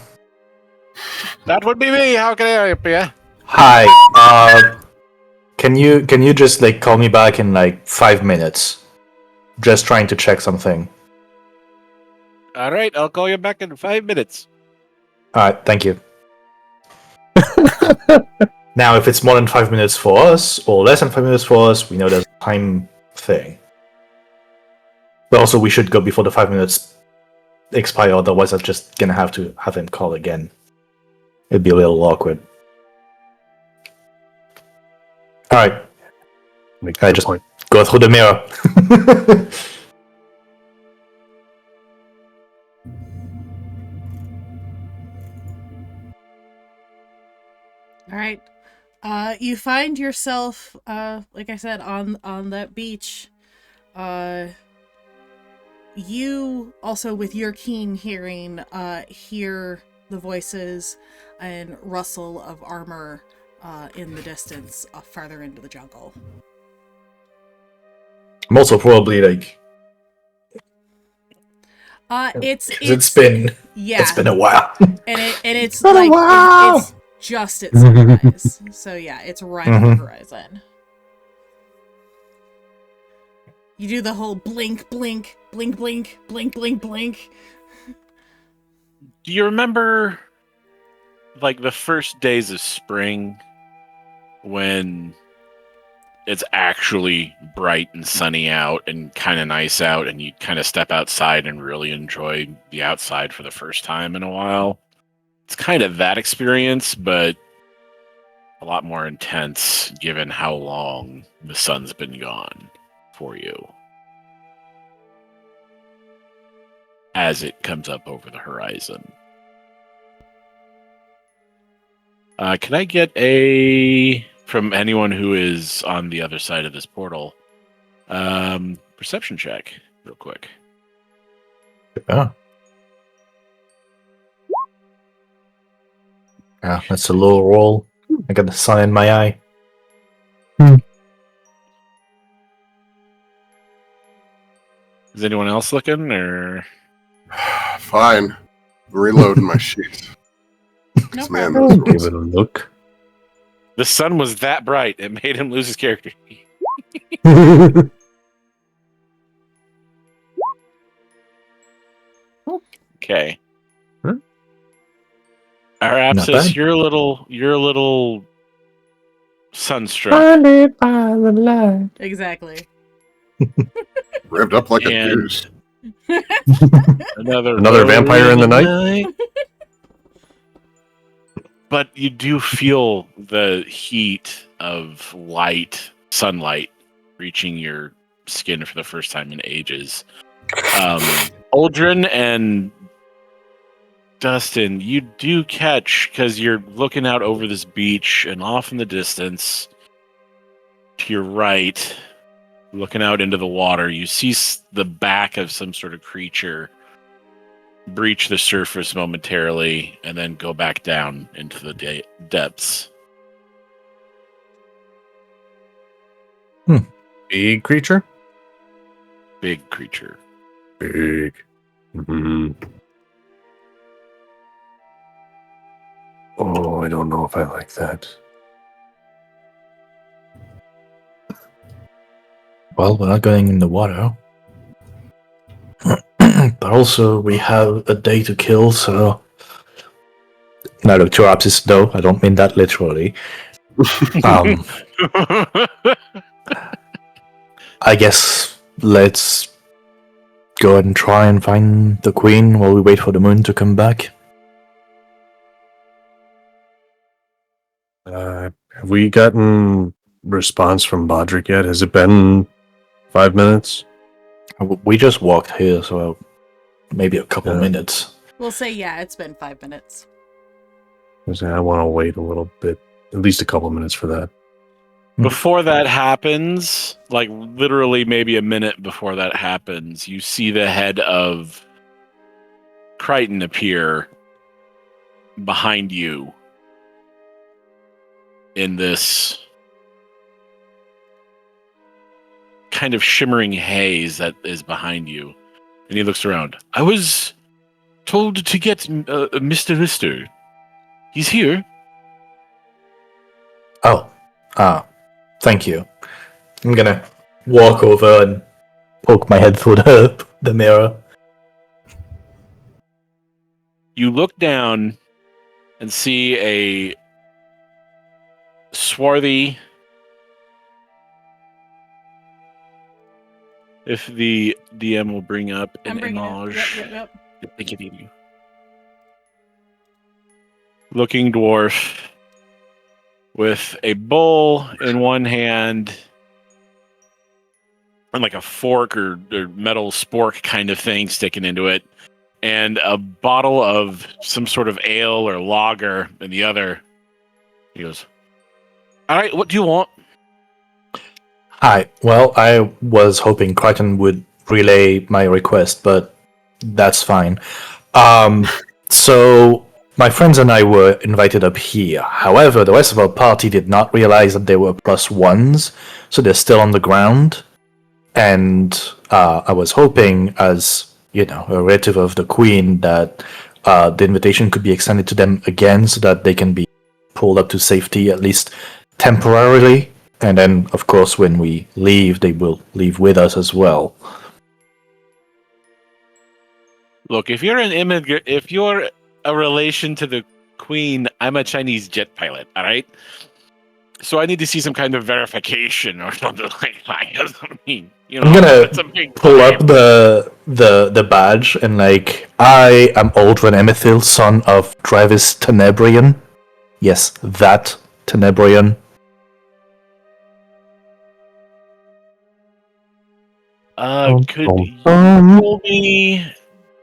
That would be me. How can I help you? Hi. Can you just like call me back in like 5 minutes? Just trying to check something. All right, I'll call you back in 5 minutes. All right, thank you. Now, if it's more than 5 minutes for us or less than 5 minutes for us, we know there's a time thing. But also, we should go before the 5 minutes expire. Otherwise, I'm just gonna have to have him call again. It'd be a little awkward. All right. I just go through the mirror. All right. You find yourself, like I said, on that beach. You also, with your keen hearing, hear the voices and rustle of armor in the distance, farther into the jungle. I'm also probably like, It's been a while. and it's like it's just at sunrise. So yeah, it's right on the horizon. You do the whole blink, blink, blink, blink, blink, blink, blink. Do you remember, like, the first days of spring when it's actually bright and sunny out and kind of nice out, and you kind of step outside and really enjoy the outside for the first time in a while? It's kind of that experience, but a lot more intense given how long the sun's been gone for you as it comes up over the horizon. Can I get from anyone who is on the other side of this portal, perception check real quick? Yeah. Yeah, that's a low roll. I got the sun in my eye. Is anyone else looking, or? Fine. Reloading my sheet. No Man, problem. those Give rolls. it a look. The sun was that bright, it made him lose his character. Okay. Huh? Arapsis, you're a little sunstruck. Exactly. Revved up like a And- goose. Another vampire in the night? But you do feel the heat of sunlight, reaching your skin for the first time in ages. Uldren and Dustin, you do catch, because you're looking out over this beach and off in the distance, to your right, looking out into the water, you see the back of some sort of creature breach the surface momentarily and then go back down into the depths. Big creature? Big creature. Big. Oh, I don't know if I like that. Well, we're not going in the water. But also, we have a day to kill, so... No, look, 2 Apsis, no, I don't mean that literally. I guess let's go ahead and try and find the queen while we wait for the moon to come back? Have we gotten response from Bodrick yet? Has it been 5 minutes? We just walked here, so maybe a couple Yeah. minutes. We'll say, yeah, it's been 5 minutes. I want to wait a little bit, at least a couple minutes for that. Before that happens, like literally maybe a minute before that happens, you see the head of Kryton appear behind you in this kind of shimmering haze that is behind you. And he looks around. I was told to get Mr. Lister. He's here. Oh, thank you. I'm gonna walk over and poke my head through the mirror. You look down and see a swarthy, if the DM will bring up I'm an bringing image. Yep. Thank you. Looking dwarf with a bowl in one hand and like a fork or metal spork kind of thing sticking into it, and a bottle of some sort of ale or lager in the other. He goes, all right, what do you want? Hi. Well, I was hoping Kryton would relay my request, but that's fine. So my friends and I were invited up here. However, the rest of our party did not realize that they were +1s, so they're still on the ground. And I was hoping, as a relative of the queen, that the invitation could be extended to them again, so that they can be pulled up to safety, at least temporarily. And then, of course, when we leave, they will leave with us as well. Look, if you're an immigrant, if you're a relation to the queen, I'm a Chinese jet pilot, all right? So I need to see some kind of verification or something like that. I mean, I'm gonna it's a big pull claim. up the badge and I am Uldren Emethil, son of Travis Tenebrian. Yes, that Tenebrian. Could you roll me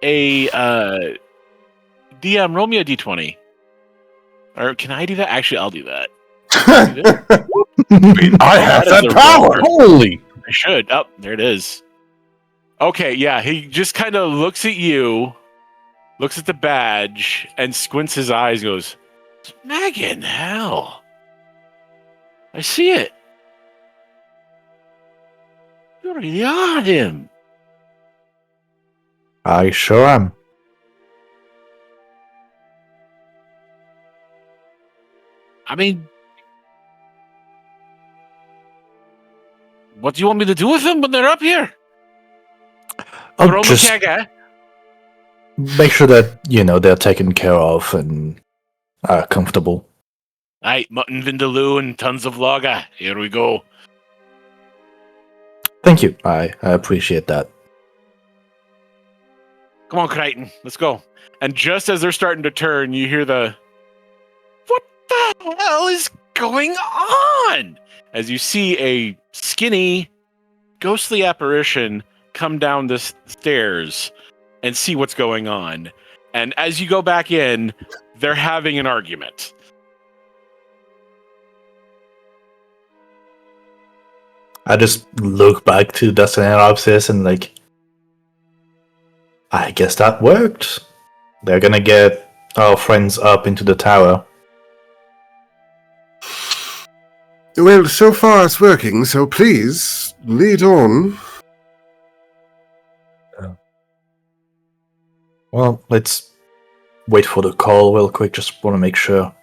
a DM? Roll me a d20, or can I do that? Actually, I'll do that. I have that power. Holy! I should. Oh, there it is. Okay, yeah. He just kind of looks at you, looks at the badge, and squints his eyes. Goes, Megan, hell, I see it. You really are him. I sure am. I mean, what do you want me to do with them when they're up here? I'll just make sure that, they're taken care of and are comfortable. Aye, mutton vindaloo and tons of lager. Here we go. Thank you. I appreciate that. Come on, Kryton, let's go. And just as they're starting to turn, you hear what the hell is going on? As you see a skinny, ghostly apparition come down the stairs and see what's going on. And as you go back in, they're having an argument. I just look back to Dustin and Opsis and I guess that worked. They're gonna get our friends up into the tower. Well, so far it's working, so please, lead on. Well, let's wait for the call real quick, just want to make sure.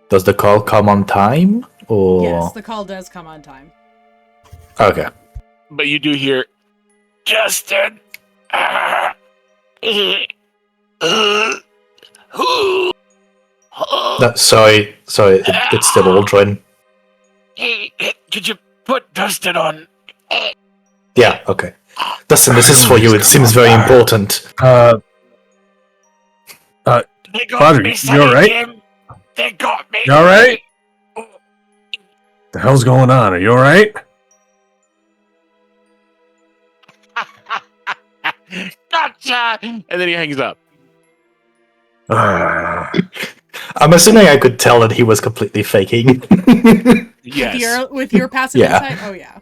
Does the call come on time, or...? Yes, the call does come on time. Okay. But you do hear, Justin! Sorry, it's still Uldren. Could you put Dustin on. Yeah, okay. Dustin, this is for you. It seems very important. They got Padre, me, you Sonny alright? Jim. They got me. You alright? The hell's going on? Are you alright? Gotcha! And then he hangs up. I'm assuming I could tell that he was completely faking. Yes. With your passive Yeah. insight? Oh, yeah.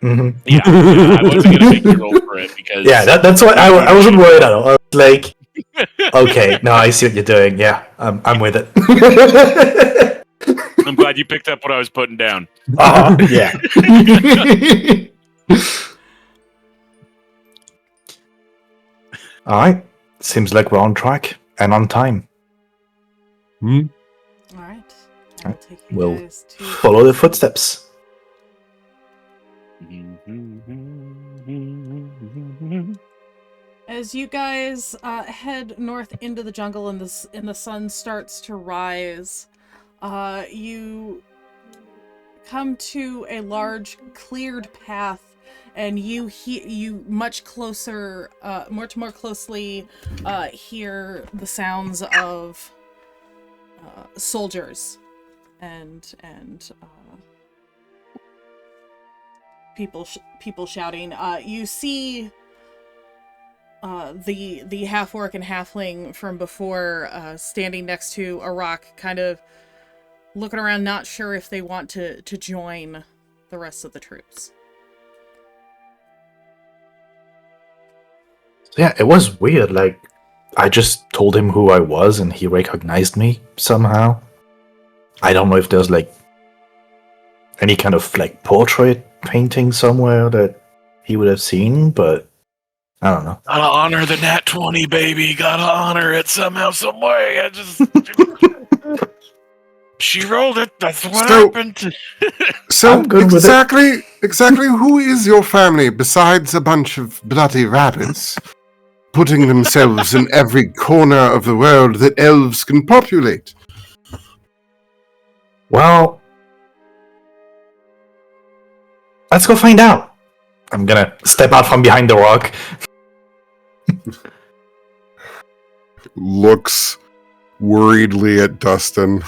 Mhm. Yeah, I wasn't gonna make you roll for it because Yeah, that's what I wasn't worried at all. I was like, okay, no, I see what you're doing. Yeah, I'm with it. I'm glad you picked up what I was putting down. Yeah. All right. Seems like we're on track and on time. All right. I'll take you We'll guys to follow the footsteps. As you guys head north into the jungle and the sun starts to rise, you come to a large cleared path, and you much more closely hear the sounds of soldiers and people shouting. You see the half orc and halfling from before standing next to a rock, kind of looking around, not sure if they want to join the rest of the troops. Yeah, it was weird. Like, I just told him who I was and he recognized me somehow. I don't know if there's like any kind of like portrait painting somewhere that he would have seen, but I don't know. Gotta honor the nat 20, baby. Gotta honor it somehow, some way. I just she rolled it. That's what happened. So I'm good with it. exactly who is your family besides a bunch of bloody rabbits putting themselves in every corner of the world that elves can populate? Well, let's go find out. I'm gonna step out from behind the rock. Looks worriedly at Dustin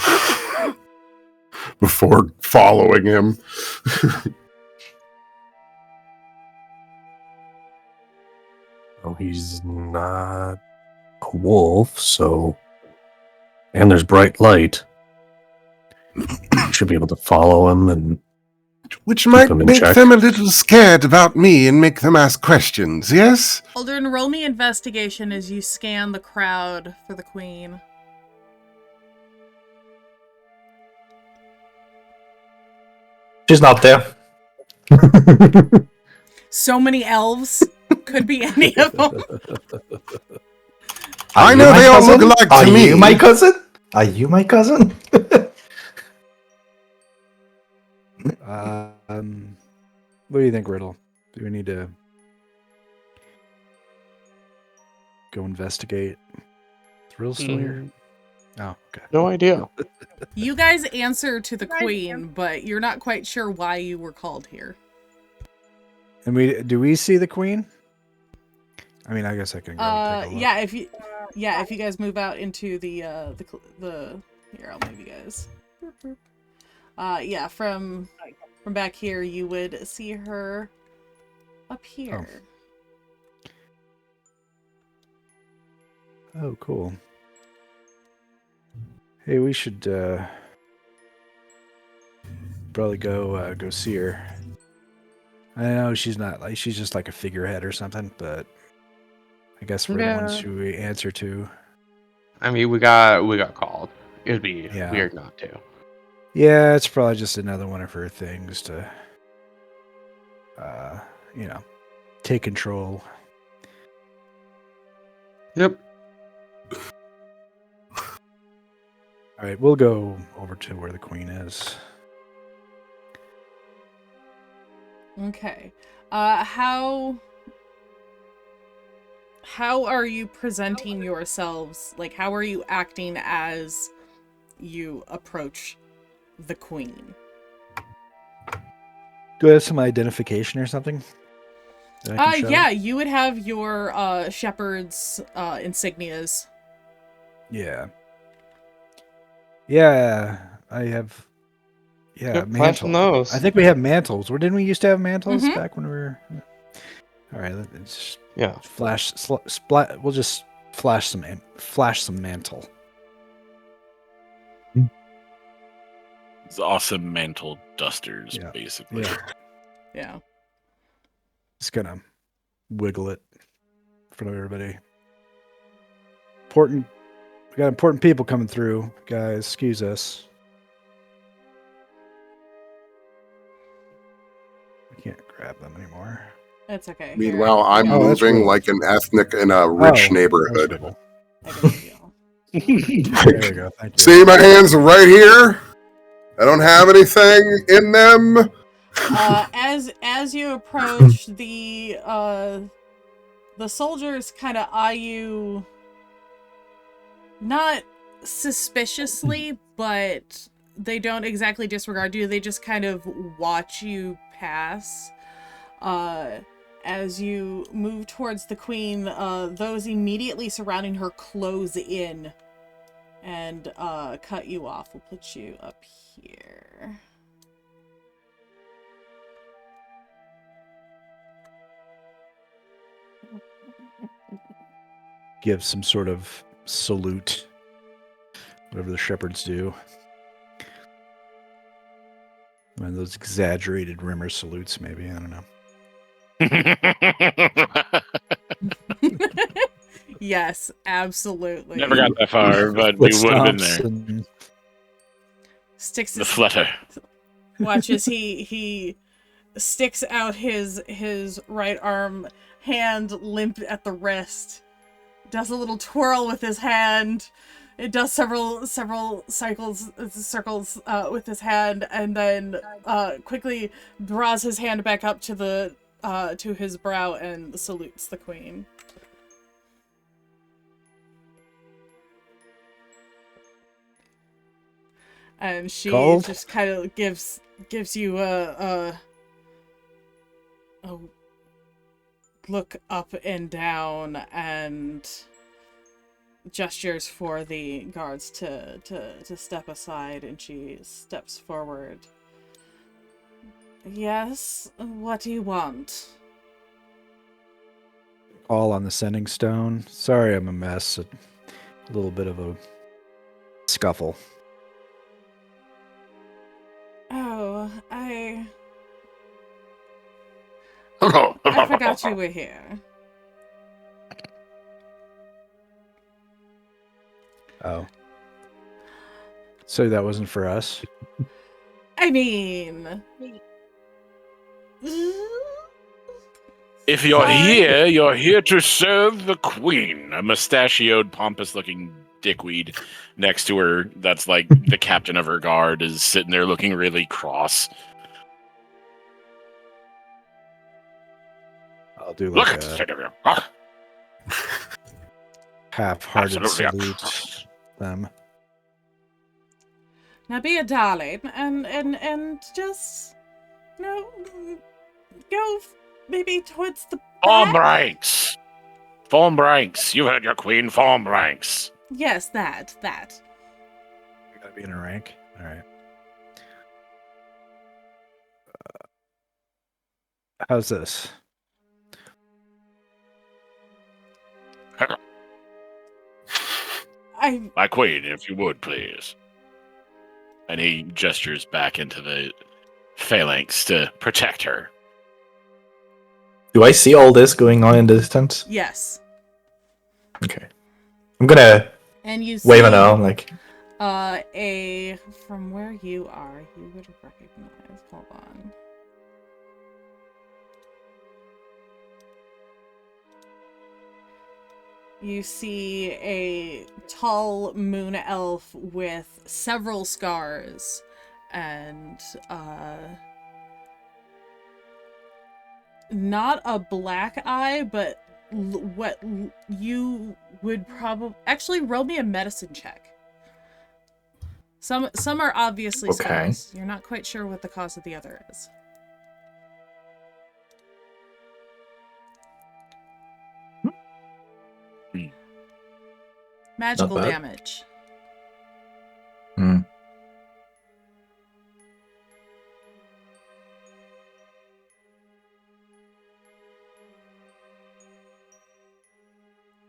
before following him. Oh, he's not a wolf, so... And there's bright light. Should be able to follow him and... Which might them in make check. them a little scared about me and make them ask questions, yes? Uldren, roll me investigation as you scan the crowd for the queen. She's not there. So many elves. Could be any of them. I know they all look alike to me. Are you my cousin? Are you my cousin? What do you think, Riddle? Do we need to go investigate? Is Riddle still here? Oh, okay. No idea. You guys answer to the queen, but you're not quite sure why you were called here. And do we see the queen? I mean, I guess I can go take a look. Yeah, if you guys move out into the here, I'll move you guys. Yeah, from back here, you would see her up here. Oh, cool. Hey, we should probably go see her. I know she's just like a figurehead or something, but I guess we're the ones who we answer to. I mean, we got called. It'd be weird not to. Yeah, it's probably just another one of her things to, take control. Yep. All right, we'll go over to where the queen is. Okay. How are you presenting yourselves? Like, how are you acting as you approach the queen? Do I have some identification or something? that I can show? Yeah, you would have your shepherd's insignias. Yeah. Yeah, I have. Yeah, Yep, flash mantle. those. I think we have mantles. Or didn't we used to have mantles Mhm. back when we were? All right, let's Yeah. flash. We'll just flash some mantle. It's awesome mantle dusters, Yeah. basically. Yeah, Yeah. just gonna wiggle it in front of everybody. Important. We got important people coming through, guys. Excuse us. I can't grab them anymore. That's okay. Meanwhile, I'm Oh, that's moving cool. like an ethnic in a rich Oh, neighborhood. that's cool. I give you. There we go. Thank you. See my hands right here? I don't have anything in them. As you approach, the soldiers kind of eye you, not suspiciously, but they don't exactly disregard you. They just kind of watch you pass. As you move towards the queen, those immediately surrounding her close in and cut you off. We'll put you up here. Give some sort of salute, whatever the shepherds do. One of those exaggerated rimmer salutes, maybe. I don't know. Yes, absolutely. Never got that far, but we Foot would have been stomps there. and- Sticks The his flutter. watches he sticks out his right arm, hand limp at the wrist, does a little twirl with his hand. It does several circles with his hand, and then quickly draws his hand back up to the to his brow and salutes the queen. And she Called? just kind of gives you a look up and down and gestures for the guards to step aside, and she steps forward. Yes, what do you want? All on the sending stone. Sorry, I'm a mess. A little bit of a scuffle. Oh, I forgot you were here. Oh. So that wasn't for us? I mean, If you're Fine. here, you're here to serve the queen. A mustachioed, pompous-looking dickweed next to her, that's like the captain of her guard, is sitting there looking really cross. I'll do Look like at the a state of you. Ah, half-hearted absolutely salute atrocious. them. now be a darling and just go maybe towards the Form back. ranks. Form ranks. You heard your queen. Form ranks. Yes, that. I gotta be in a rank. All right. How's this? My queen, if you would, please. And he gestures back into the phalanx to protect her. Do I see all this going on in the distance? Yes. Okay. I'm gonna And you see wave an arm, like, from where you are, you would recognize. Hold on. You see a tall moon elf with several scars and not a black eye, but what you would probably actually roll me a medicine check. Some are obviously Okay. scars. You're not quite sure what the cause of the other is. Magical bad. damage. Hmm.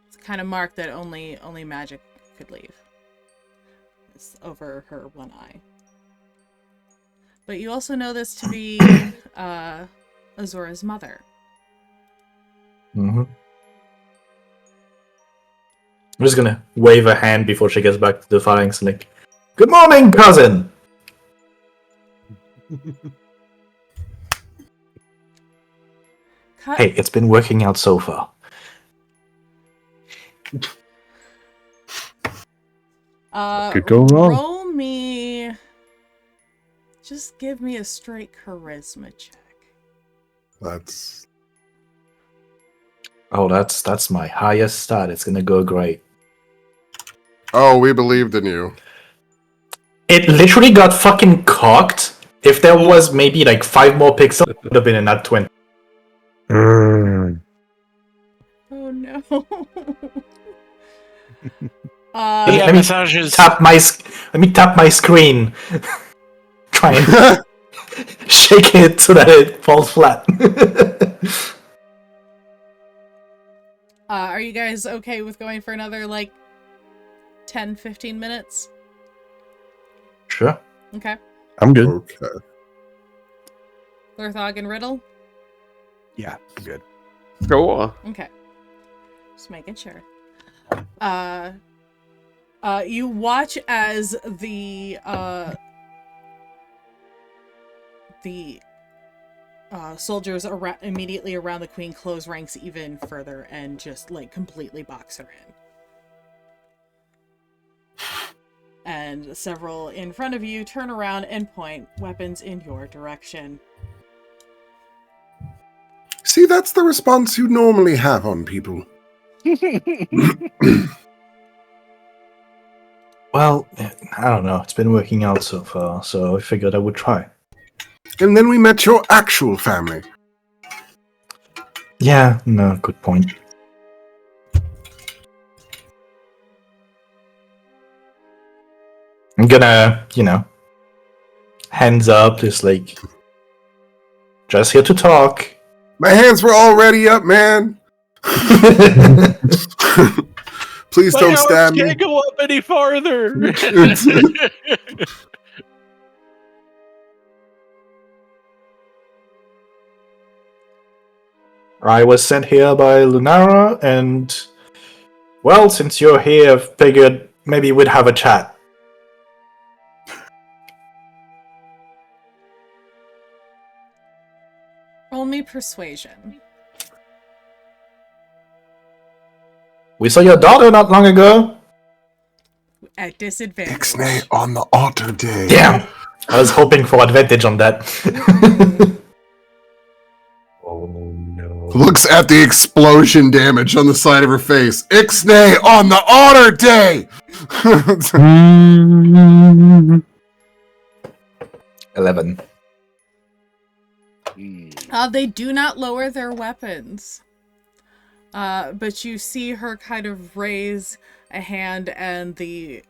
It's kind of mark that only magic could leave. It's over her one eye. But you also know this to be Azura's mother. Mm-hmm. I'm just gonna wave a hand before she gets back to the phalanx and like, "Good morning, cousin!" Cut. Hey, it's been working out so far. Could go wrong. Roll me. Just give me a straight charisma check. That's Oh, that's my highest stat. It's gonna go great. Oh, we believed in you. It literally got fucking cocked. If there was maybe like 5 more pixels, it would have been a nat 20. Mm. Oh no. Yeah, let me massages. Let me tap my screen. Try and shake it so that it falls flat. Are you guys okay with going for another, 10-15 minutes? Sure. Okay. I'm good. Okay. Lurthog and Riddle? Yeah, I'm good. Cool. Okay. Just making sure. You watch as the soldiers immediately around the queen close ranks even further and just completely box her in. And several in front of you turn around and point weapons in your direction. See, that's the response you normally have on people. Well, I don't know. It's been working out so far, so I figured I would try. And then we met your actual family. Yeah, no, good point. I'm gonna, hands up, just here to talk. My hands were already up, man. Please My don't arms stab me. can't go up any farther. I was sent here by Lunara, and, well, since you're here, I figured maybe we'd have a chat. Roll me persuasion. We saw your daughter not long ago. At disadvantage. Ixnay on the otter day. Damn! I was hoping for advantage on that. Oh no. Looks at the explosion damage on the side of her face. Ixnay on the otter day! 11. They do not lower their weapons. But you see her kind of raise a hand, and the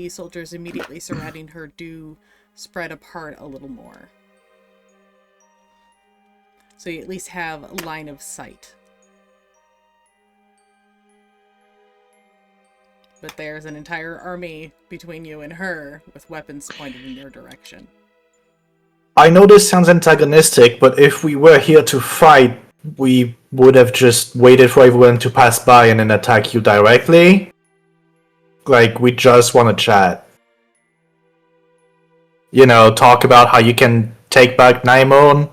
soldiers immediately surrounding her do spread apart a little more. So you at least have a line of sight. But there's an entire army between you and her, with weapons pointed in your direction. I know this sounds antagonistic, but if we were here to fight, we would have just waited for everyone to pass by and then attack you directly. We just want to chat. Talk about how you can take back Naimon.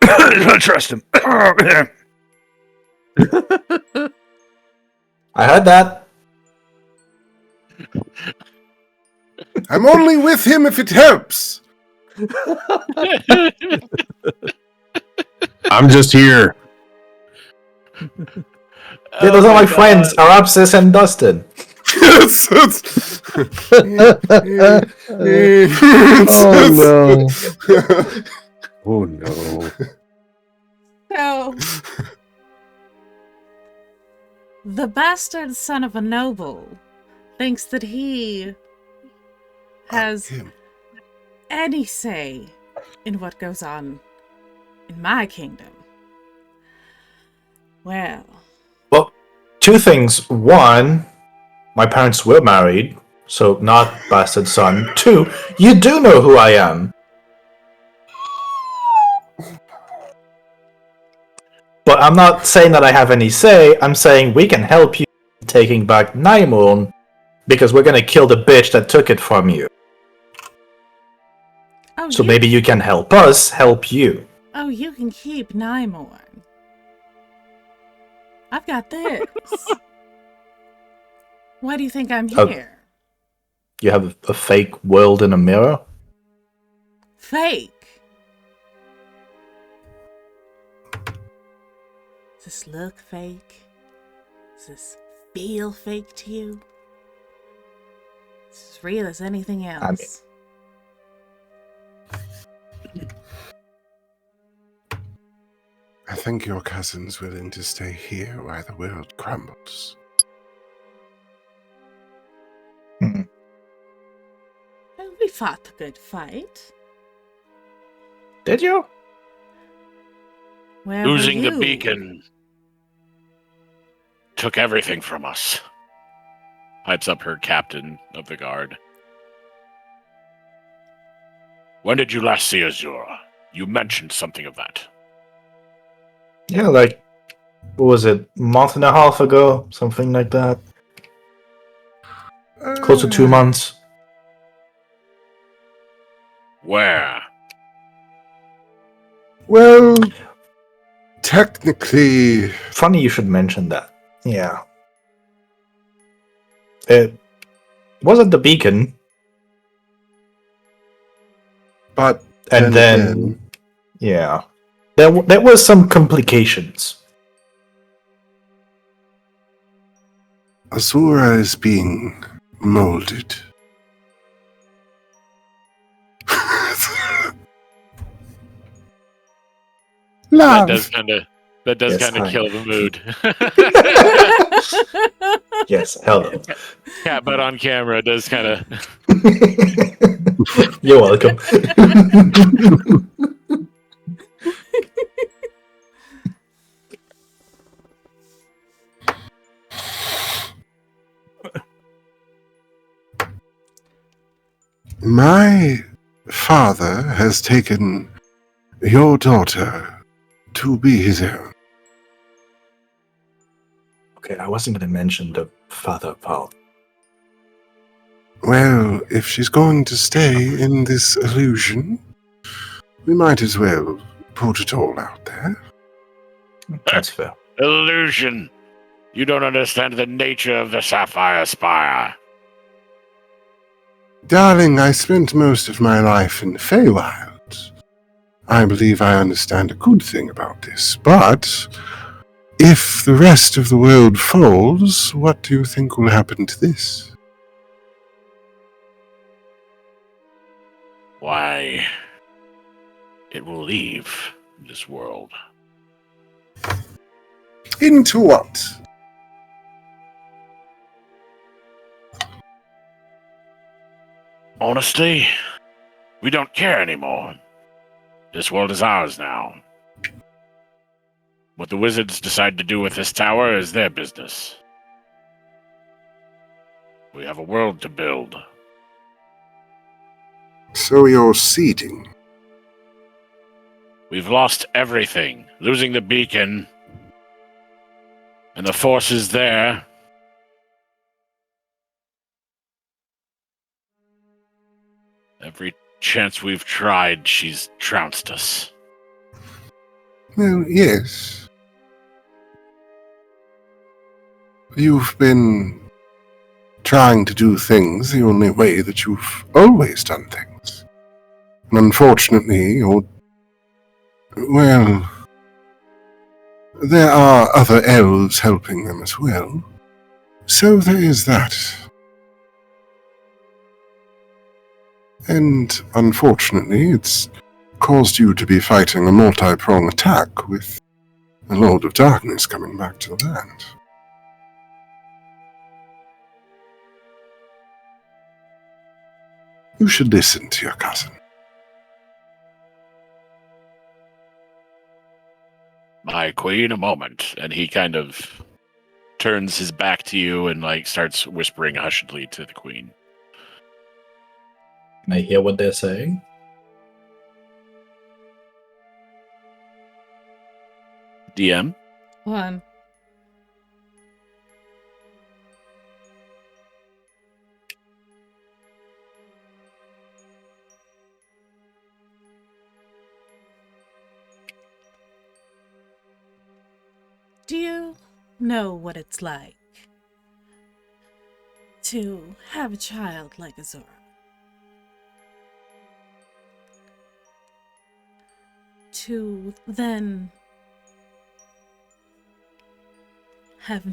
I don't trust him. I heard that. I'm only with him if it helps. I'm just here. Yeah, those are my friends, Arapsis and Dustin. Oh no. Oh no. So, The bastard son of a noble thinks that he has Him. any say in what goes on in my kingdom. Well, Well, two things. One, my parents were married, so not bastard son. Two, you do know who I am. But I'm not saying that I have any say. I'm saying we can help you taking back Naimon because we're gonna kill the bitch that took it from you. oh, So you, maybe you can help us help you. oh, you can keep Nymorn. I've got this. Why do you think I'm Oh. here? You have a fake world in a mirror? Fake. Does this look fake? Does this feel fake to you? It's as real as anything else. I think your cousin's willing to stay here while the world crumbles. Well, we fought the good fight. Did you? Where Losing were the you? beacon took everything from us. Pipes up her captain of the guard. When did you last see Azura? You mentioned something of that. Yeah, like, what was it, a month and a half ago? Something like that. Close to 2 months. Where? Well, technically, Funny you should mention that. Yeah. It wasn't the beacon, but and then again, yeah, there was some complications. Azura is being molded. That Love. does kind of Yes, kind of hi. kill the mood. Yes, hello. Cat butt on camera does kind of. You're welcome. My father has taken your daughter to be his own. Okay, I wasn't going to mention the father part. Well, if she's going to stay in this illusion, we might as well put it all out there. That's fair. Illusion. You don't understand the nature of the Sapphire Spire. Darling, I spent most of my life in the Feywild. I believe I understand a good thing about this, but if the rest of the world falls, what do you think will happen to this? Why, it will leave this world. Into what? Honestly, we don't care anymore. This world is ours now. What the wizards decide to do with this tower is their business. We have a world to build. So you're ceding. We've lost everything. Losing the beacon. And the forces there. Every chance we've tried, she's trounced us. Well, yes. You've been trying to do things the only way that you've always done things. And unfortunately, well, there are other elves helping them as well. So there is that. And unfortunately, it's caused you to be fighting a multi-pronged attack with the Lord of Darkness coming back to the land. You should listen to your cousin. My queen, a moment. And he kind of turns his back to you and like starts whispering hushedly to the queen. Can I hear what they're saying? DM? One. Do you know what it's like to have a child like Azura? To then have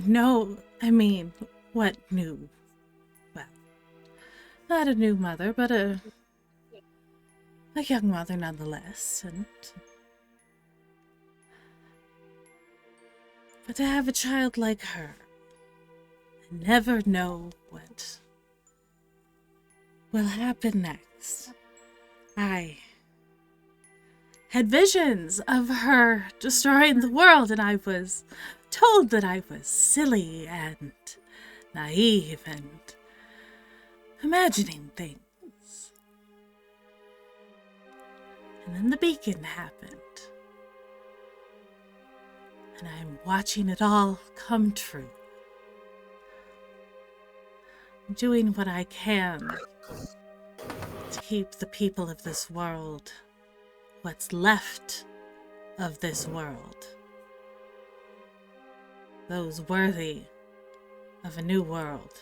what new? Well, not a new mother, but a young mother nonetheless, but to have a child like her and never know what will happen next. I had visions of her destroying the world, and I was told that I was silly and naive and imagining things. And then the beacon happened. And I'm watching it all come true. I'm doing what I can to keep the people of this world, what's left of this world, those worthy of a new world,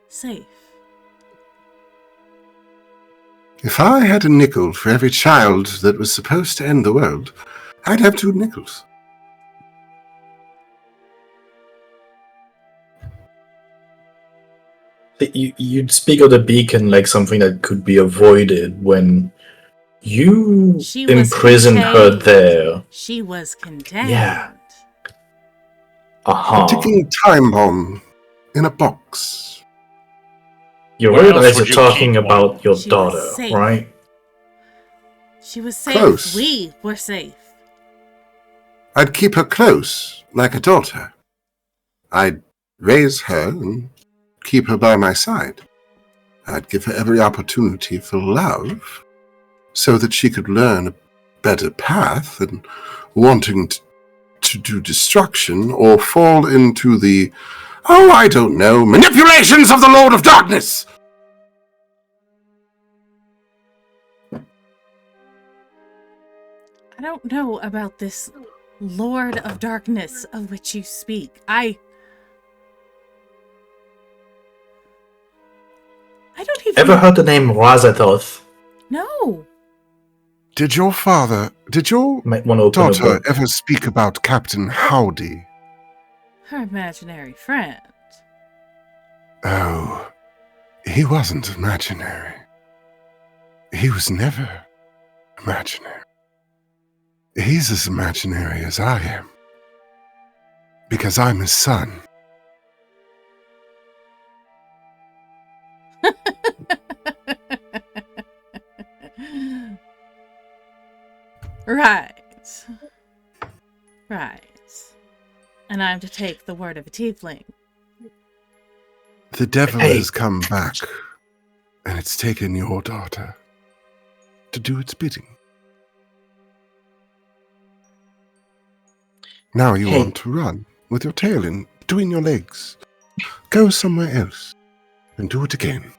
safe. If I had a nickel for every child that was supposed to end the world, I'd have 2 nickels. You'd speak of the beacon like something that could be avoided when you imprisoned her there. She was contained. Yeah. A ticking time bomb in a box. You Where else realize you're would you talking keep about your She was daughter, safe. right? She was safe. Close. We were safe. I'd keep her close, like a daughter. I'd raise her and keep her by my side. I'd give her every opportunity for love, so that she could learn a better path than wanting to do destruction or fall into the, I don't know, manipulations of the Lord of Darkness! I don't know about this Lord of Darkness of which you speak. I don't even... Ever heard the name Razathoth? No. Did your Might want to open a daughter book. ever speak about Captain Howdy? Her imaginary friend. Oh, he wasn't imaginary. He was never imaginary. He's as imaginary as I am. Because I'm his son. Right. And I'm to take the word of a tiefling. The devil Hey. has come back, and it's taken your daughter to do its bidding. Now you Hey. want to run with your tail in between your legs. Go somewhere else and do it again.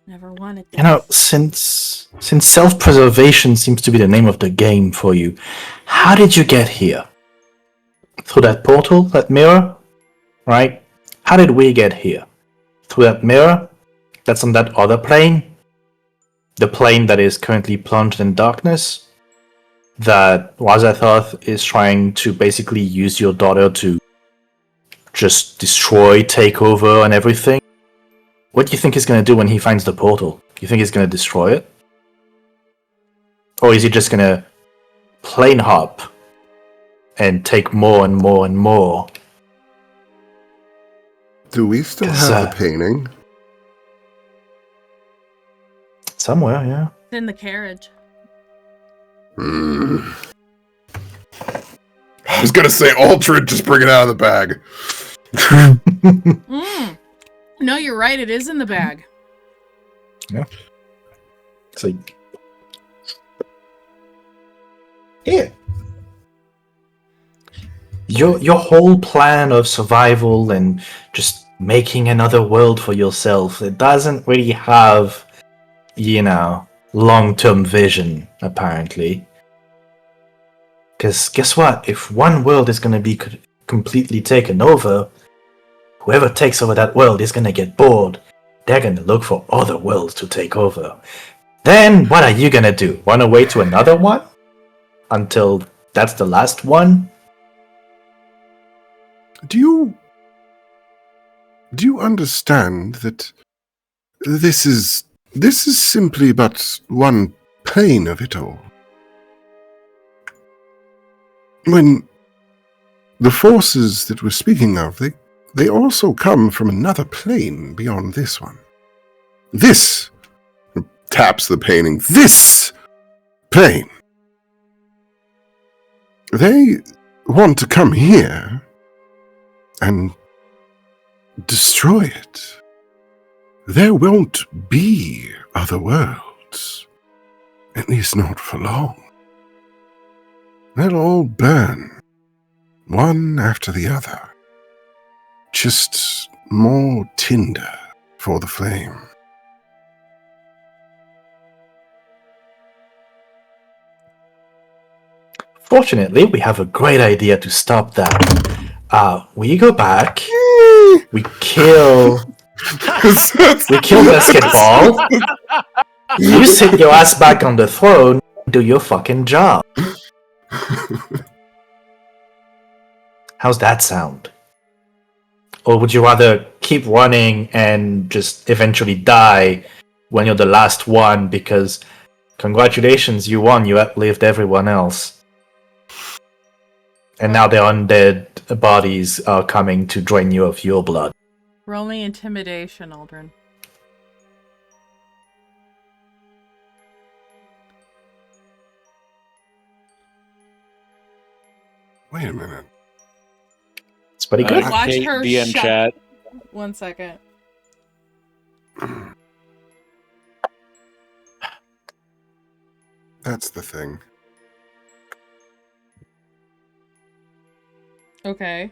Never wanted this. You know, since self-preservation seems to be the name of the game for you, how did you get here? Through that portal, that mirror? Right? How did we get here? Through that mirror? That's on that other plane? The plane that is currently plunged in darkness? That Razathoth is trying to basically use your daughter to just destroy, take over, and everything? What do you think he's going to do when he finds the portal? Do you think he's going to destroy it? Or is he just going to plane hop and take more and more and more. Do we still 'Cause, have the painting? Somewhere, yeah. It's in the carriage. I was gonna say Uldren, just bring it out of the bag. No, you're right. It is in the bag. Yeah. It's like, yeah. Your whole plan of survival and just making another world for yourself, it doesn't really have, long-term vision, apparently. Because guess what? If one world is going to be completely taken over, whoever takes over that world is going to get bored. They're going to look for other worlds to take over. Then what are you going to do? Run away to another one? Until that's the last one? Do you understand that this is simply but one plane of it all? When the forces that we're speaking of, they also come from another plane beyond this one. This taps the painting. This plane. They want to come here and destroy it. There won't be other worlds. At least not for long. They'll all burn, one after the other. Just more tinder for the flame. Fortunately, we have a great idea to stop that. We go back, we kill Basketball, you sit your ass back on the throne, do your fucking job. How's that sound? Or would you rather keep running and just eventually die when you're the last one because, congratulations, you won, you outlived everyone else. And now their undead bodies are coming to drain you of your blood. Roll me intimidation, Uldren. Wait a minute. It's pretty good. Watch Kate, her DM shut- chat. 1 second. That's the thing. Okay.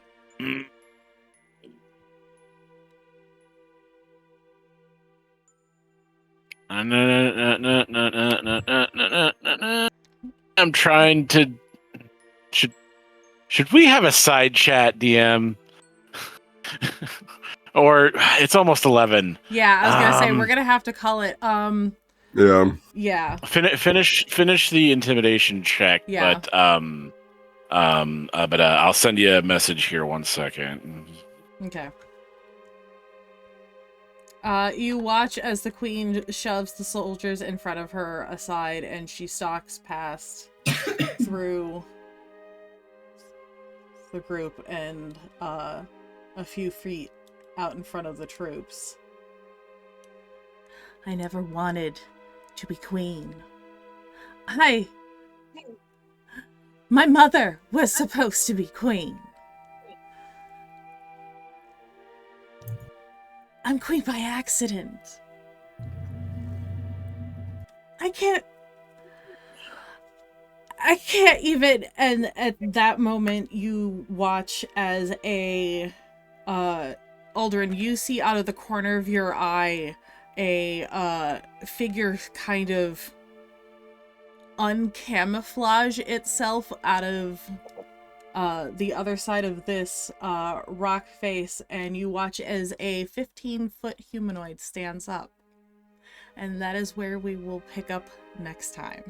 I'm trying to. Should we have a side chat, DM? Or it's almost 11. Yeah, I was gonna say we're gonna have to call it. Yeah. Yeah. Finish the intimidation check. Yeah. But I'll send you a message here 1 second. Okay. You watch as the queen shoves the soldiers in front of her aside, and she stalks past through the group and a few feet out in front of the troops. I never wanted to be queen. My mother was supposed to be queen. I'm queen by accident. I can't even. And at that moment, you watch as Uldren, you see out of the corner of your eye a figure kind of uncamouflage itself out of the other side of this rock face, and you watch as a 15-foot humanoid stands up. And that is where we will pick up next time.